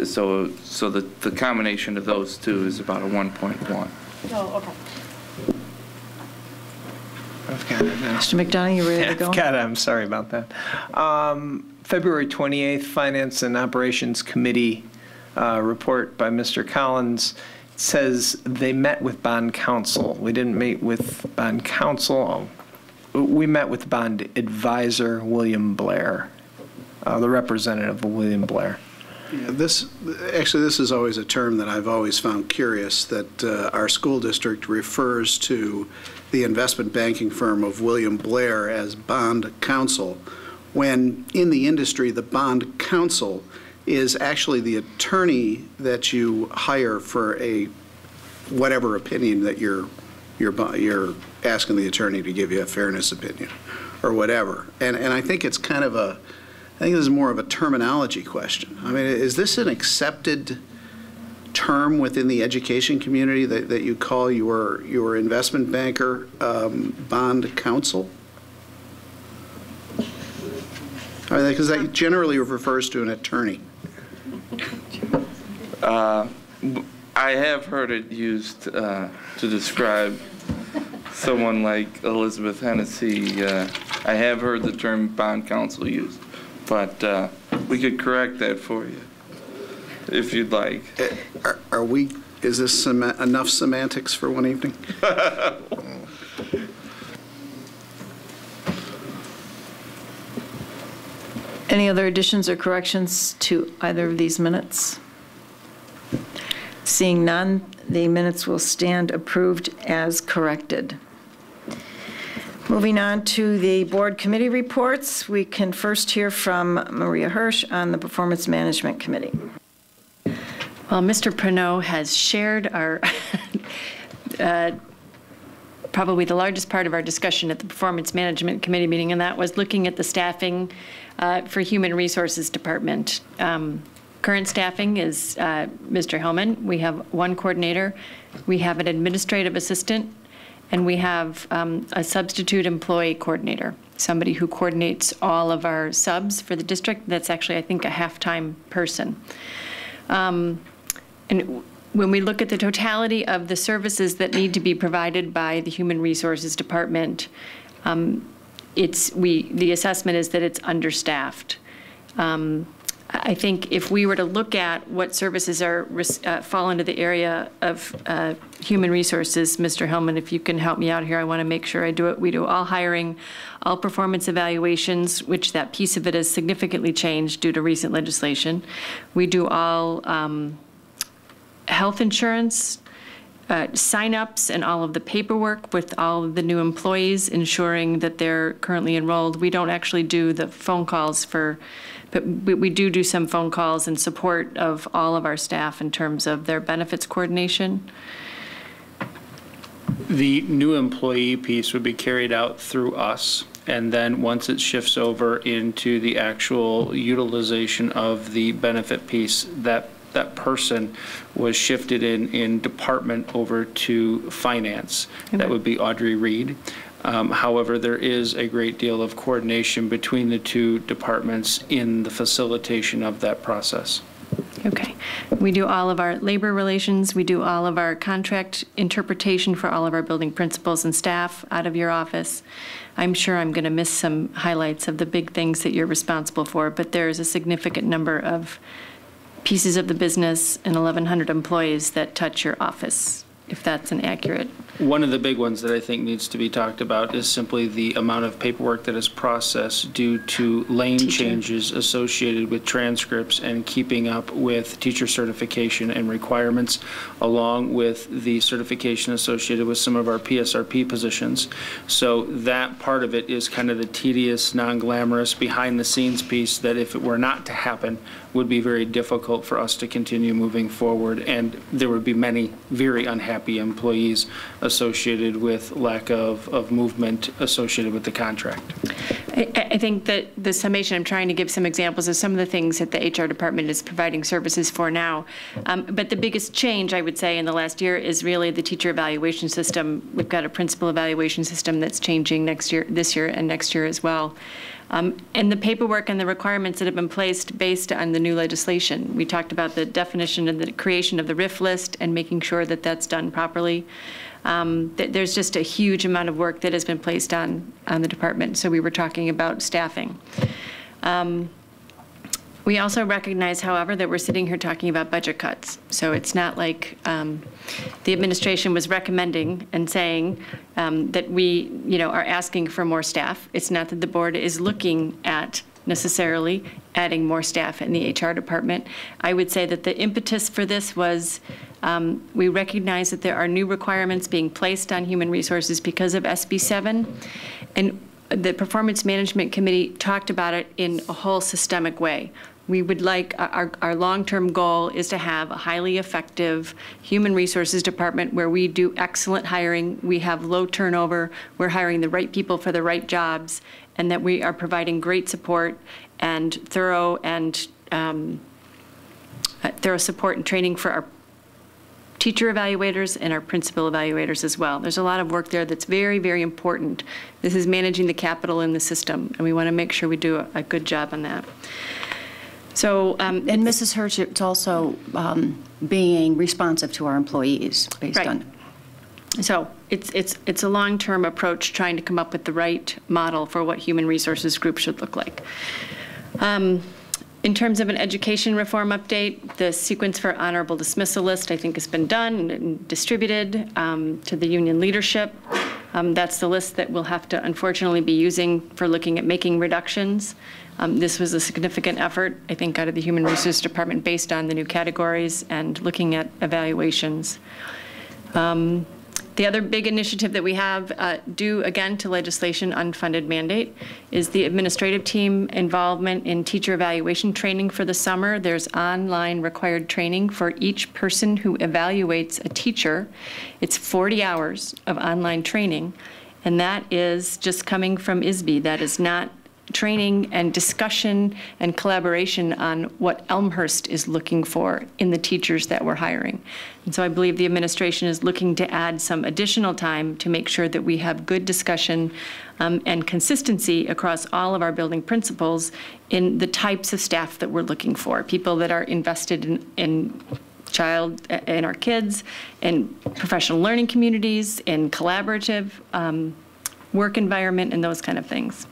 So the combination of those two is about a 1.1. Oh, okay. I've got it now. Mr. McDonough, you ready to go? I've got it. I'm sorry about that. February 28th, Finance and Operations Committee report by Mr. Collins. Says they met with bond counsel. We didn't meet with bond counsel. We met with bond advisor William Blair, the representative of William Blair. Yeah, this is always a term that I've always found curious, that our school district refers to the investment banking firm of William Blair as bond counsel, when in the industry the bond counsel is actually the attorney that you hire for a whatever opinion that you're asking the attorney to give you a fairness opinion or whatever. And I think it's kind of I think this is more of a terminology question. I mean, is this an accepted term within the education community that you call your investment banker bond counsel? I mean, because that generally refers to an attorney. I have heard it used to describe someone like Elizabeth Hennessy. I have heard the term bond counsel used, but we could correct that for you if you'd like. Is this enough semantics for one evening? Any other additions or corrections to either of these minutes? Seeing none, the minutes will stand approved as corrected. Moving on to the board committee reports, we can first hear from Maria Hirsch on the Performance Management Committee. Well, Mr. Pernod has shared our probably the largest part of our discussion at the Performance Management Committee meeting, and that was looking at the staffing for Human Resources Department. Current staffing is Mr. Hellman. We have one coordinator. We have an administrative assistant, and we have a substitute employee coordinator, somebody who coordinates all of our subs for the district. That's actually, I think, a half-time person. And when we look at the totality of the services that need to be provided by the Human Resources Department, the assessment is that it's understaffed. I think if we were to look at what services fall into the area of human resources, Mr. Hellman, if you can help me out here, I want to make sure I do it. We do all hiring, all performance evaluations, which that piece of it has significantly changed due to recent legislation. We do all health insurance, sign-ups and all of the paperwork with all of the new employees, ensuring that they're currently enrolled. We don't actually do the phone calls but we do some phone calls in support of all of our staff in terms of their benefits coordination. The new employee piece would be carried out through us, and then once it shifts over into the actual utilization of the benefit piece, that person was shifted in department over to finance. Okay. That would be Audrey Reed. However, there is a great deal of coordination between the two departments in the facilitation of that process. Okay. We do all of our labor relations. We do all of our contract interpretation for all of our building principals and staff out of your office. I'm sure I'm going to miss some highlights of the big things that you're responsible for, but there's a significant number of pieces of the business and 1,100 employees that touch your office if that's an accurate. One of the big ones that I think needs to be talked about is simply the amount of paperwork that is processed due to lane changes associated with transcripts and keeping up with teacher certification and requirements, along with the certification associated with some of our PSRP positions. So that part of it is kind of the tedious, non-glamorous, behind-the-scenes piece that, if it were not to happen, would be very difficult for us to continue moving forward, and there would be many very unhappy employees associated with lack of movement associated with the contract. I think that the summation, I'm trying to give some examples of some of the things that the HR department is providing services for now. But the biggest change, I would say, in the last year is really the teacher evaluation system. We've got a principal evaluation system that's changing this year and next year as well. And the paperwork and the requirements that have been placed based on the new legislation. We talked about the definition and the creation of the RIF list and making sure that that's done properly. There's just a huge amount of work that has been placed on the department. So we were talking about staffing. We also recognize, however, that we're sitting here talking about budget cuts. So it's not like the administration was recommending and saying that we, are asking for more staff. It's not that the board is looking at necessarily adding more staff in the HR department. I would say that the impetus for this was we recognize that there are new requirements being placed on human resources because of SB 7, and the Performance Management Committee talked about it in a whole systemic way. We would like, our long-term goal is to have a highly effective human resources department where we do excellent hiring, we have low turnover, we're hiring the right people for the right jobs, and that we are providing great support and thorough support and training for our teacher evaluators and our principal evaluators as well. There's a lot of work there that's very, very important. This is managing the capital in the system, and we want to make sure we do a good job on that. So, and Mrs. Hirsch, it's also being responsive to our employees based on. So it's a long-term approach, trying to come up with the right model for what human resources group should look like. In terms of an education reform update, the sequence for honorable dismissal list, I think, has been done and distributed to the union leadership. That's the list that we'll have to unfortunately be using for looking at making reductions. This was a significant effort, I think, out of the Human Resources Department based on the new categories and looking at evaluations. The other big initiative that we have, due again to legislation unfunded mandate, is the administrative team involvement in teacher evaluation training for the summer. There's online required training for each person who evaluates a teacher. It's 40 hours of online training, and that is just coming from ISB. That is not training and discussion and collaboration on what Elmhurst is looking for in the teachers that we're hiring. And so I believe the administration is looking to add some additional time to make sure that we have good discussion and consistency across all of our building principals in the types of staff that we're looking for, people that are invested in our kids, in professional learning communities, in collaborative work environment, and those kind of things.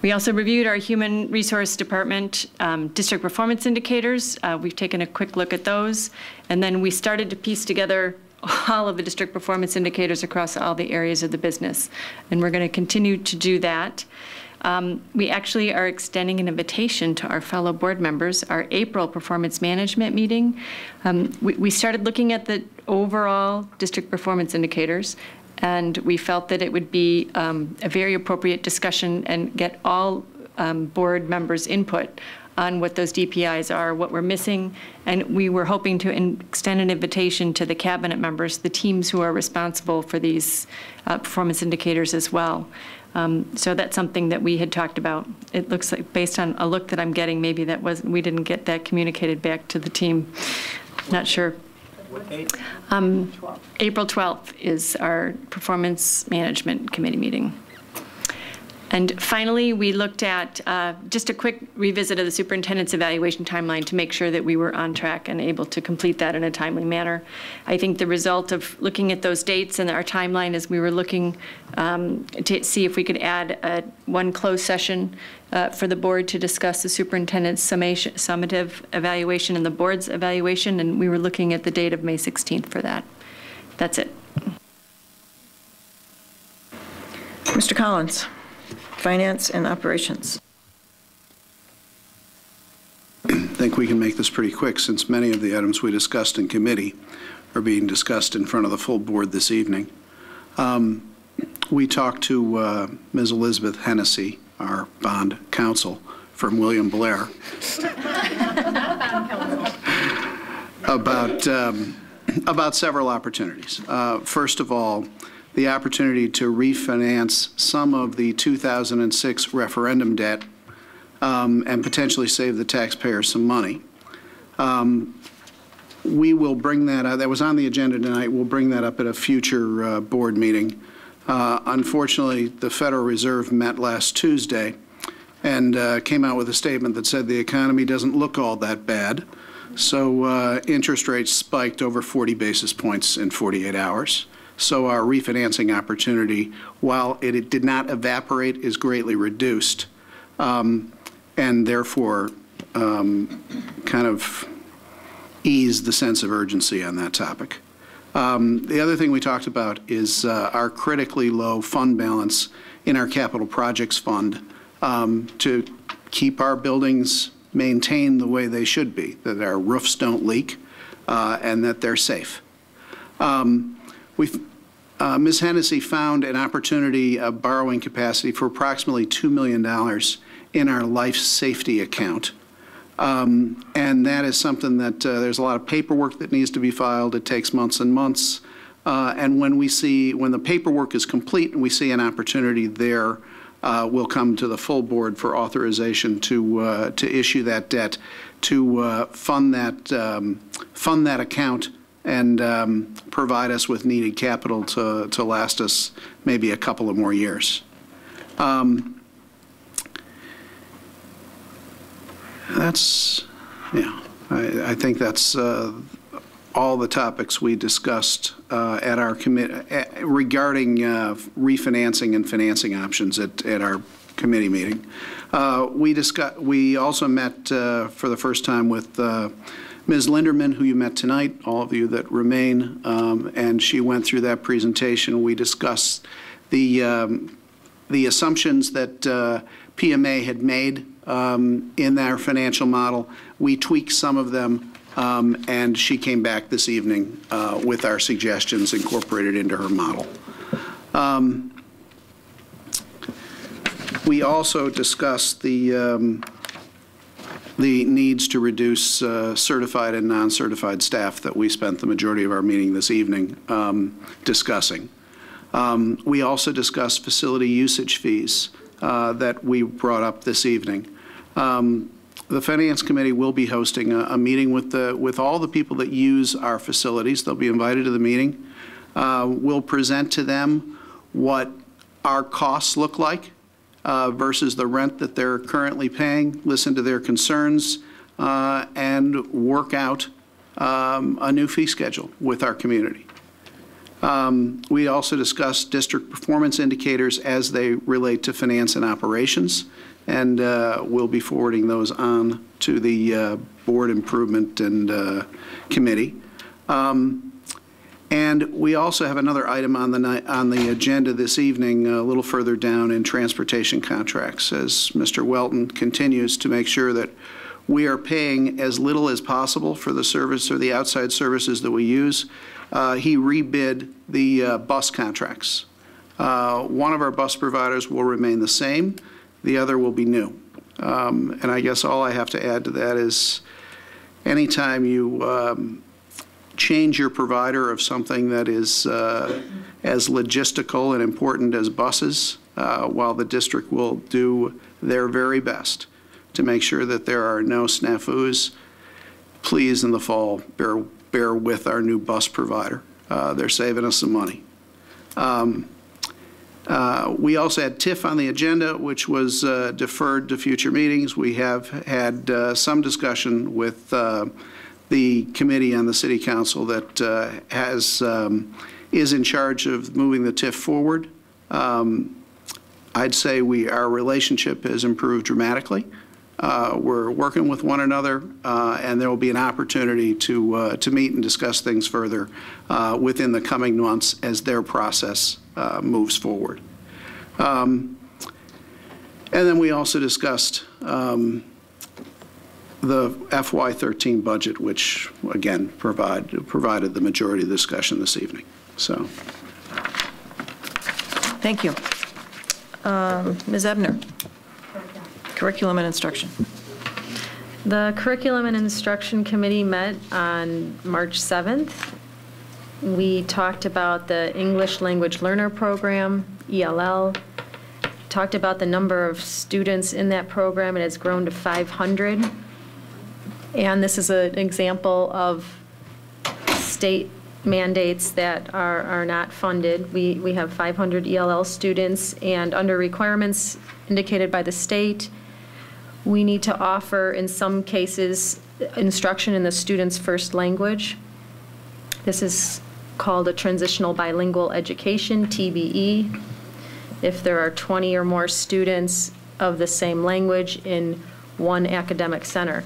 We also reviewed our Human Resource Department district performance indicators. We've taken a quick look at those. And then we started to piece together all of the district performance indicators across all the areas of the business. And we're going to continue to do that. We actually are extending an invitation to our fellow board members. Our April performance management meeting, we started looking at the overall district performance indicators, and we felt that it would be a very appropriate discussion and get all board members' input on what those DPIs are, what we're missing, and we were hoping to extend an invitation to the cabinet members, the teams who are responsible for these performance indicators as well. So that's something that we had talked about. It looks like, based on a look that I'm getting, maybe we didn't get that communicated back to the team. Not sure. April 12th is our Performance Management Committee meeting. And finally, we looked at just a quick revisit of the superintendent's evaluation timeline to make sure that we were on track and able to complete that in a timely manner. I think the result of looking at those dates and our timeline is we were looking to see if we could add one closed session for the board to discuss the superintendent's summative evaluation and the board's evaluation, and we were looking at the date of May 16th for that. That's it. Mr. Collins, Finance and Operations. I think we can make this pretty quick since many of the items we discussed in committee are being discussed in front of the full board this evening. We talked to Ms. Elizabeth Hennessy, our bond counsel from William Blair, about several opportunities. First of all, the opportunity to refinance some of the 2006 referendum debt and potentially save the taxpayers some money. We will bring that up. That was on the agenda tonight. We'll bring that up at a future board meeting. Unfortunately, the Federal Reserve met last Tuesday and came out with a statement that said the economy doesn't look all that bad. So interest rates spiked over 40 basis points in 48 hours. So our refinancing opportunity, while it did not evaporate, is greatly reduced, and therefore kind of ease the sense of urgency on that topic. The other thing we talked about is our critically low fund balance in our capital projects fund to keep our buildings maintained the way they should be, that our roofs don't leak and that they're safe. Ms. Hennessy found an opportunity of borrowing capacity for approximately $2 million in our life safety account. And that is something that there's a lot of paperwork that needs to be filed. It takes months and months. And when the paperwork is complete and we see an opportunity there, we'll come to the full board for authorization to issue that debt, to fund that account and provide us with needed capital to last us maybe a couple of more years. I think that's all the topics we discussed at our committee regarding refinancing and financing options at our committee meeting. We also met for the first time with Ms. Linderman, who you met tonight, all of you that remain, and she went through that presentation. We discussed the assumptions that PMA had made in our financial model. We tweaked some of them, and she came back this evening with our suggestions incorporated into her model. We also discussed the needs to reduce certified and non-certified staff that we spent the majority of our meeting this evening discussing. We also discussed facility usage fees that we brought up this evening. The Finance Committee will be hosting a meeting with all the people that use our facilities. They'll be invited to the meeting. We'll present to them what our costs look like versus the rent that they're currently paying, listen to their concerns, and work out a new fee schedule with our community. We also discussed district performance indicators as they relate to finance and operations, and we'll be forwarding those on to the board improvement and committee. And we also have another item on the agenda this evening, a little further down in transportation contracts, as Mr. Welton continues to make sure that we are paying as little as possible for the service or the outside services that we use. He rebid the bus contracts. One of our bus providers will remain the same. The other will be new. And I guess all I have to add to that is anytime you change your provider of something that is as logistical and important as buses, while the district will do their very best to make sure that there are no snafus, please in the fall bear with our new bus provider. They're saving us some money. We also had TIF on the agenda, which was deferred to future meetings. We have had some discussion with the committee on the City Council that is in charge of moving the TIF forward. I'd say our relationship has improved dramatically. We're working with one another, and there will be an opportunity to meet and discuss things further within the coming months as their process moves forward. And then we also discussed the FY13 budget, which, again, provided the majority of the discussion this evening. So, thank you. Ms. Ebner. Curriculum and Instruction. The Curriculum and Instruction Committee met on March 7th. We talked about the English Language Learner Program, ELL, talked about the number of students in that program. It has grown to 500. And this is an example of state mandates that are not funded. We have 500 ELL students, and under requirements indicated by the state, we need to offer, in some cases, instruction in the student's first language. This is called a transitional bilingual education, TBE. If there are 20 or more students of the same language in one academic center.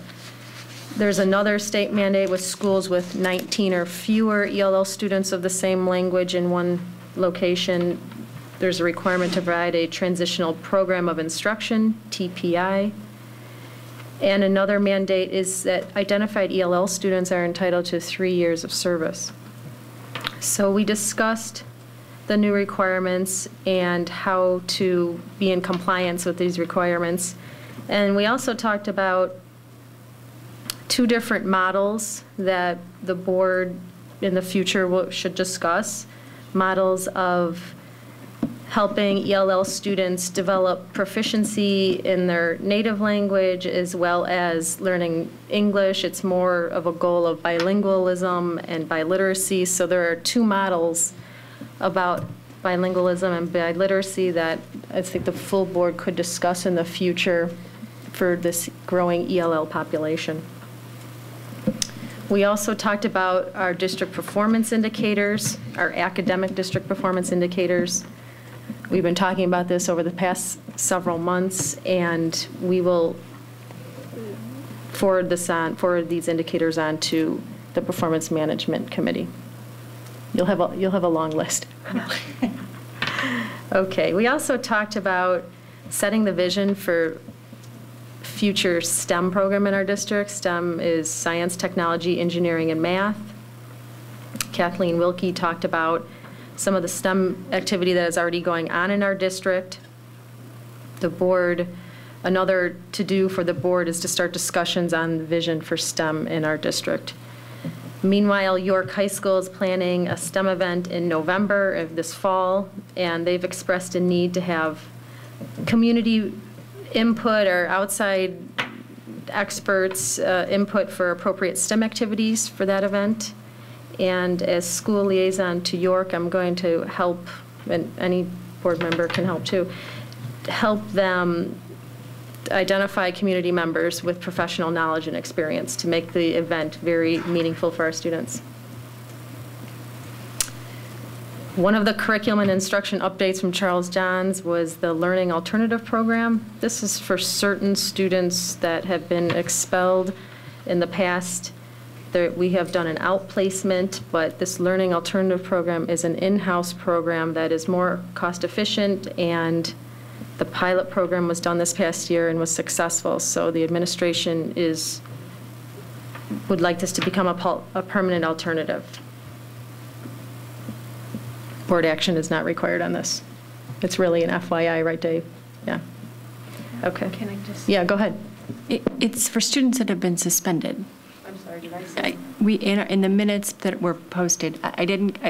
There's another state mandate with schools with 19 or fewer ELL students of the same language in one location. There's a requirement to provide a transitional program of instruction, TPI. And another mandate is that identified ELL students are entitled to 3 years of service. So we discussed the new requirements and how to be in compliance with these requirements. And we also talked about 2 different models that the board in the future should discuss. Models of helping ELL students develop proficiency in their native language as well as learning English. It's more of a goal of bilingualism and biliteracy. So there are 2 models about bilingualism and biliteracy that I think the full board could discuss in the future for this growing ELL population. We also talked about our district performance indicators, our academic district performance indicators. We've been talking about this over the past several months, and we will forward these indicators on to the Performance Management Committee. You'll have a long list. Okay, we also talked about setting the vision for future STEM program in our district. STEM is science, technology, engineering, and math. Kathleen Wilkie talked about some of the STEM activity that is already going on in our district. The board, another to-do for the board is to start discussions on the vision for STEM in our district. Meanwhile, York High School is planning a STEM event in November of this fall, and they've expressed a need to have community input or outside experts input for appropriate STEM activities for that event. And as school liaison to York, I'm going to help, and any board member can help too, help them identify community members with professional knowledge and experience to make the event very meaningful for our students. One of the curriculum and instruction updates from Charles Johns was the Learning Alternative Program. This is for certain students that have been expelled in the past. We have done an outplacement, but this Learning Alternative Program is an in-house program that is more cost efficient, and the pilot program was done this past year and was successful. So the administration would like this to become a permanent alternative. Board action is not required on this. It's really an FYI, right, Dave? Yeah. Okay. Can I just? Yeah, go ahead. It's for students that have been suspended. I'm sorry, did I say? In the minutes that were posted,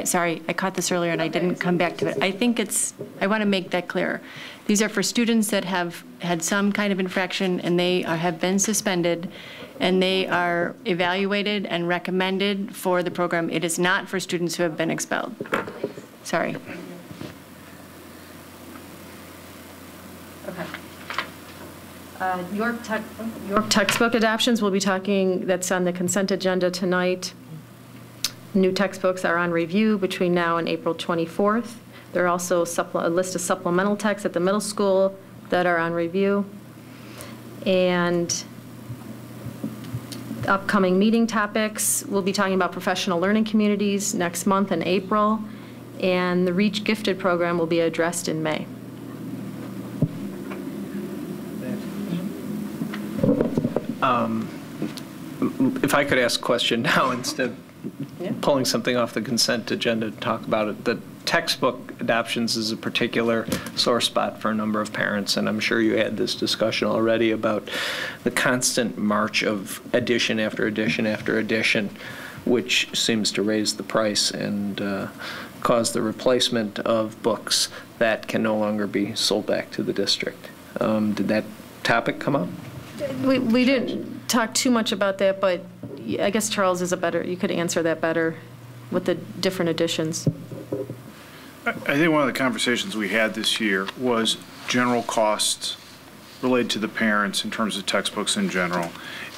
sorry, I caught this earlier and I didn't come back to it. I want to make that clear. These are for students that have had some kind of infraction and they have been suspended, and they are evaluated and recommended for the program. It is not for students who have been expelled. Sorry. Okay. York textbook adoptions, we'll be talking, that's on the consent agenda tonight. New textbooks are on review between now and April 24th. There are also a list of supplemental texts at the middle school that are on review. And upcoming meeting topics, we'll be talking about professional learning communities next month in April, and the Reach Gifted program will be addressed in May. If I could ask a question now instead of pulling something off the consent agenda to talk about it. The textbook adoptions is a particular sore spot for a number of parents, and I'm sure you had this discussion already about the constant march of edition after edition after edition, which seems to raise the price and cause the replacement of books that can no longer be sold back to the district. Did that topic come up? We didn't talk too much about that, but I guess Charles is you could answer that better with the different editions. I think one of the conversations we had this year was general costs related to the parents in terms of textbooks in general.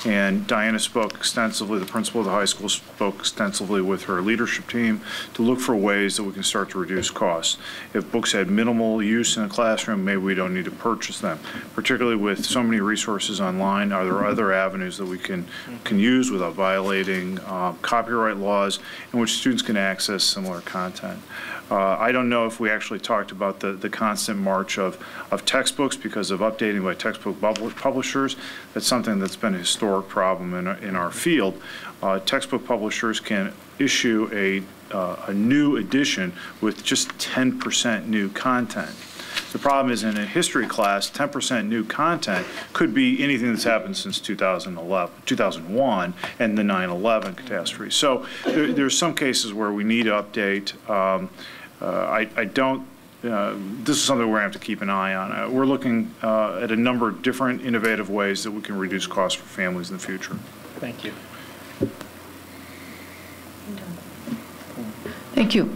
And Diana spoke extensively, the principal of the high school spoke extensively with her leadership team to look for ways that we can start to reduce costs. If books had minimal use in a classroom, maybe we don't need to purchase them. Particularly with so many resources online, are there other avenues that we can use without violating copyright laws in which students can access similar content? I don't know if we actually talked about the constant march of textbooks because of updating by textbook publishers. That's something that's been a historic problem in our field. Textbook publishers can issue a new edition with just 10% new content. The problem is in a history class, 10% new content could be anything that's happened since 2001 and the 9/11 catastrophe. So there's some cases where we need to update. This is something we're going to have to keep an eye on. We're looking at a number of different innovative ways that we can reduce costs for families in the future. Thank you. Thank you.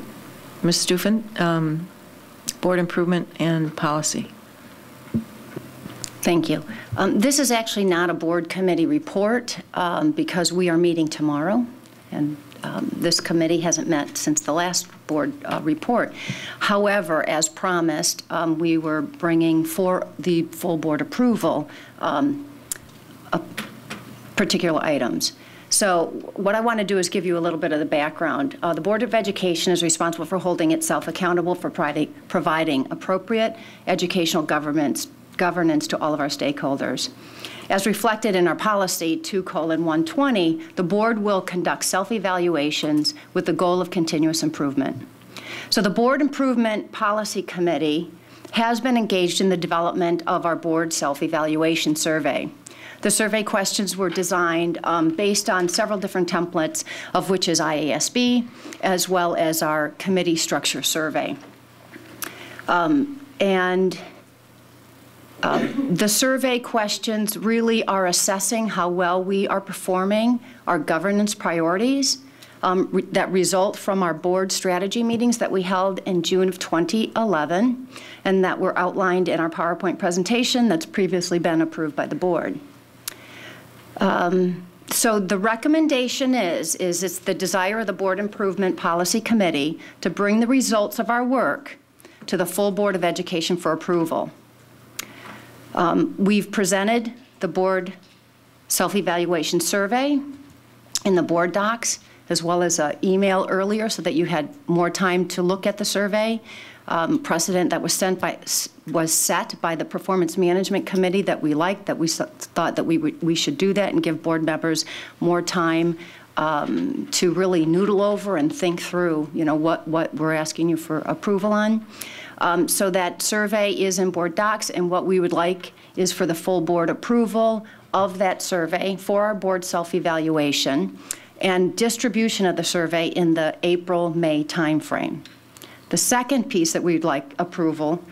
Ms. Stufen, Board Improvement and Policy. Thank you. This is actually not a board committee report because we are meeting tomorrow, and this committee hasn't met since the last board report. However, as promised, we were bringing for the full board approval particular items. So what I want to do is give you a little bit of the background. The Board of Education is responsible for holding itself accountable for providing appropriate educational governance to all of our stakeholders. As reflected in our policy 2:120, the board will conduct self-evaluations with the goal of continuous improvement. So the Board Improvement Policy Committee has been engaged in the development of our board self-evaluation survey. The survey questions were designed based on several different templates, of which is IASB, as well as our committee structure survey. The survey questions really are assessing how well we are performing our governance priorities that result from our board strategy meetings that we held in June of 2011 and that were outlined in our PowerPoint presentation that's previously been approved by the board. So the recommendation is it's the desire of the Board Improvement Policy Committee to bring the results of our work to the full Board of Education for approval. We've presented the board self-evaluation survey in the board docs, as well as an email earlier so that you had more time to look at the survey. Precedent that was set by the Performance Management Committee that we liked, that we thought that we should do that and give board members more time to really noodle over and think through, what we're asking you for approval on. So that survey is in board docs, and what we would like is for the full board approval of that survey for our board self-evaluation and distribution of the survey in the April-May timeframe. The second piece that we'd like approval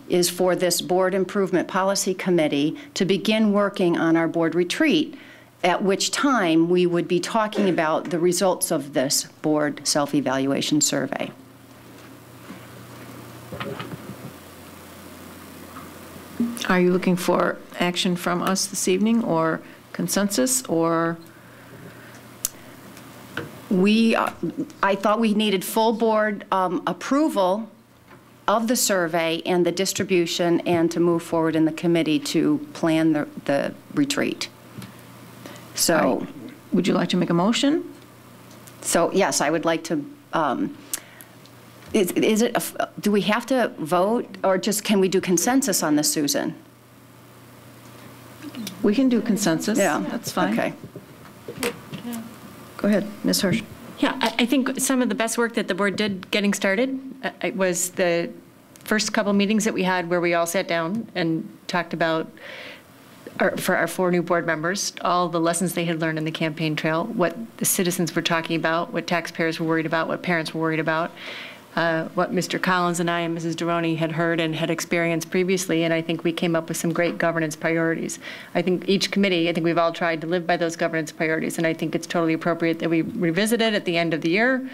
is for this Board Improvement Policy Committee to begin working on our board retreat, at which time we would be talking about the results of this board self-evaluation survey. Are you looking for action from us this evening or consensus or? I thought we needed full board approval of the survey and the distribution, and to move forward in the committee to plan the retreat. So, would you like to make a motion? So yes, I would like to. Do we have to vote, or just can we do consensus on this, Susan? We can do consensus. Yeah, that's fine. Okay. Go ahead, Ms. Hirsch. Yeah, I think some of the best work that the board did getting started was the first couple meetings that we had where we all sat down and talked about, for our 4 new board members, all the lessons they had learned in the campaign trail, what the citizens were talking about, what taxpayers were worried about, what parents were worried about, what Mr. Collins and I and Mrs. Deroni had heard and had experienced previously, and I think we came up with some great governance priorities. I think each committee, I think we've all tried to live by those governance priorities, and I think it's totally appropriate that we revisit it at the end of the year,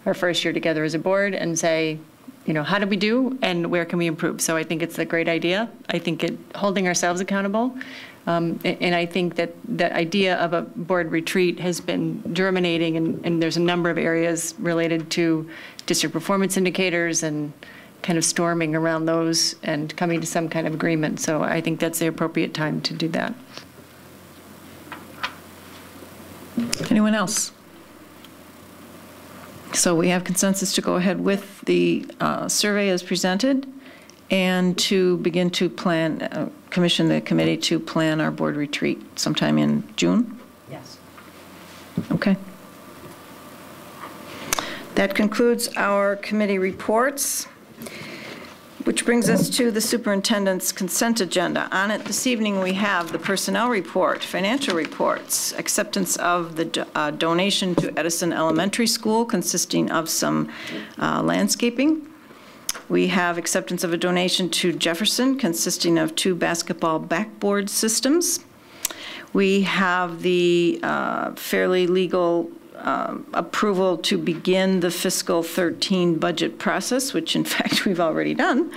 our first year together as a board, and say, how did we do and where can we improve? So I think it's a great idea. I think holding ourselves accountable. And I think that the idea of a board retreat has been germinating, and there's a number of areas related to district performance indicators and kind of storming around those and coming to some kind of agreement. So I think that's the appropriate time to do that. Anyone else? So we have consensus to go ahead with the survey as presented and to begin to plan, commission the committee to plan our board retreat sometime in June? Yes. Okay. That concludes our committee reports, which brings us to the superintendent's consent agenda. On it this evening, we have the personnel report, financial reports, acceptance of the donation to Edison Elementary School consisting of some landscaping. We have acceptance of a donation to Jefferson consisting of 2 basketball backboard systems. We have the fairly legal approval to begin the fiscal 13 budget process, which in fact we've already done,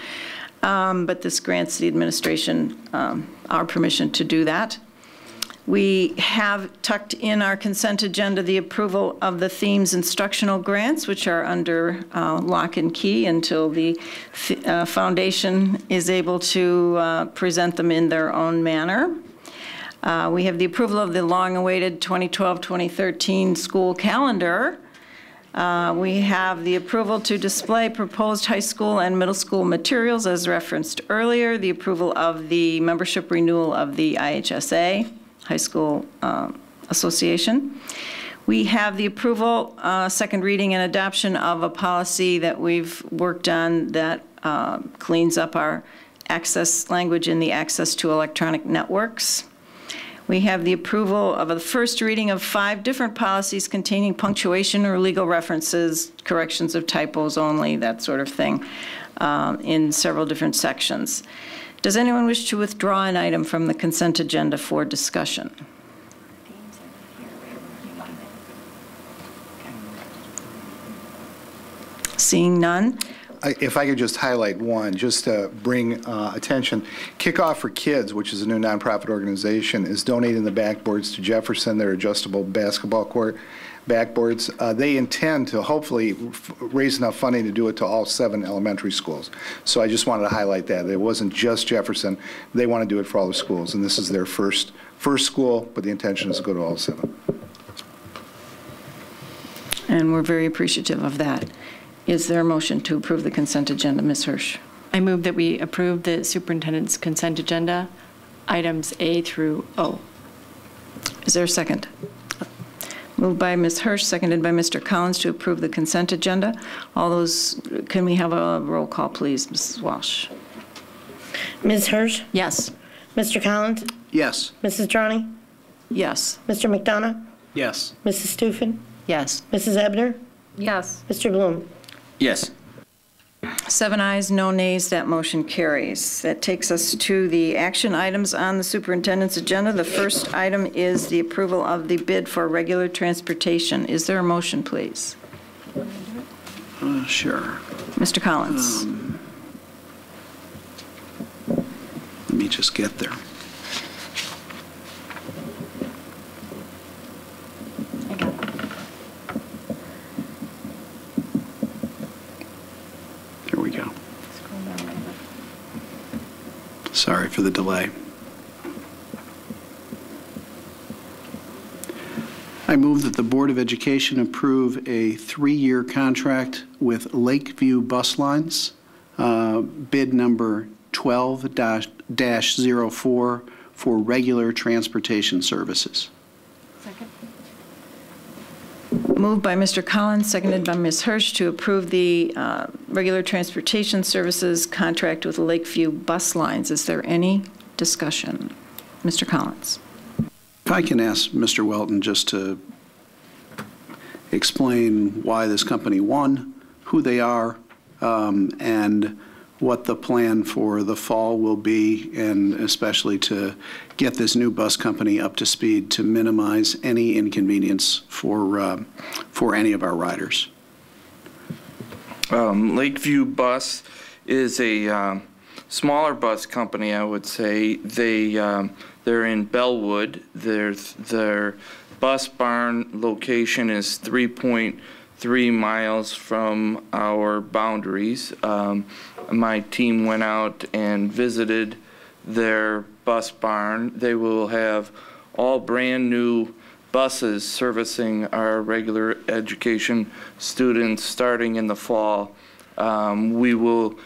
but this grants the administration our permission to do that. We have tucked in our consent agenda the approval of the themes instructional grants, which are under lock and key until the foundation is able to present them in their own manner. We have the approval of the long-awaited 2012-2013 school calendar. We have the approval to display proposed high school and middle school materials as referenced earlier, the approval of the membership renewal of the IHSA, High School Association. We have the approval, second reading and adoption of a policy that we've worked on that cleans up our access language in the access to electronic networks. We have the approval of a first reading of 5 different policies containing punctuation or legal references, corrections of typos only, that sort of thing, in several different sections. Does anyone wish to withdraw an item from the consent agenda for discussion? Seeing none. If I could just highlight one, just to bring attention, Kickoff for Kids, which is a new nonprofit organization, is donating the backboards to Jefferson, their adjustable basketball court backboards. They intend to hopefully raise enough funding to do it to all 7 elementary schools. So I just wanted to highlight that. It wasn't just Jefferson. They want to do it for all the schools, and this is their first school, but the intention is to go to all 7. And we're very appreciative of that. Is there a motion to approve the consent agenda, Ms. Hirsch? I move that we approve the superintendent's consent agenda, items A through O. Is there a second? Moved by Ms. Hirsch, seconded by Mr. Collins to approve the consent agenda. All those, can we have a roll call, please, Mrs. Walsh? Ms. Hirsch? Yes. Mr. Collins? Yes. Mrs. Droney? Yes. Mr. McDonough? Yes. Mrs. Stufen? Yes. Mrs. Ebner? Yes. Mr. Bloom? Yes. 7 ayes, no nays, that motion carries. That takes us to the action items on the superintendent's agenda. The first item is the approval of the bid for regular transportation. Is there a motion, please? Sure. Mr. Collins. Let me just get there. There we go. Sorry for the delay. I move that the Board of Education approve a 3-year contract with Lakeview Bus Lines, bid number 12-04 for regular transportation services. Second. Moved by Mr. Collins, seconded by Ms. Hirsch to approve the regular transportation services contract with Lakeview Bus Lines. Is there any discussion? Mr. Collins. If I can ask Mr. Welton just to explain why this company won, who they are, and what the plan for the fall will be, and especially to get this new bus company up to speed to minimize any inconvenience for any of our riders. Lakeview Bus is a smaller bus company, I would say. They're in Bellwood. Their bus barn location is 3.3 miles from our boundaries. My team went out and visited their bus barn. They will have all brand new buses servicing our regular education students starting in the fall. We will,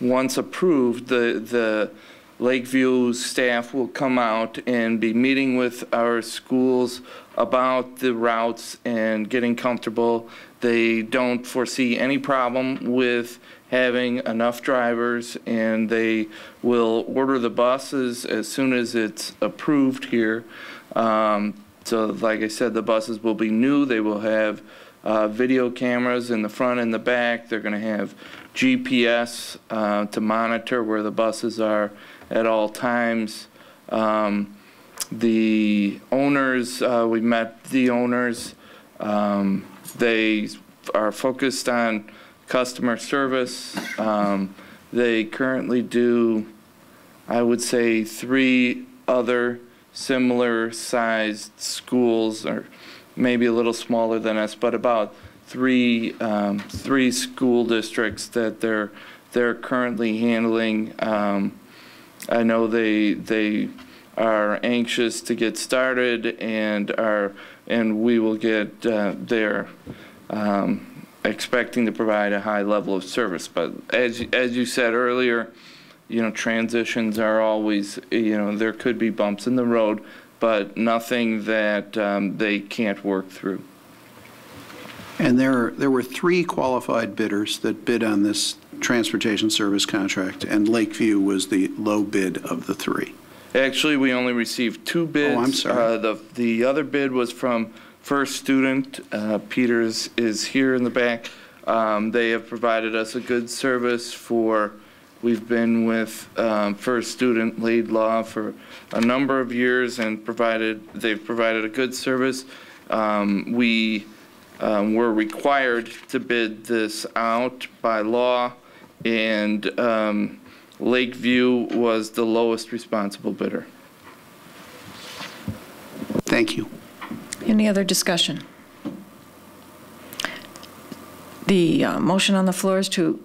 once approved, the Lakeview staff will come out and be meeting with our schools about the routes and getting comfortable. They don't foresee any problem with having enough drivers, and they will order the buses as soon as it's approved here. So like I said, the buses will be new. They will have video cameras in the front and the back. They're going to have GPS to monitor where the buses are at all times. The owners, we met the owners. They are focused on customer service. They currently do, I would say, 3 other similar sized schools, or maybe a little smaller than us, but about three school districts that they're currently handling. I know they are anxious to get started, and we will get there. Expecting to provide a high level of service, but as you said earlier, transitions are always, there could be bumps in the road, but nothing that they can't work through. And there were 3 qualified bidders that bid on this transportation service contract, and Lakeview was the low bid of the 3. Actually, we only received 2 bids. Oh, I'm sorry. The other bid was from First Student. Peters is here in the back. They have provided us a good service we've been with First Student Laidlaw for a number of years, and they've provided a good service. We were required to bid this out by law, and Lakeview was the lowest responsible bidder. Thank you. Any other discussion? The motion on the floor is to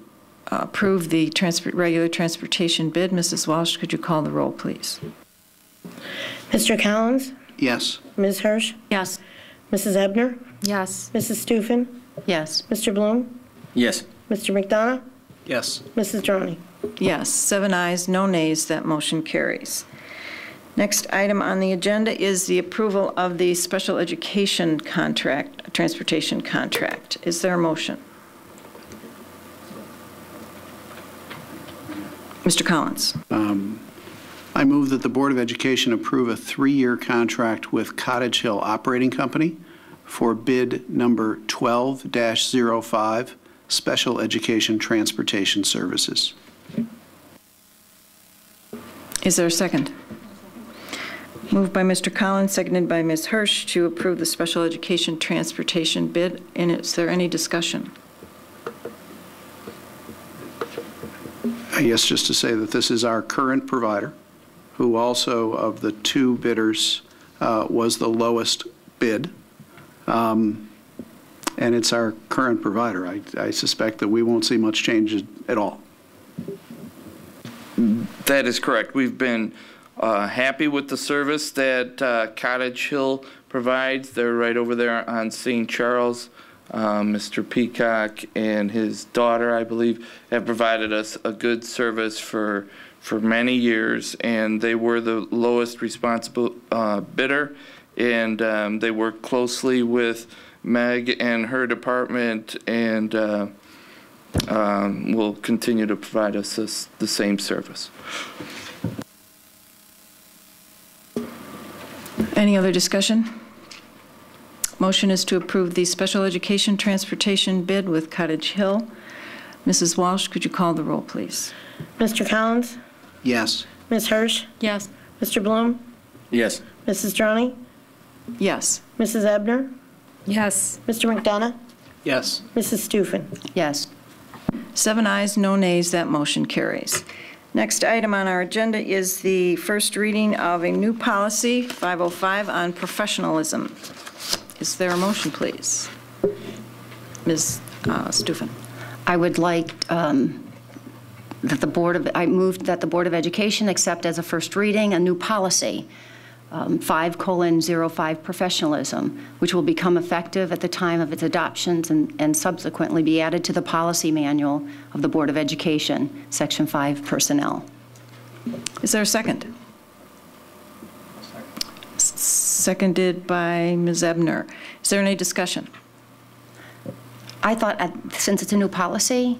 approve the regular transportation bid. Mrs. Walsh, could you call the roll, please? Mr. Collins? Yes. Ms. Hirsch? Yes. Mrs. Ebner? Yes. Mrs. Stufen? Yes. Mr. Bloom? Yes. Mr. McDonough? Yes. Mrs. Droney? Yes. 7 ayes, no nays. That motion carries. Next item on the agenda is the approval of the special education contract, transportation contract. Is there a motion? Mr. Collins. I move that the Board of Education approve a 3-year contract with Cottage Hill Operating Company for bid number 12-05, Special Education Transportation Services. Is there a second? Moved by Mr. Collins, seconded by Ms. Hirsch to approve the special education transportation bid. And is there any discussion? I guess just to say that this is our current provider, who also, of the 2 bidders, was the lowest bid. And it's our current provider. I suspect that we won't see much change at all. That is correct. We've been happy with the service that Cottage Hill provides. They're right over there on St. Charles. Mr. Peacock and his daughter, I believe, have provided us a good service for many years, and they were the lowest responsible bidder, and they work closely with Meg and her department, and will continue to provide us the same service. Any other discussion? Motion is to approve the special education transportation bid with Cottage Hill. Mrs. Walsh, could you call the roll, please? Mr. Collins? Yes. Ms. Hirsch? Yes. Mr. Bloom? Yes. Mrs. Droney? Yes. Mrs. Ebner? Yes. Mr. McDonough? Yes. Mrs. Stufen? Yes. 7 ayes, no nays, that motion carries. Next item on our agenda is the first reading of a new policy, 505, on professionalism. Is there a motion, please? Ms. Stufen. I would like I moved that the Board of Education accept as a first reading a new policy, 5:05 professionalism, which will become effective at the time of its adoptions and subsequently be added to the policy manual of the Board of Education, Section 5 personnel. Is there a second? Seconded by Ms. Ebner. Is there any discussion? I thought, since it's a new policy,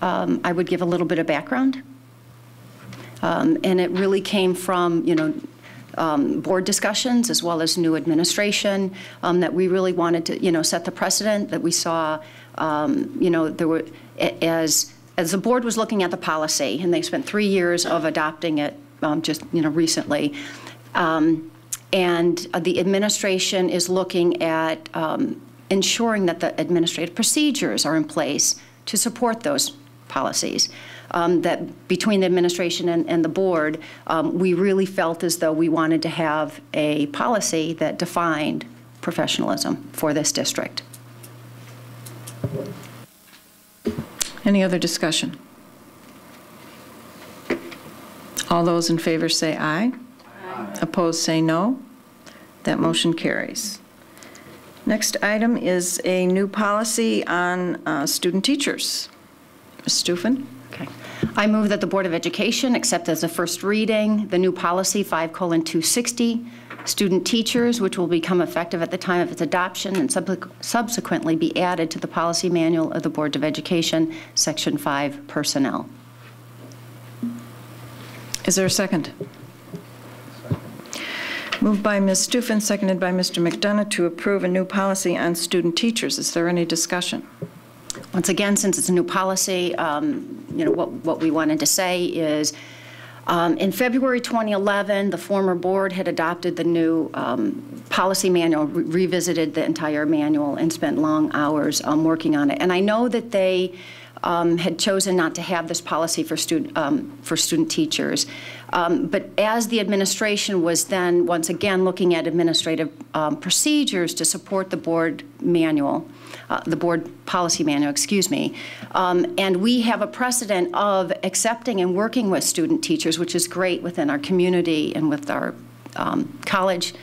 I would give a little bit of background. And it really came from, board discussions as well as new administration, that we really wanted to, set the precedent that we saw, there were, as the board was looking at the policy, and they spent 3 years of adopting it just, recently, and the administration is looking at ensuring that the administrative procedures are in place to support those policies. That between the administration and the board, we really felt as though we wanted to have a policy that defined professionalism for this district. Any other discussion? All those in favor say aye. Aye. Opposed say no. That motion carries. Next item is a new policy on student teachers. Ms. Stufen. Okay. I move that the Board of Education accept as a first reading the new policy 5:260, student teachers, which will become effective at the time of its adoption and subsequently be added to the policy manual of the Board of Education, Section 5 personnel. Is there a second? Moved by Ms. Stufen, seconded by Mr. McDonough to approve a new policy on student teachers. Is there any discussion? Once again, since it's a new policy, what we wanted to say is in February 2011, the former board had adopted the new policy manual, revisited the entire manual, and spent long hours working on it. And I know that they had chosen not to have this policy for student teachers. But as the administration was then once again looking at administrative procedures to support the board manual, the board policy manual, excuse me, and we have a precedent of accepting and working with student teachers, which is great within our community and with our college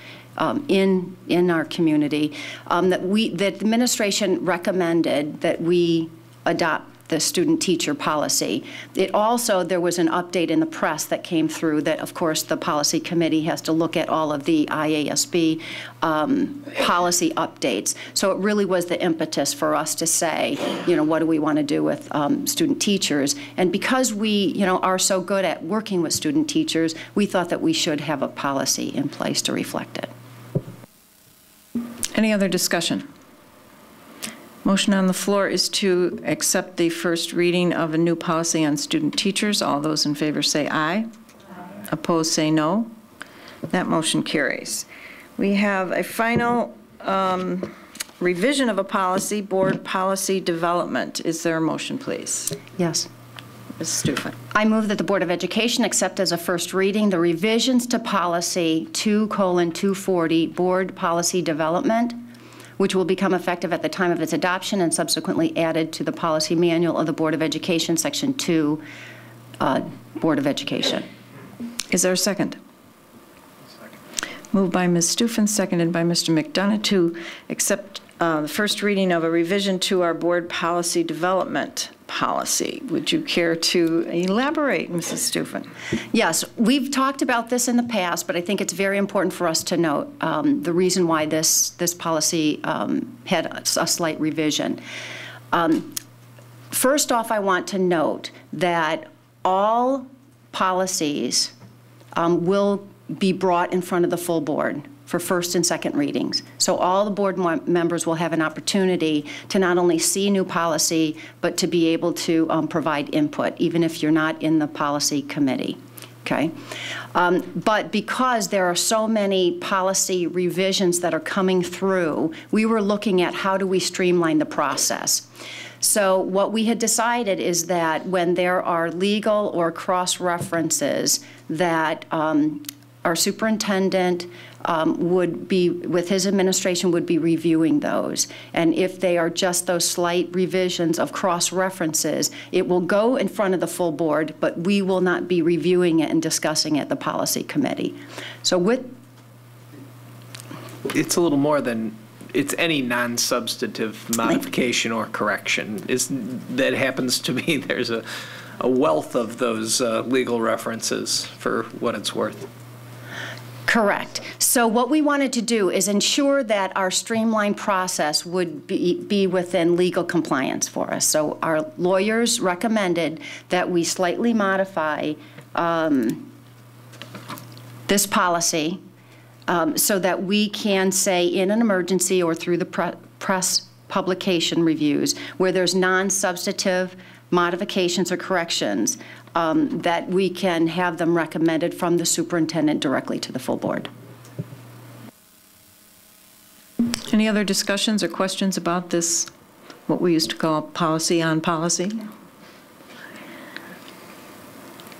in our community, that the administration recommended that we adopt the student-teacher policy. It also, there was an update in the press that came through that, of course, the policy committee has to look at all of the IASB policy updates. So it really was the impetus for us to say, what do we want to do with student teachers? And because we, are so good at working with student teachers, we thought that we should have a policy in place to reflect it. Any other discussion? Motion on the floor is to accept the first reading of a new policy on student teachers. All those in favor say aye. Aye. Opposed say no. That motion carries. We have a final revision of a policy, board policy development. Is there a motion, please? Yes. Ms. Stufen. I move that the Board of Education accept as a first reading the revisions to policy 2:240, board policy development, which will become effective at the time of its adoption and subsequently added to the policy manual of the Board of Education, Section 2 Board of Education. Is there a second? Moved by Ms. Stufen, seconded by Mr. McDonough to accept the first reading of a revision to our board policy development policy. Would you care to elaborate, Mrs. Stufen? Yes, we've talked about this in the past, but I think it's very important for us to note the reason why this policy had a slight revision. First off, I want to note that all policies will be brought in front of the full board for first and second readings. So all the board members will have an opportunity to not only see new policy, but to be able to provide input, even if you're not in the policy committee. Okay? But because there are so many policy revisions that are coming through, we were looking at how do we streamline the process. So what we had decided is that when there are legal or cross-references that our superintendent would be, with his administration, would be reviewing those. And if they are just those slight revisions of cross-references, it will go in front of the full board, but we will not be reviewing it and discussing it at the policy committee. So it's a little more than, it's any non-substantive modification or correction. That happens to be, there's a wealth of those legal references for what it's worth. Correct. So what we wanted to do is ensure that our streamlined process would be within legal compliance for us. So our lawyers recommended that we slightly modify this policy so that we can say in an emergency or through the press publication reviews where there's non-substantive modifications or corrections, that we can have them recommended from the superintendent directly to the full board. Any other discussions or questions about this, what we used to call policy on policy?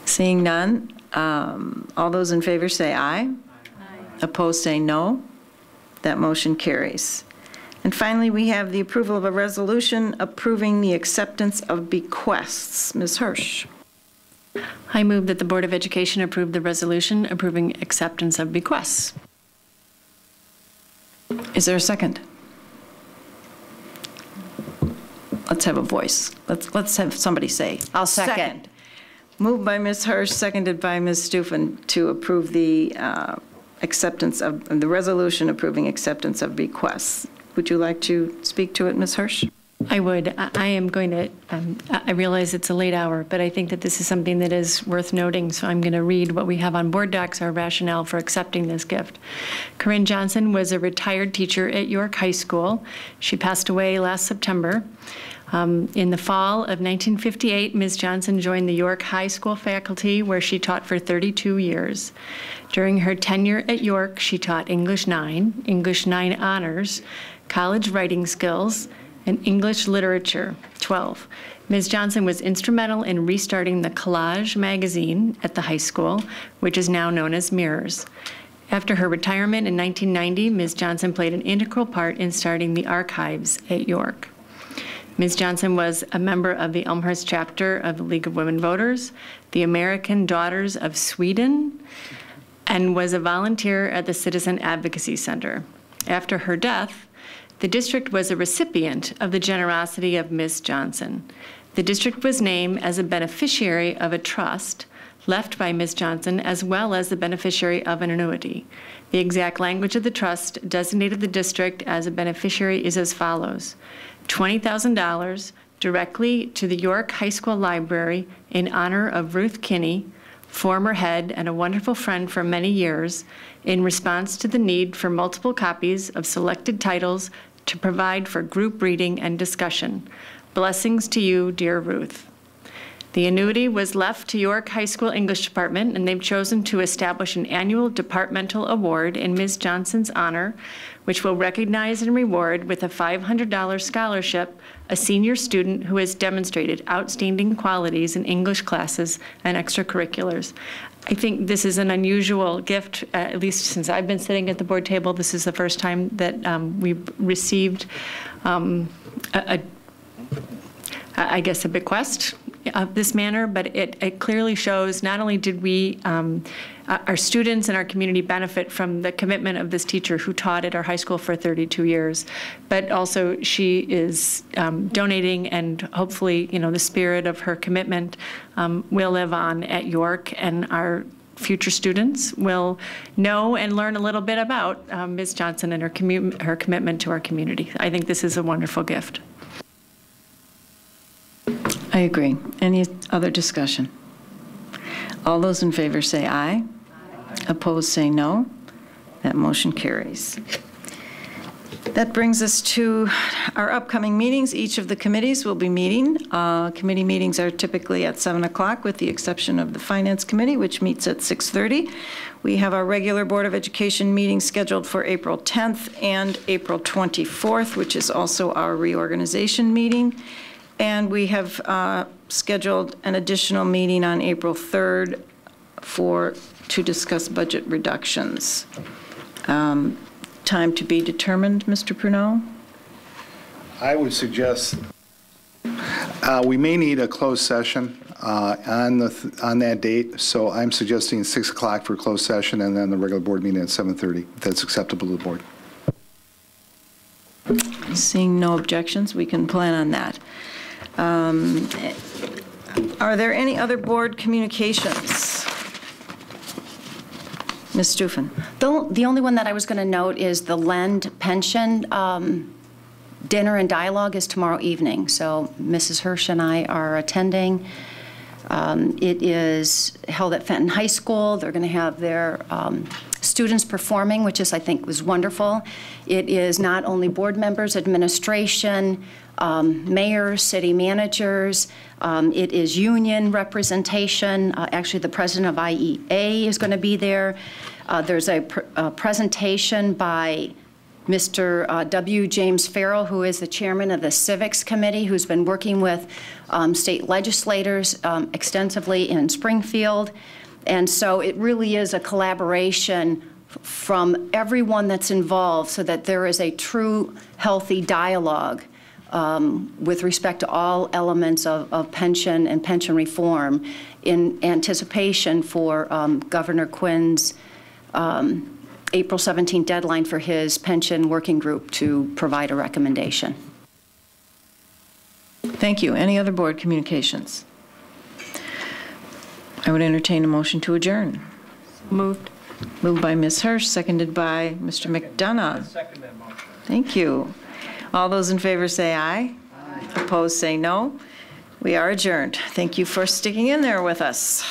Seeing none, all those in favor say aye. Aye. Opposed say no. That motion carries. And finally, we have the approval of a resolution approving the acceptance of bequests. Ms. Hirsch. I move that the Board of Education approve the resolution approving acceptance of bequests. Is there a second? Let's have a voice. Let's have somebody say. I'll second. Moved by Ms. Hirsch, seconded by Ms. Stufen to approve the acceptance of the resolution approving acceptance of bequests. Would you like to speak to it, Ms. Hirsch? I would. I am going to, I realize it's a late hour, but I think that this is something that is worth noting, so I'm going to read what we have on board docs, our rationale for accepting this gift. Corinne Johnson was a retired teacher at York High School. She passed away last September. In the fall of 1958, Ms. Johnson joined the York High School faculty, where she taught for 32 years. During her tenure at York, she taught English 9, English 9 Honors, college writing skills, and English literature, 12. Ms. Johnson was instrumental in restarting the Collage magazine at the high school, which is now known as Mirrors. After her retirement in 1990, Ms. Johnson played an integral part in starting the archives at York. Ms. Johnson was a member of the Elmhurst chapter of the League of Women Voters, the American Daughters of Sweden, and was a volunteer at the Citizen Advocacy Center. After her death, the district was a recipient of the generosity of Ms. Johnson. The district was named as a beneficiary of a trust left by Ms. Johnson, as well as the beneficiary of an annuity. The exact language of the trust designated the district as a beneficiary is as follows: $20,000 directly to the York High School Library in honor of Ruth Kinney, former head and a wonderful friend for many years, in response to the need for multiple copies of selected titles to provide for group reading and discussion. Blessings to you, dear Ruth. The annuity was left to York High School English Department, and they've chosen to establish an annual departmental award in Ms. Johnson's honor, which will recognize and reward with a $500 scholarship a senior student who has demonstrated outstanding qualities in English classes and extracurriculars. I think this is an unusual gift, at least since I've been sitting at the board table. This is the first time that we've received, I guess, a bequest this manner, but it clearly shows not only did we, our students and our community benefit from the commitment of this teacher who taught at our high school for 32 years, but also she is donating, and hopefully, the spirit of her commitment will live on at York, and our future students will know and learn a little bit about Ms. Johnson and her commitment to our community. I think this is a wonderful gift. I agree. Any other discussion? All those in favor say aye. Opposed say no. That motion carries. That brings us to our upcoming meetings. Each of the committees will be meeting. Committee meetings are typically at 7 o'clock, with the exception of the Finance Committee, which meets at 6:30. We have our regular Board of Education meeting scheduled for April 10th and April 24th, which is also our reorganization meeting. And we have scheduled an additional meeting on April 3rd to discuss budget reductions. Time to be determined, Mr. Pruneau? I would suggest we may need a closed session on that date, so I'm suggesting 6 o'clock for closed session and then the regular board meeting at 7:30, if that's acceptable to the board. Seeing no objections, we can plan on that. Are there any other board communications? Ms. Stufen. The only one that I was going to note is the Lend pension dinner and dialogue is tomorrow evening. So Mrs. Hirsch and I are attending. It is held at Fenton High School. They're going to have their students performing, which is, I think, was wonderful. It is not only board members, administration, mayors, city managers. It is union representation. Actually, the president of IEA is going to be there. There's a presentation by Mr. W. James Farrell, who is the chairman of the Civics Committee, who's been working with state legislators extensively in Springfield. And so it really is a collaboration from everyone that's involved so that there is a true, healthy dialogue with respect to all elements of pension and pension reform in anticipation for Governor Quinn's April 17th deadline for his pension working group to provide a recommendation. Thank you. Any other board communications? I would entertain a motion to adjourn. Moved. Moved by Ms. Hirsch, seconded by Mr. McDonough. Second that motion. Thank you. All those in favor say aye. Opposed say no. We are adjourned. Thank you for sticking in there with us.